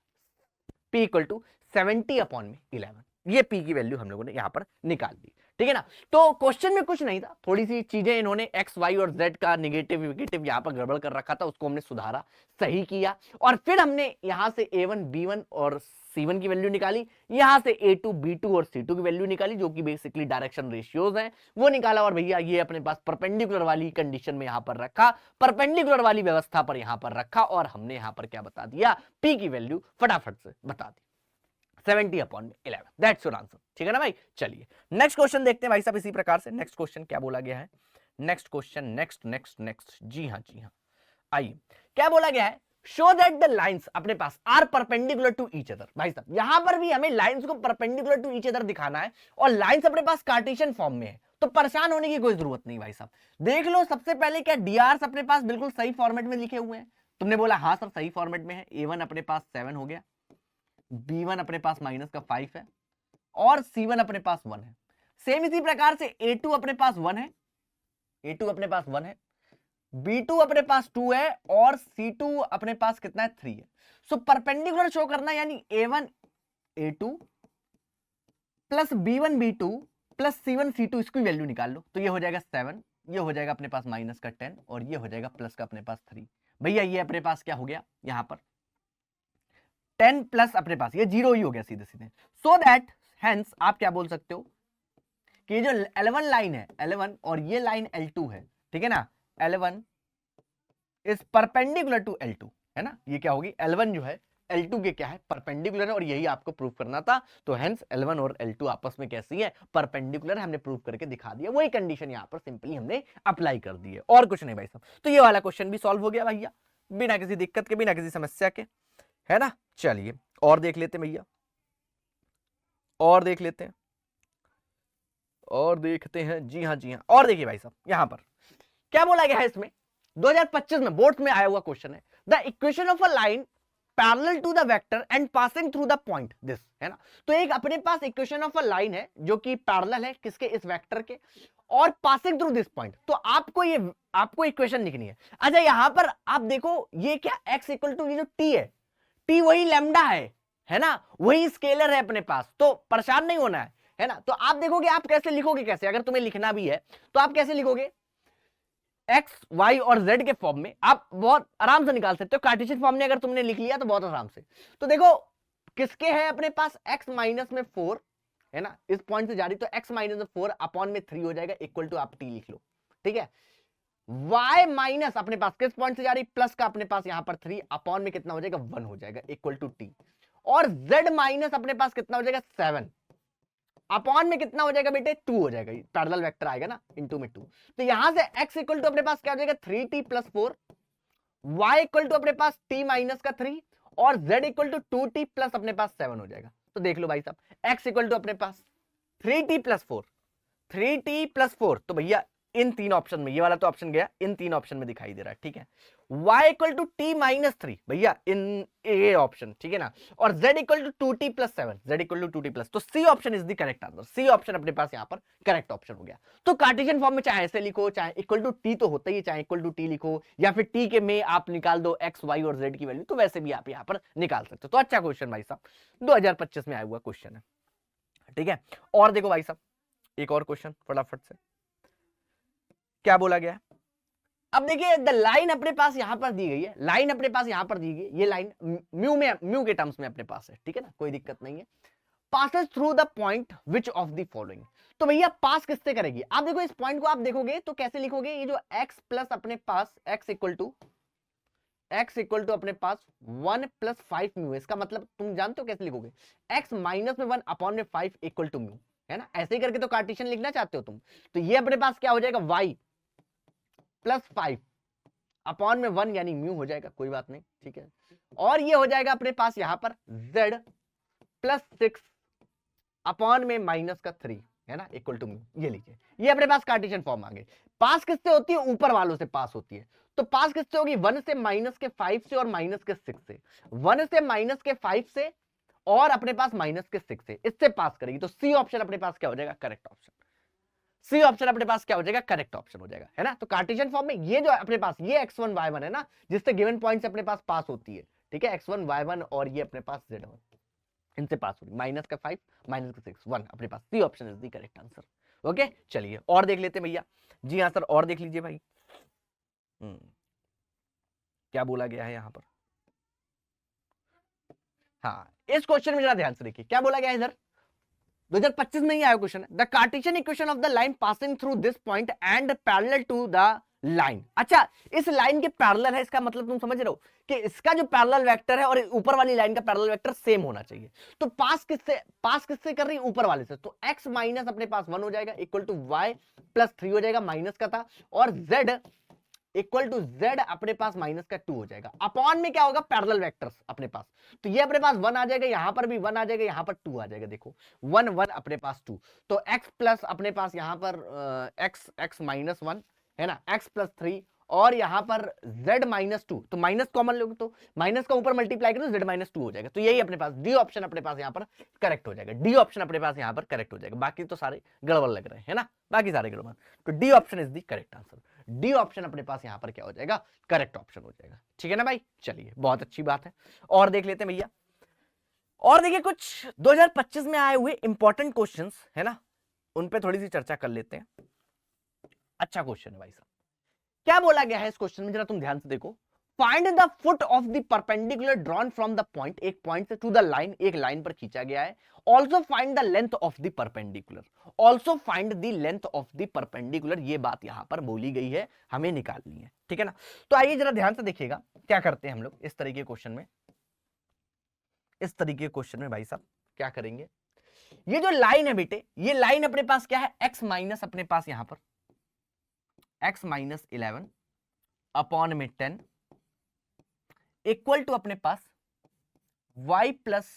p इक्वल टू 70 अपॉन में 11, ये p की वैल्यू हम लोगों ने यहां पर निकाल दी, ठीक है ना। तो क्वेश्चन में कुछ नहीं था, थोड़ी सी चीजें इन्होंने x y और z का नेगेटिव विगेटिव यहां पर गड़बड़ कर रखा था, उसको हमने सुधारा, सही किया, और फिर हमने यहां से a1 b1 और c1 की वैल्यू निकाली, यहां से a2 b2 और c2 की वैल्यू निकाली, जो कि बेसिकली डायरेक्शन रेशियोज हैं, वो निकाला, और भैया ये अपने पास परपेंडिकुलर वाली कंडीशन में यहां पर रखा, परपेंडिकुलर वाली व्यवस्था पर यहां पर रखा, और हमने यहां पर क्या बता दिया, p की वैल्यू फटाफट से बता दी 70 अपॉन में 11, दैट्स योर आंसर, ठीक है ना भाई। चलिए नेक्स्ट क्वेश्चन देखते हैं भाई साहब, इसी प्रकार से नेक्स्ट क्वेश्चन क्या बोला गया है, नेक्स्ट क्वेश्चन, नेक्स्ट, जी हाँ आइए, क्या बोला गया है, शो दैट द लाइंस अपने पास are perpendicular to each other. भाई साहब यहां पर भी हमें लाइंस को परपेंडिकुलर टू ईच अदर दिखाना है, और लाइंस अपने पास कार्टेशियन फॉर्म में है, तो परेशान होने की कोई जरूरत नहीं भाई साहब। देख लो सबसे पहले क्या डीआर्स अपने पास बिल्कुल सही फॉर्मेट में लिखे हुए हैं, तुमने बोला हाँ सर सही फॉर्मेट में है, a1 अपने पास 7 हो गया, b1 अपने पास माइनस का 5 है, और c1 अपने पास 1 है, सेम इसी प्रकार से a2 अपने पास 1 है, a2 अपने पास 1 है, b2 अपने पास 2 है, और c2 अपने पास कितना है 3 है। सो परपेंडिकुलर शो करना, यानी a1 a2 plus b1 b2 plus c1 c2, इसकी वैल्यू निकाल लो, तो ये हो जाएगा 7, ये हो जाएगा अपने पास माइनस का 10, और ये हो जाएगा प्लस का अपने पास 3। भैया ये अपने पास क्या हो गया, यहां पर 10 प्लस अपने पास ये 0 ही हो गया सीधे सीधे, सो दैट हेंस आप क्या बोल सकते हो कि जो L1 लाइन है, L1 और ये लाइन L2 है, ठीक है ना, L1 is perpendicular to L2, है ना, ये क्या होगी L1 जो है L2 के क्या है परपेंडिकुलर है, और यही आपको प्रूव करना था, तो हेंस L1 और L2 आपस में कैसी है, परपेंडिकुलर है, हमने प्रूव करके दिखा दिया, वही कंडीशन यहां पर सिंपली हमने अप्लाई कर दी है, और कुछ नहीं भाई साहब। तो ये वाला क्वेश्चन भी सॉल्व हो गया भैया, बिना किसी दिक्कत के, बिना किसी समस्या के, है ना। चलिए और देख लेते हैं भैया, और देख लेते हैं, और देखते हैं, जी हाँ और देखिए भाई साहब यहां पर क्या बोला गया है, इसमें 2025 में बोर्ड में आया हुआ क्वेश्चन है, the equation of a line parallel to the vector and passing through the point this, है ना। तो एक अपने पास इक्वेशन ऑफ अ लाइन है जो कि पैरेलल है किसके, इस वेक्टर के, और पासिंग थ्रू दिस पॉइंट, तो आपको इक्वेशन लिखनी है। अच्छा यहां पर आप देखो ये क्या x इक्वल टू ये जो t है, t वही लैम्डा है ना, वही स्केलर है अपने पास, तो परेशान नहीं होना है ना। तो आप देखोगे आप कैसे लिखोगे, कैसे अगर तुम्हें लिखना भी है तो आप कैसे लिखोगे, x y और z के फॉर्म में आप बहुत आराम से निकाल सकते हो, कार्टेशियन फॉर्म में अगर तुमने लिख लिया तो बहुत आराम से। तो देखो किसके है अपने पास x माइनस में 4, है ना, इस पॉइंट से जा रही, तो x माइनस में 4 अपॉन में 3 हो जाएगा, इक्वल टू आप t लिख लो, ठीक है। y माइनस अपने पास किस पॉइंट से जा रही, प्लस का अपने पास यहां पर 3 अपॉन में कितना हो जाएगा 1 हो जाएगा, इक्वल टू t, और z माइनस अपने पास कितना हो जाएगा 7 अपॉन में कितना हो जाएगा बेटे 2 हो जाएगा, पैरेलल वेक्टर आएगा ना, इनटू में 2। तो यहां से x इक्वल टू अपने पास क्या हो जाएगा 3t plus 4, y equal to अपने पास t माइनस का 3 और z equal to 2t plus अपने पास 7 हो जाएगा। तो देख लो भाई साहब x इक्वल टू अपने पास 3t प्लस 4, 3t प्लस 4, तो भैया इन तीन ऑप्शन में, ये वाला तो ऑप्शन गया, इन तीन ऑप्शन में दिखाई दे रहा है, ठीक है। y equal to t minus 3, भैया इन ये ऑप्शन, ठीक है ना, और z equal to 2t plus 7, z equal to 2t plus, तो c option is the correct answer, c option अपने पास यहाँ पर करेक्ट ऑप्शन हो गया। तो कार्टेशियन फॉर्म में चाहे ऐसे लिखो, चाहे इक्वल टू t तो होता ही है, चाहे इक्वल टू t लिखो, या फिर t के में आप निकाल दो x y और z की वैल्यू, तो वैसे भी आप यहाँ पर निकाल सकते हो। तो अच्छा क्वेश्चन भाई साहब, 2025 में आया हुआ क्वेश्चन है, ठीक है। और देखो भाई साहब एक और क्वेश्चन फटाफट से, क्या बोला गया है, अब देखिए द लाइन अपने पास यहां पर दी गई है, लाइन अपने पास यहां पर दी गई है, ये लाइन म्यू के टर्म्स में अपने पास है, ठीक है ना, कोई दिक्कत नहीं है। Passes through the point which of the following, तो भैया पास किससे करेगी, आप देखो इस पॉइंट को आप देखोगे तो कैसे लिखोगे, ये जो x प्लस अपने पास x इक्वल टू अपने पास 1 प्लस 5 म्यू, इसका मतलब तुम जानते हो कैसे लिखोगे, x माइनस में 1 अपॉन में 5 इक्वल टू म्यू, है ना, ऐसे ही करके तो कार्टेशियन लिखना चाहते हो तुम। तो ये अपने पास क्या हो जाएगा y प्लस 5 अपॉन में 1 यानी म्यू हो जाएगा, कोई बात नहीं, ठीक है। और ये हो जाएगा अपने पास यहां पर z प्लस 6 अपॉन में माइनस का 3, है ना, इक्वल टू म्यू, ये लीजिए, ये अपने पास कार्टेशियन फॉर्म आ गई। पास किससे होती है, ऊपर वालों से पास होती है, तो पास किससे होगी 1 से माइनस के 5 से और माइनस के 6 से, 1 से माइनस के 5 से और अपने पास माइनस के 6 से, इससे पास करेगी। तो सी ऑप्शन अपने पास क्या हो जाएगा, करेक्ट ऑप्शन, सी ऑप्शन अपने पास क्या हो जाएगा, करेक्ट ऑप्शन हो जाएगा, है ना। तो कार्टेशियन फॉर्म में ये जो अपने पास ये x1 y1 है ना, जिससे गिवन पॉइंट से अपने पास पास होती है, ठीक है, x1 y1 और ये अपने पास z1, इनसे पास होगी, माइनस का 5 माइनस का 6 1 अपने पास, C option is the correct answer. Okay चलिए और देख लेते हैं भैया, जी हाँ सर और देख लीजिए भाई, क्या बोला गया है यहां पर, हाँ इस क्वेश्चन में जरा ध्यान से देखिए क्या बोला गया है इधर, 2025 में ही आया question, the Cartesian equation of the line passing through this point and parallel to the line. अच्छा इस लाइन के पैरेलल है, इसका मतलब तुम समझ रहे हो कि इसका जो पैरेलल वेक्टर है और ऊपर वाली लाइन का पैरेलल वेक्टर सेम होना चाहिए। तो पास किससे कर रही है, ऊपर वाले से, तो x माइनस अपने पास 1 हो जाएगा इक्वल टू y प्लस 3 हो जाएगा, माइनस का था, और z इक्वल टू z अपने पास माइनस का 2 हो जाएगा, अपॉन में क्या होगा पैरेलल वेक्टर्स अपने पास, तो ये अपने पास 1 आ जाएगा, यहां पर भी 1 आ जाएगा, यहां पर 2 आ जाएगा, देखो 1 1 अपने पास 2, तो x प्लस अपने पास यहां पर x माइनस 1 है ना, x प्लस 3 और यहां पर z माइनस 2, तो माइनस कॉमन लोगे तो माइनस का ऊपर मल्टीप्लाई करो z माइनस 2 हो जाएगा, तो यही अपने पास डी ऑप्शन अपने पास यहां पर करेक्ट हो जाएगा, डी ऑप्शन अपने पास यहां पर करेक्ट हो जाएगा, बाकी तो सारे गड़बड़ लग रहे हैं, है ना, बाकी सारे गड़बड़, तो D option is the correct answer, D option अपने पास यहां पर क्या हो जाएगा, करेक्ट ऑप्शन हो जाएगा, ठीक है ना भाई। चलिए बहुत अच्छी बात है, और देख लेते हैं भैया, और देखिए कुछ 2025 में आए हुए इंपॉर्टेंट क्वेश्चंस है ना, उन पे थोड़ी सी चर्चा कर लेते हैं। अच्छा क्वेश्चन है भाई साहब, क्या बोला गया है इस क्वेश्चन में, जरा तुम ध्यान से देखो, find the foot of the perpendicular drawn from the point, एक पॉइंट से टू द लाइन, एक लाइन पर खींचा गया है, also find the length of the perpendicular, also find the length of the perpendicular, ये बात यहां पर बोली गई है, हमें निकालनी है, ठीक है ना। तो आइए जरा ध्यान से देखिएगा क्या करते हैं हम लोग इस तरीके क्वेश्चन में, इस तरीके क्वेश्चन में भाई साहब क्या करेंगे, ये जो लाइन है बेटे, ये लाइन अपने पास क्या है, x माइनस अपने पास यहां पर x माइनस 11 अपॉन में 10 इक्वल टू अपने पास y प्लस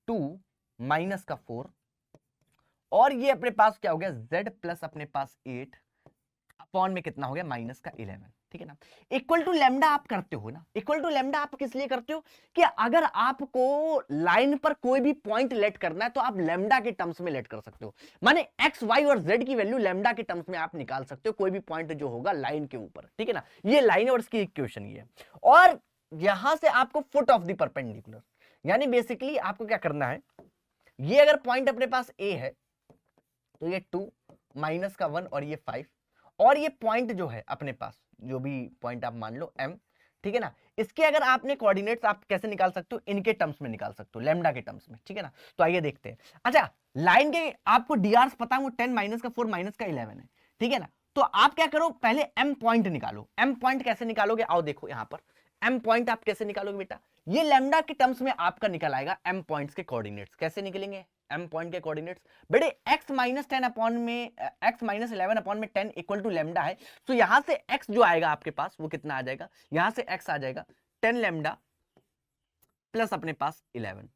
2 माइनस का 4, और ये अपने पास क्या हो गया z प्लस अपने पास 8 अपॉन में कितना हो गया माइनस का 11, ठीक है ना। इक्वल टू लेमडा आप करते हो ना, इक्वल टू लेमडा आप किस लिए करते हो कि अगर आपको लाइन पर कोई भी पॉइंट लेट करना है तो आप लेमडा के टर्म्स में लेट कर सकते हो, माने x y और z की वैल्यू लेमडा के टर्म्स में आप निकाल सकते हो, कोई भी पॉइंट जो होगा लाइन के ऊपर, ठीक है ना, ये लाइन और इसकी इक्वेशन ये है। और यहां से आपको फुट ऑफ द परपेंडिकुलर, यानी बेसिकली आपको क्या करना है, ये अगर पॉइंट अपने पास a है तो ये 2 माइनस का 1 और ये 5, और ये पॉइंट जो है अपने पास जो भी पॉइंट आप मान लो m, ठीक है ना, इसके अगर आपने कोऑर्डिनेट्स आप कैसे निकाल सकते हो, इनके टर्म्स में निकाल सकते हो, लेमडा के टर्म्स में, ठीक है ना। तो आइए देखते हैं, अच्छा लाइन के आपको drs पता है, वो 10 माइनस का 4 माइनस का 11 है, ठीक है ना। तो आप क्या करो, पहले m पॉइंट निकालो, m पॉइंट कैसे निकालोगे, आओ देखो यहां पर एम पॉइंट आप कैसे निकालोगे बेटा, ये लैम्डा के टर्म्स में आपका निकल आएगा एम पॉइंट्स के कोऑर्डिनेट्स। कैसे निकलेंगे एम पॉइंट के कोऑर्डिनेट्स बेटे, x माइनस 10 अपॉन में x माइनस 11 अपॉन में 10 इक्वल टू लैम्डा है, तो यहां से x जो आएगा आपके पास वो कितना आ जाएगा, यहां से x आ जाएगा 10 लैम्डा प्लस अपने पास 11,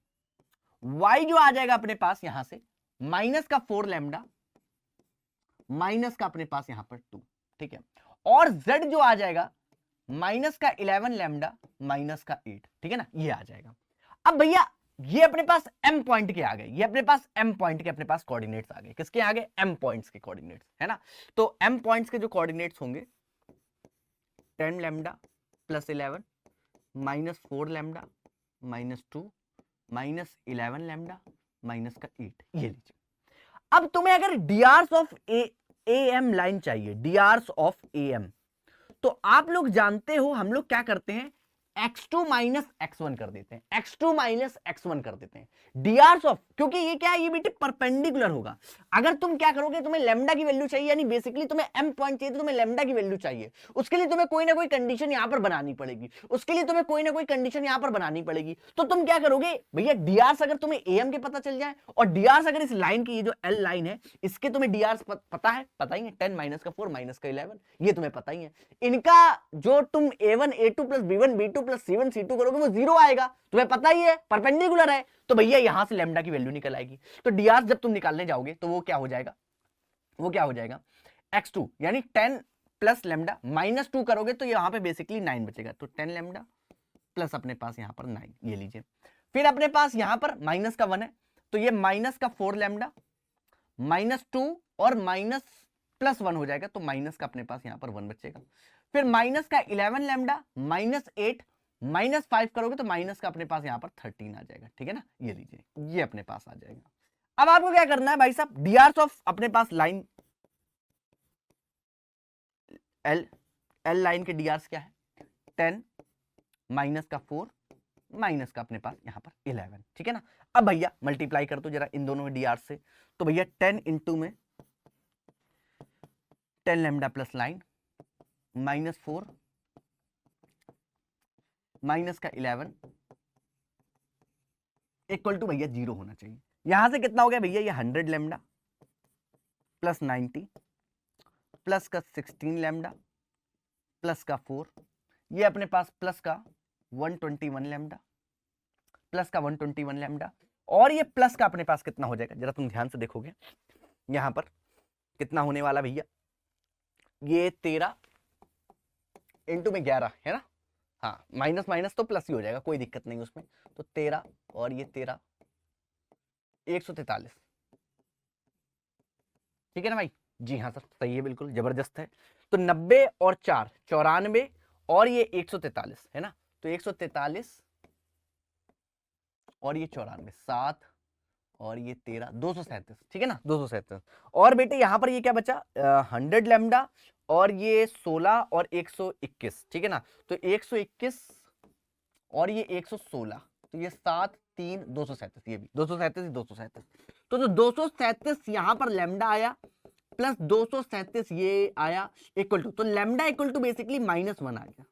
y जो आ जाएगा अपने पास यहां से माइनस का 4 लैम्डा माइनस का अपने पास यहां पर 2, ठीक है, और z जो आ जाएगा माइनस का 11 लैम्डा माइनस का 8, ठीक है ना, ये आ जाएगा। अब भैया ये अपने पास m पॉइंट के आ गए, ये अपने पास m पॉइंट के अपने पास कोऑर्डिनेट्स आ गए, किसके आ गए m पॉइंट्स के कोऑर्डिनेट्स, है ना। तो m पॉइंट्स के जो कोऑर्डिनेट्स होंगे 10 lambda plus 11 minus 4 lambda minus 2 minus 11 lambda minus का 8, ये लीजिए। अब तुम्हें अगर डीआर्स ऑफ एम लाइन चाहिए, डीआर्स ऑफ एम, तो आप लोग जानते हो हम लोग क्या करते हैं, x2 माइनस x1 कर देते हैं, x2 माइनस x1 कर देते हैं डीआर्स ऑफ, क्योंकि ये क्या है, ये बेटे परपेंडिकुलर होगा। अगर तुम क्या करोगे, तुम्हें लैम्डा की वैल्यू चाहिए, यानी बेसिकली तुम्हें m पॉइंट चाहिए तो तुम्हें लैम्डा की वैल्यू चाहिए, उसके लिए तुम्हें कोई ना कोई कंडीशन यहां पर बनानी पड़ेगी, उसके लिए तुम्हें कोई ना कोई कंडीशन यहां पर बनानी पड़ेगी। तो तुम क्या करोगे भैया, डीआर्स अगर तुम्हें एम के पता चल जाए, और डीआर्स अगर इस लाइन की, ये जो एल लाइन है इसके तुम्हें डीआर्स पता है, पता ही है 10 माइनस का 4 माइनस का 11, ये तुम्हें पता ही है। इनका जो तुम a1 a2 plus b1 b2 plus c1 c2 करोगे वो 0 आएगा, तुम्हें पता ही है, परपेंडिकुलर है, तो भैया यहां से लैम्डा की वैल्यू निकल आएगी। तो डीआर जब तुम निकालने जाओगे तो वो क्या हो जाएगा, वो क्या हो जाएगा x2 यानी 10 प्लस लैम्डा माइनस 2 करोगे तो यहां पे बेसिकली 9 बचेगा, तो 10 लैम्डा प्लस अपने पास यहां पर 9, ये लीजिए। फिर अपने पास यहां पर माइनस का 1 है, तो ये माइनस का 4 लैम्डा माइनस 2 और माइनस प्लस 1 हो जाएगा, तो माइनस का अपने पास यहां पर 1 बचेगा। फिर माइनस का 11 लैम्डा माइनस 8 माइनस 5 करोगे तो माइनस का अपने पास यहां पर 13 आ जाएगा, ठीक है ना, ये लीजिए, ये अपने पास आ जाएगा। अब आपको क्या करना है भाई साहब, डीआर्स ऑफ अपने पास लाइन एल, एल लाइन के डीआर्स क्या है 10 माइनस का 4 माइनस का अपने पास यहां पर 11, ठीक है ना। अब भैया मल्टीप्लाई कर दो जरा इन दोनों डीआर से, तो भैया 10 इंटू में 10 लैम्डा प्लस 9 माइनस 4 माइनस का 11 इक्वल टू भैया 0 होना चाहिए। यहां से कितना हो गया भैया, ये 100 लैम्डा प्लस 90 प्लस का 16 लैम्डा प्लस का 4, ये अपने पास प्लस का 121 लैम्डा प्लस का 121 लैम्डा, और ये प्लस का अपने पास कितना हो जाएगा, जरा तुम ध्यान से देखोगे यहां पर कितना होने वाला भैया, ये 13 इंटू में 11 है ना, हाँ माइनस माइनस तो प्लस ही हो जाएगा, कोई दिक्कत नहीं उसमें, तो 13 और ये 13 143, ठीक है ना भाई, जी हाँ सर सही है, बिल्कुल जबरदस्त है। तो 90 और 4 94 और ये 143 है ना, तो 143 और ये 94 7 और ये 13 237, ठीक है ना 237। और बेटे यहां पर ये क्या बचा 100 लैम्डा और ये 16 और 121, ठीक है ना, तो 121 और ये 116, तो ये 7 3 237, ये भी 237 237, तो जो 237 यहां पर लैम्डा आया प्लस 237 ये आया इक्वल टू, तो लैम्डा इक्वल टू बेसिकली -1 आ गया।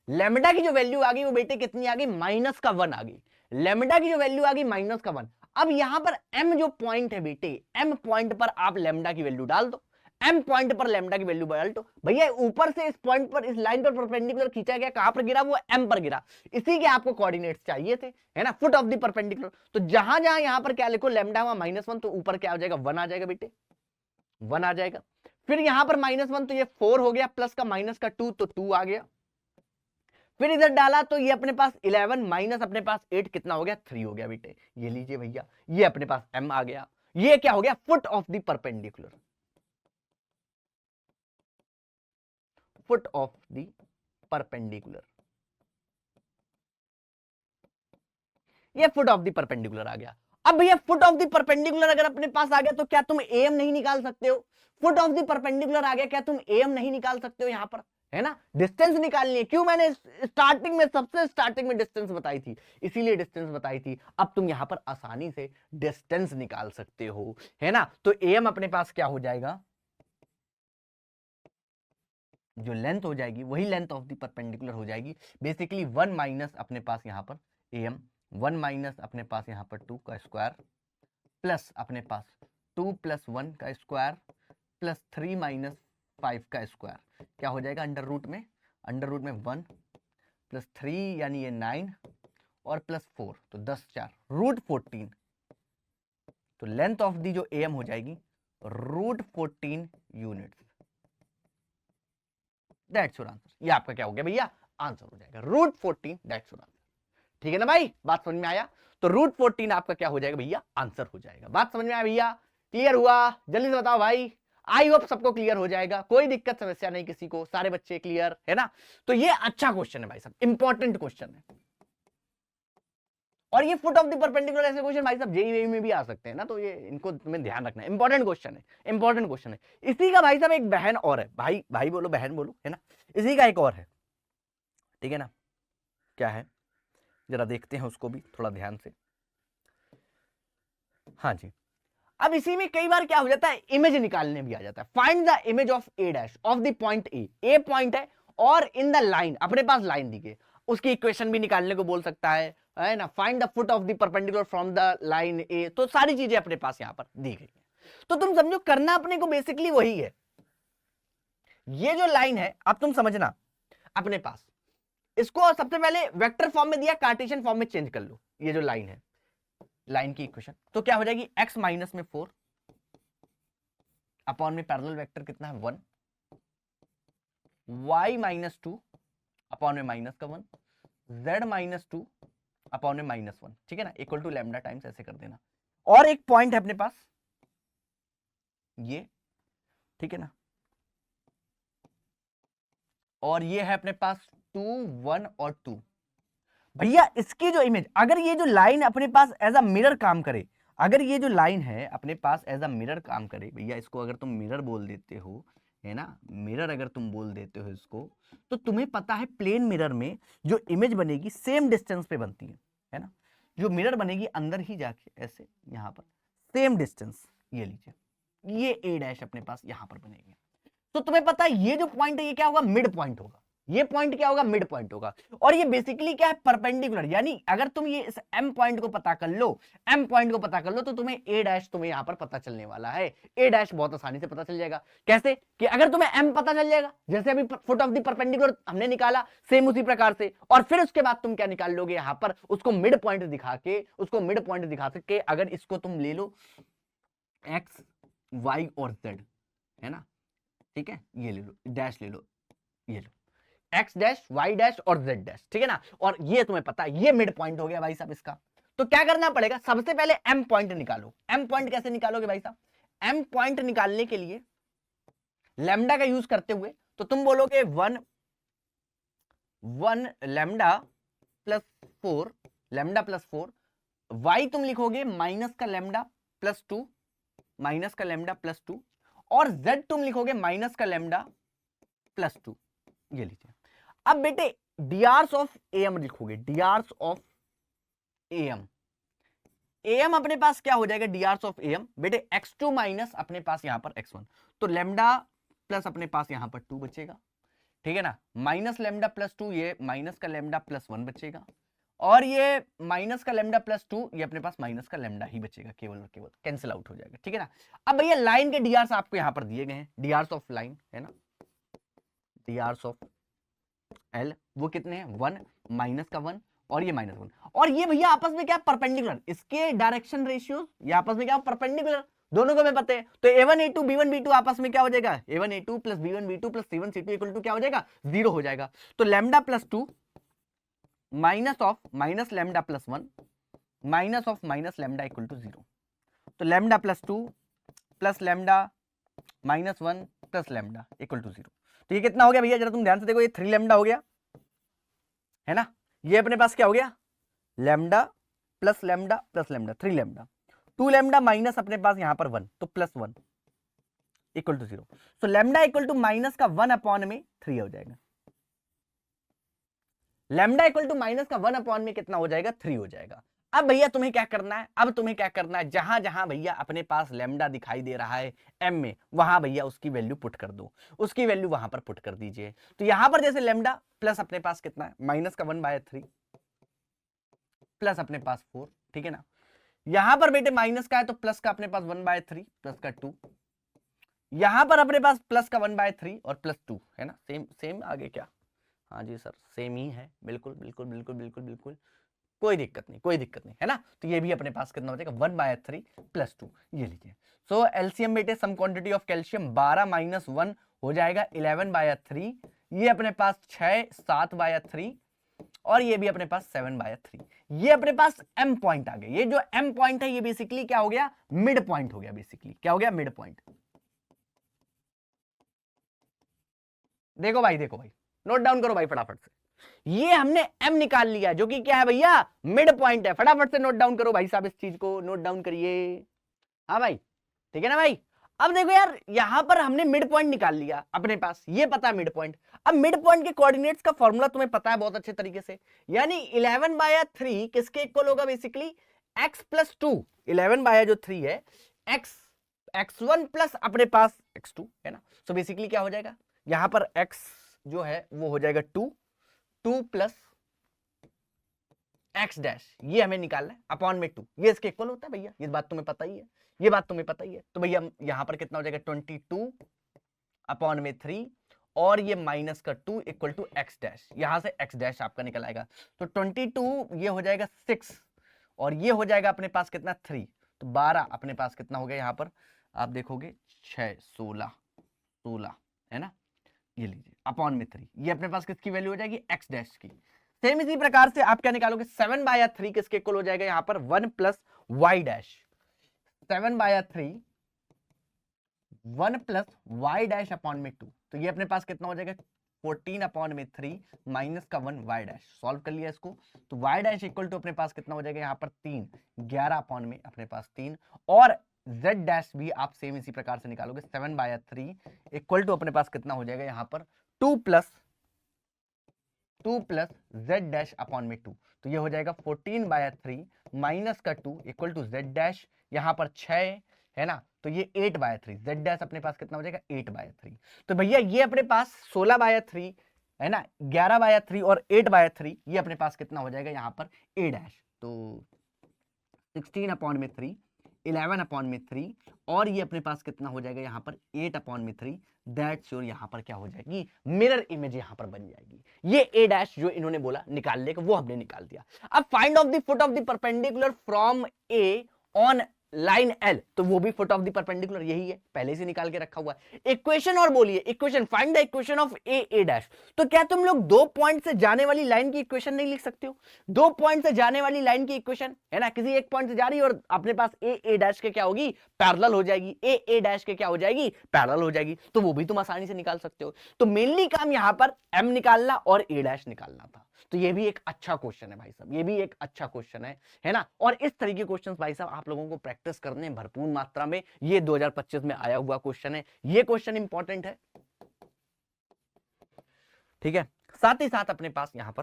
लैम्डा की जो वैल्यू आ गई वो बेटे कितनी आ गई, -1 आ गई, लैम्डा की जो वैल्यू आ गई -1। अब यहां पर m जो पॉइंट है बेटे, m पॉइंट पर आप लैम्डा की वैल्यू डाल दो, m पॉइंट पर लैम्डा की वैल्यू डाल दो भैया, ऊपर से इस पॉइंट पर इस लाइन पर परपेंडिकुलर खींचा गया, कहां पर गिरा, वो m पर गिरा, इसी के आपको कोऑर्डिनेट्स चाहिए थे, है ना, फुट ऑफ द परपेंडिकुलर। तो जहां जहां यहां पर क्या लिखो लैम्डा हुआ -1, तो ऊपर क्या हो जाएगा 1 आ जाएगा बेटे, 1 आ जाएगा। फिर यहां पर -1 तो ये 4 हो गया, प्लस का माइनस का 2 तो 2 आ गया। फिर इधर डाला तो ये अपने पास 11 माइनस अपने पास 8 कितना हो गया 3 हो गया बेटे, ये लीजिए भैया, ये अपने पास m आ गया, ये क्या हो गया foot of the perpendicular, foot of the perpendicular, ये फुट ऑफ द परपेंडिकुलर आ गया। अब भैया फुट ऑफ द परपेंडिकुलर अगर अपने पास आ गया तो क्या तुम एम नहीं निकाल सकते हो, फुट ऑफ द परपेंडिकुलर आ गया, क्या तुम एम नहीं निकाल सकते हो यहां पर, है ना, डिस्टेंस निकालनी है। क्यों, मैंने स्टार्टिंग में सबसे स्टार्टिंग में डिस्टेंस बताई थी, इसीलिए डिस्टेंस बताई थी। अब तुम यहां पर आसानी से डिस्टेंस निकाल सकते हो, है ना, तो एम अपने पास क्या हो जाएगा, जो लेंथ हो जाएगी वही लेंथ ऑफ द परपेंडिकुलर हो जाएगी बेसिकली 1 माइनस अपने पास यहाँ पर am, 1 माइनस अपने पास यहाँ पर 2 का स्क्वायर प्लस अपने पास 2 प्लस 1 का स्क्वायर प्लस 3 माइनस 5 का स्क्वायर क्या हो जाएगा अंडर रूट में 1 प्लस 3 यानी ये 9 और प्लस 4 तो 10 4 रूट 14। तो लेंथ ऑफ दी जो am हो जाएगी root 14 units. That's your answer. ये आपका क्या हो गया भैया आंसर हो जाएगा रूट 14। That's your answer. ठीक है ना भाई, बात समझ में आया? तो रूट 14 आपका क्या हो जाएगा भैया आंसर हो जाएगा। बात समझ में आया भैया? क्लियर हुआ? जल्दी से बताओ भाई। आई होप सबको क्लियर हो जाएगा, कोई दिक्कत समस्या नहीं किसी को, सारे बच्चे क्लियर है ना? तो ये अच्छा क्वेश्चन है भाई साहब, इंपॉर्टेंट क्वेश्चन है। और ये फुट ऑफ द परपेंडिकुलर ऐसे क्वेश्चन भाई साहब जेईई में भी आ सकते हैं ना, तो ये इनको तुम्हें ध्यान रखना है। इंपॉर्टेंट क्वेश्चन है, इंपॉर्टेंट क्वेश्चन है। इसी का भाई साहब एक बहन और है, भाई भाई बोलो बहन बोलो, है ना? इसी का एक और है, ठीक है ना? क्या है जरा देखते हैं उसको भी थोड़ा ध्यान से। हाँ जी, अब इसी में कई बार क्या हो जाता है इमेज निकालने भी आ जाता है। Find the image of A dash of the point A point है और इन द लाइन अपने पास लाइन दी गई, उसकी इक्वेशन भी निकालने को बोल सकता है ना? Find the foot of the perpendicular from the line A, तो सारी चीजें अपने पास यहां पर दी गई है। तो तुम समझो करना अपने को बेसिकली वही है। ये जो लाइन है अब तुम समझना अपने पास, इसको सबसे पहले वेक्टर फॉर्म में दिया, कार्टेशियन फॉर्म में चेंज कर लो। ये जो लाइन है, लाइन की इक्वेशन तो क्या हो जाएगी x माइनस में 4 अपॉन में पैरेलल वेक्टर कितना है 1, y माइनस 2 अपॉन में माइनस का 1, z माइनस 2 अपॉन में माइनस 1, ठीक है ना? इक्वल टू लैम्डा टाइम्स ऐसे कर देना। और एक पॉइंट है अपने पास ये, ठीक है ना? और ये है अपने पास 2 1 और 2। भैया इसकी जो इमेज, अगर ये जो लाइन अपने पास एज अ मिरर काम करे, अगर ये जो लाइन है अपने पास एज अ मिरर काम करे, भैया इसको अगर तुम मिरर बोल देते हो, है ना? मिरर अगर तुम बोल देते हो इसको, तो तुम्हें पता है प्लेन मिरर में जो इमेज बनेगी सेम डिस्टेंस पे बनती है ना? जो मिरर बनेगी अंदर ही जाके ऐसे यहां पर सेम डिस्टेंस, ये लीजिए, ये ए डैश अपने पास यहां पर बनेगी। तो तुम्हें पता है ये जो पॉइंट है ये क्या होगा मिड पॉइंट होगा। ये पॉइंट क्या होगा मिड पॉइंट होगा। और ये बेसिकली क्या है परपेंडिकुलर, यानी अगर तुम ये इस एम पॉइंट को पता कर लो, एम पॉइंट को पता कर लो, तो तुम्हें ए डैश तुम्हें यहां पर पता चलने वाला है। ए डैश बहुत आसानी से पता चल जाएगा। कैसे कि अगर तुम्हें एम पता चल जाएगा, जैसे अभी फुट ऑफ द परपेंडिकुलर हमने निकाला, सेम उसी प्रकार से, और फिर उसके बाद तुम क्या निकाल लोगे यहां पर उसको मिड पॉइंट दिखा के, उसको मिड पॉइंट दिखा के अगर इसको तुम ले लो एक्स वाई और जेड, है ना? ठीक है, ये ले लो डैश, ले लो ये लो एक्स डैश वाई डैश और जेड डैश, ठीक है ना? और ये तुम्हें पता है ये मिड पॉइंट हो गया भाई साहब इसका। तो क्या करना पड़ेगा, सबसे पहले एम पॉइंट निकालो। एम पॉइंट कैसे निकालोगे भाई साहब? एम पॉइंट निकालने के लिए लैम्डा का यूज करते हुए तो तुम बोलोगे 1 lambda plus 4, lambda plus 4, y तुम लिखोगे माइनस का लैम्डा प्लस 2, माइनस का लैम्डा प्लस 2, और z तुम लिखोगे माइनस का लैम्डा प्लस 2, ये लीजिए। अब बेटे drs ऑफ am लिखोगे, drs ऑफ am, am अपने पास क्या हो जाएगा drs ऑफ am बेटे x2 माइनस अपने पास यहां पर x1, तो लैम्डा प्लस अपने पास यहां पर 2 बचेगा, ठीक है ना? माइनस लैम्डा प्लस 2, ये माइनस का लैम्डा प्लस 1 बचेगा, और ये माइनस का लैम्डा प्लस 2, ये अपने पास माइनस का लैम्डा ही बचेगा, केवल और केवल कैंसिल आउट हो जाएगा, ठीक है ना? अब भैया लाइन के डीआर्स आपको यहां पर दिए गए हैं, डीआर्स ऑफ लाइन, है ना? डीआर्स ऑफ एल वो कितने हैं 1 माइनस का 1 और ये माइनस 1, और ये भैया आपस में क्या परपेंडिकुलर, इसके डायरेक्शन रेशियो ये आपस में क्या परपेंडिकुलर, दोनों को मैं पता है। तो a1 a2 b1 b2 आपस में क्या हो जाएगा a1 a2 plus b1 b2 plus c1 c2 equal to क्या हो जाएगा 0 हो जाएगा। तो lambda plus 2 minus of minus lambda plus 1 minus of minus lambda equal to 0, तो lambda plus 2 plus lambda minus 1 plus lambda equal to 0। तो ये कितना हो गया भैया, जरा तुम ध्यान से देखो, ये 3 लैम्डा हो गया, है ना? ये अपने पास क्या हो गया lambda plus lambda plus lambda 3 lambda, 2 lambda minus अपने पास यहां पर 1, तो plus 1 equal to 0। So lambda equal to minus का 1 अपॉन में 3 हो जाएगा, लैम्डा इक्वल टू माइनस का 1 अपॉन में कितना हो जाएगा 3 हो जाएगा। अब भैया तुम्हें क्या करना है, अब तुम्हें क्या करना है, जहां जहां भैया अपने पास लैम्डा दिखाई दे रहा है एम में, वहां भैया उसकी वैल्यू पुट कर दो, उसकी वैल्यू वहां पर पुट कर दीजिए। तो यहां पर जैसे लैम्डा प्लस अपने पास कितना है, माइनस का 1/3 प्लस अपने पास 4, ठीक है ना। यहां पर बेटे माइनस का है तो प्लस का अपने पास 1/3 प्लस का 2, यहां पर अपने पास प्लस का 1/3 और प्लस 2 है ना, सेम सेम आगे क्या, हाँ जी सर सेम ही है, बिल्कुल बिल्कुल बिल्कुल बिल्कुल बिल्कुल, कोई दिक्कत नहीं, कोई दिक्कत नहीं है ना। तो ये भी अपने पास कितना हो जाएगा 1/3 प्लस 2, ये लीजिए। सो एलसीएम बेटे सम क्वांटिटी ऑफ कैल्शियम 12 - 1 हो जाएगा 11/3, ये अपने पास 6 7/3 और ये भी अपने पास 7/3। ये अपने पास एम पॉइंट आ गए। ये जो एम पॉइंट है ये बेसिकली क्या हो गया, मिड पॉइंट हो गया। बेसिकली क्या हो गया, मिड पॉइंट। देखो भाई, देखो भाई, नोट डाउन करो भाई फटाफट से। ये हमने m निकाल लिया जो कि क्या है भैया, मिड पॉइंट है। फटाफट से नोट डाउन करो भाई साहब, इस चीज को नोट डाउन करिए। हाँ भाई, ठीक है ना भाई। अब देखो यार, यहां पर हमने मिड पॉइंट निकाल लिया अपने पास, ये पता है मिड पॉइंट। अब मिड पॉइंट के कोऑर्डिनेट्स का फॉर्मूला तुम्हें पता है बहुत अच्छे तरीके से, यानी 11/3 किसके इक्वल होगा, बेसिकली x + 2। 11/3 है x1 प्लस अपने पास x2 है ना। सो बेसिकली क्या हो जाएगा, यहां पर x जो है वो हो जाएगा 2 प्लस x डैश, ये हमें निकालना है अपॉन में 2, ये इसके इक्वल होता है भैया, ये बात तुम्हें पता ही है, ये बात तुम्हें पता ही है। तो भैया यहां पर कितना हो जाएगा 22 अपॉन में 3 और ये माइनस का 2 इक्वल टू x डैश, यहां से x डैश आपका निकल आएगा। तो 22 ये हो जाएगा 6 और ये हो जाएगा अपने पास कितना 3, तो 12 अपने पास कितना हो गया, यहां पर आप देखोगे 6 16 है ना। ये लीजिए अपॉन में 3, ये अपने पास किसकी वैल्यू हो जाएगी, x डैश की। सेम इसी प्रकार से आप क्या निकालोगे, 7/3 किसके इक्वल हो जाएगा, यहां पर 1 plus y dash. 7/3 1 plus y dash upon में 2, तो ये अपने पास कितना हो जाएगा 14 अपॉन में 3 माइनस का 1 y डैश। सॉल्व कर लिया इसको, तो y डैश इक्वल टू अपने पास कितना हो जाएगा, यहां पर 3 11 अपॉन में अपने पास 3 और z डैश भी आप सेम इसी प्रकार से निकालोगे। 7/3 इक्वल टू अपने पास कितना हो जाएगा, यहां पर 2 प्लस z डैश अपॉन में 2, तो ये हो जाएगा 14/3 माइनस का 2 इक्वल टू z डैश, यहां पर 6 है ना, तो ये 8/3, z डैश अपने पास कितना हो जाएगा 8/3। तो भैया ये अपने पास 16/3 है ना, 11/3 और 8/3, ये अपने पास कितना हो जाएगा यहां पर a डैश, तो 16 अपॉन में 3 11 अपॉन में 3 और ये अपने पास कितना हो जाएगा यहां पर 8 अपॉन में 3, दैट श्योर यहां पर क्या हो जाएगी, मिरर इमेज यहां पर बन जाएगी। ये ए डैश जो इन्होंने बोला निकालने का वो हमने निकाल दिया। अब find of the foot of the perpendicular from A on line L, तो वो भी फुट ऑफ द परपेंडिकुलर यही है, पहले से निकाल के रखा हुआ है। इक्वेशन और बोलिए, equation find the equation of A dash. तो क्या तुम लोग 2 पॉइंट से जाने वाली लाइन की इक्वेशन नहीं लिख सकते हो, 2 पॉइंट से जाने वाली लाइन की इक्वेशन है ना, किसी एक पॉइंट से जा रही है और अपने पास ए डैश के क्या होगी, पैरेलल हो जाएगी, ए डैश के क्या हो जाएगी, पैरेलल हो जाएगी, तो वो भी तुम आसानी से निकाल सकते हो। तो मेनली काम यहां पर एम निकालना और ए डैश निकालना था। तो ये भी एक अच्छा क्वेश्चन है भाई साहब, ये भी एक अच्छा क्वेश्चन है ना। और इस तरह के क्वेश्चन भाई साहब आप लोगों को प्रैक्टिस करने भरपूर मात्रा में, ये 2025 में आया हुआ क्वेश्चन है, ये क्वेश्चन इंपॉर्टेंट है, ठीक है। साथ ही साथ अपने पास यहां पर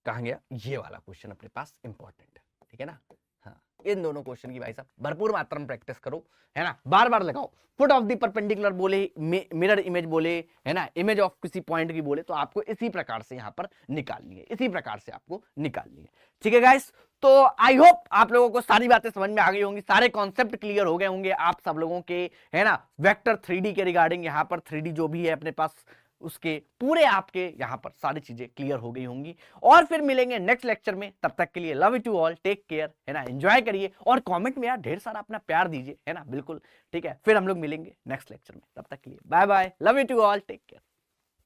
कहा गया ये वाला क्वेश्चन अपने पास इंपॉर्टेंट है, ठीक है ना। हाँ, इन दोनों क्वेश्चन की भाई साहब भरपूर मात्रा में प्रैक्टिस करो, है ना, बार बार लगाओ। फुट ऑफ द परपेंडिकुलर बोले, मिरर इमेज बोले, है ना, इमेज ऑफ किसी पॉइंट की बोले, तो आपको इसी प्रकार से यहां पर निकालनी है, इसी प्रकार से आपको निकालनी है, ठीक है गाइस। तो आई होप आप लोगों को सारी बातें समझ में आ गई होंगी, सारे कॉन्सेप्ट क्लियर हो गए होंगे आप सब लोगों के, है ना। वेक्टर 3D के रिगार्डिंग यहाँ पर 3D जो भी है अपने पास उसके पूरे आपके यहाँ पर सारी चीजें क्लियर हो गई होंगी। और फिर मिलेंगे नेक्स्ट लेक्चर में, तब तक के लिए love you to all, take care, है ना, एंजॉय करिए और कमेंट में यार ढेर सारा अपना प्यार दीजिए, है ना, बिल्कुल ठीक है। फिर हम लोग मिलेंगे नेक्स्ट लेक्चर में, तब तक के लिए bye bye, love you to all, take care.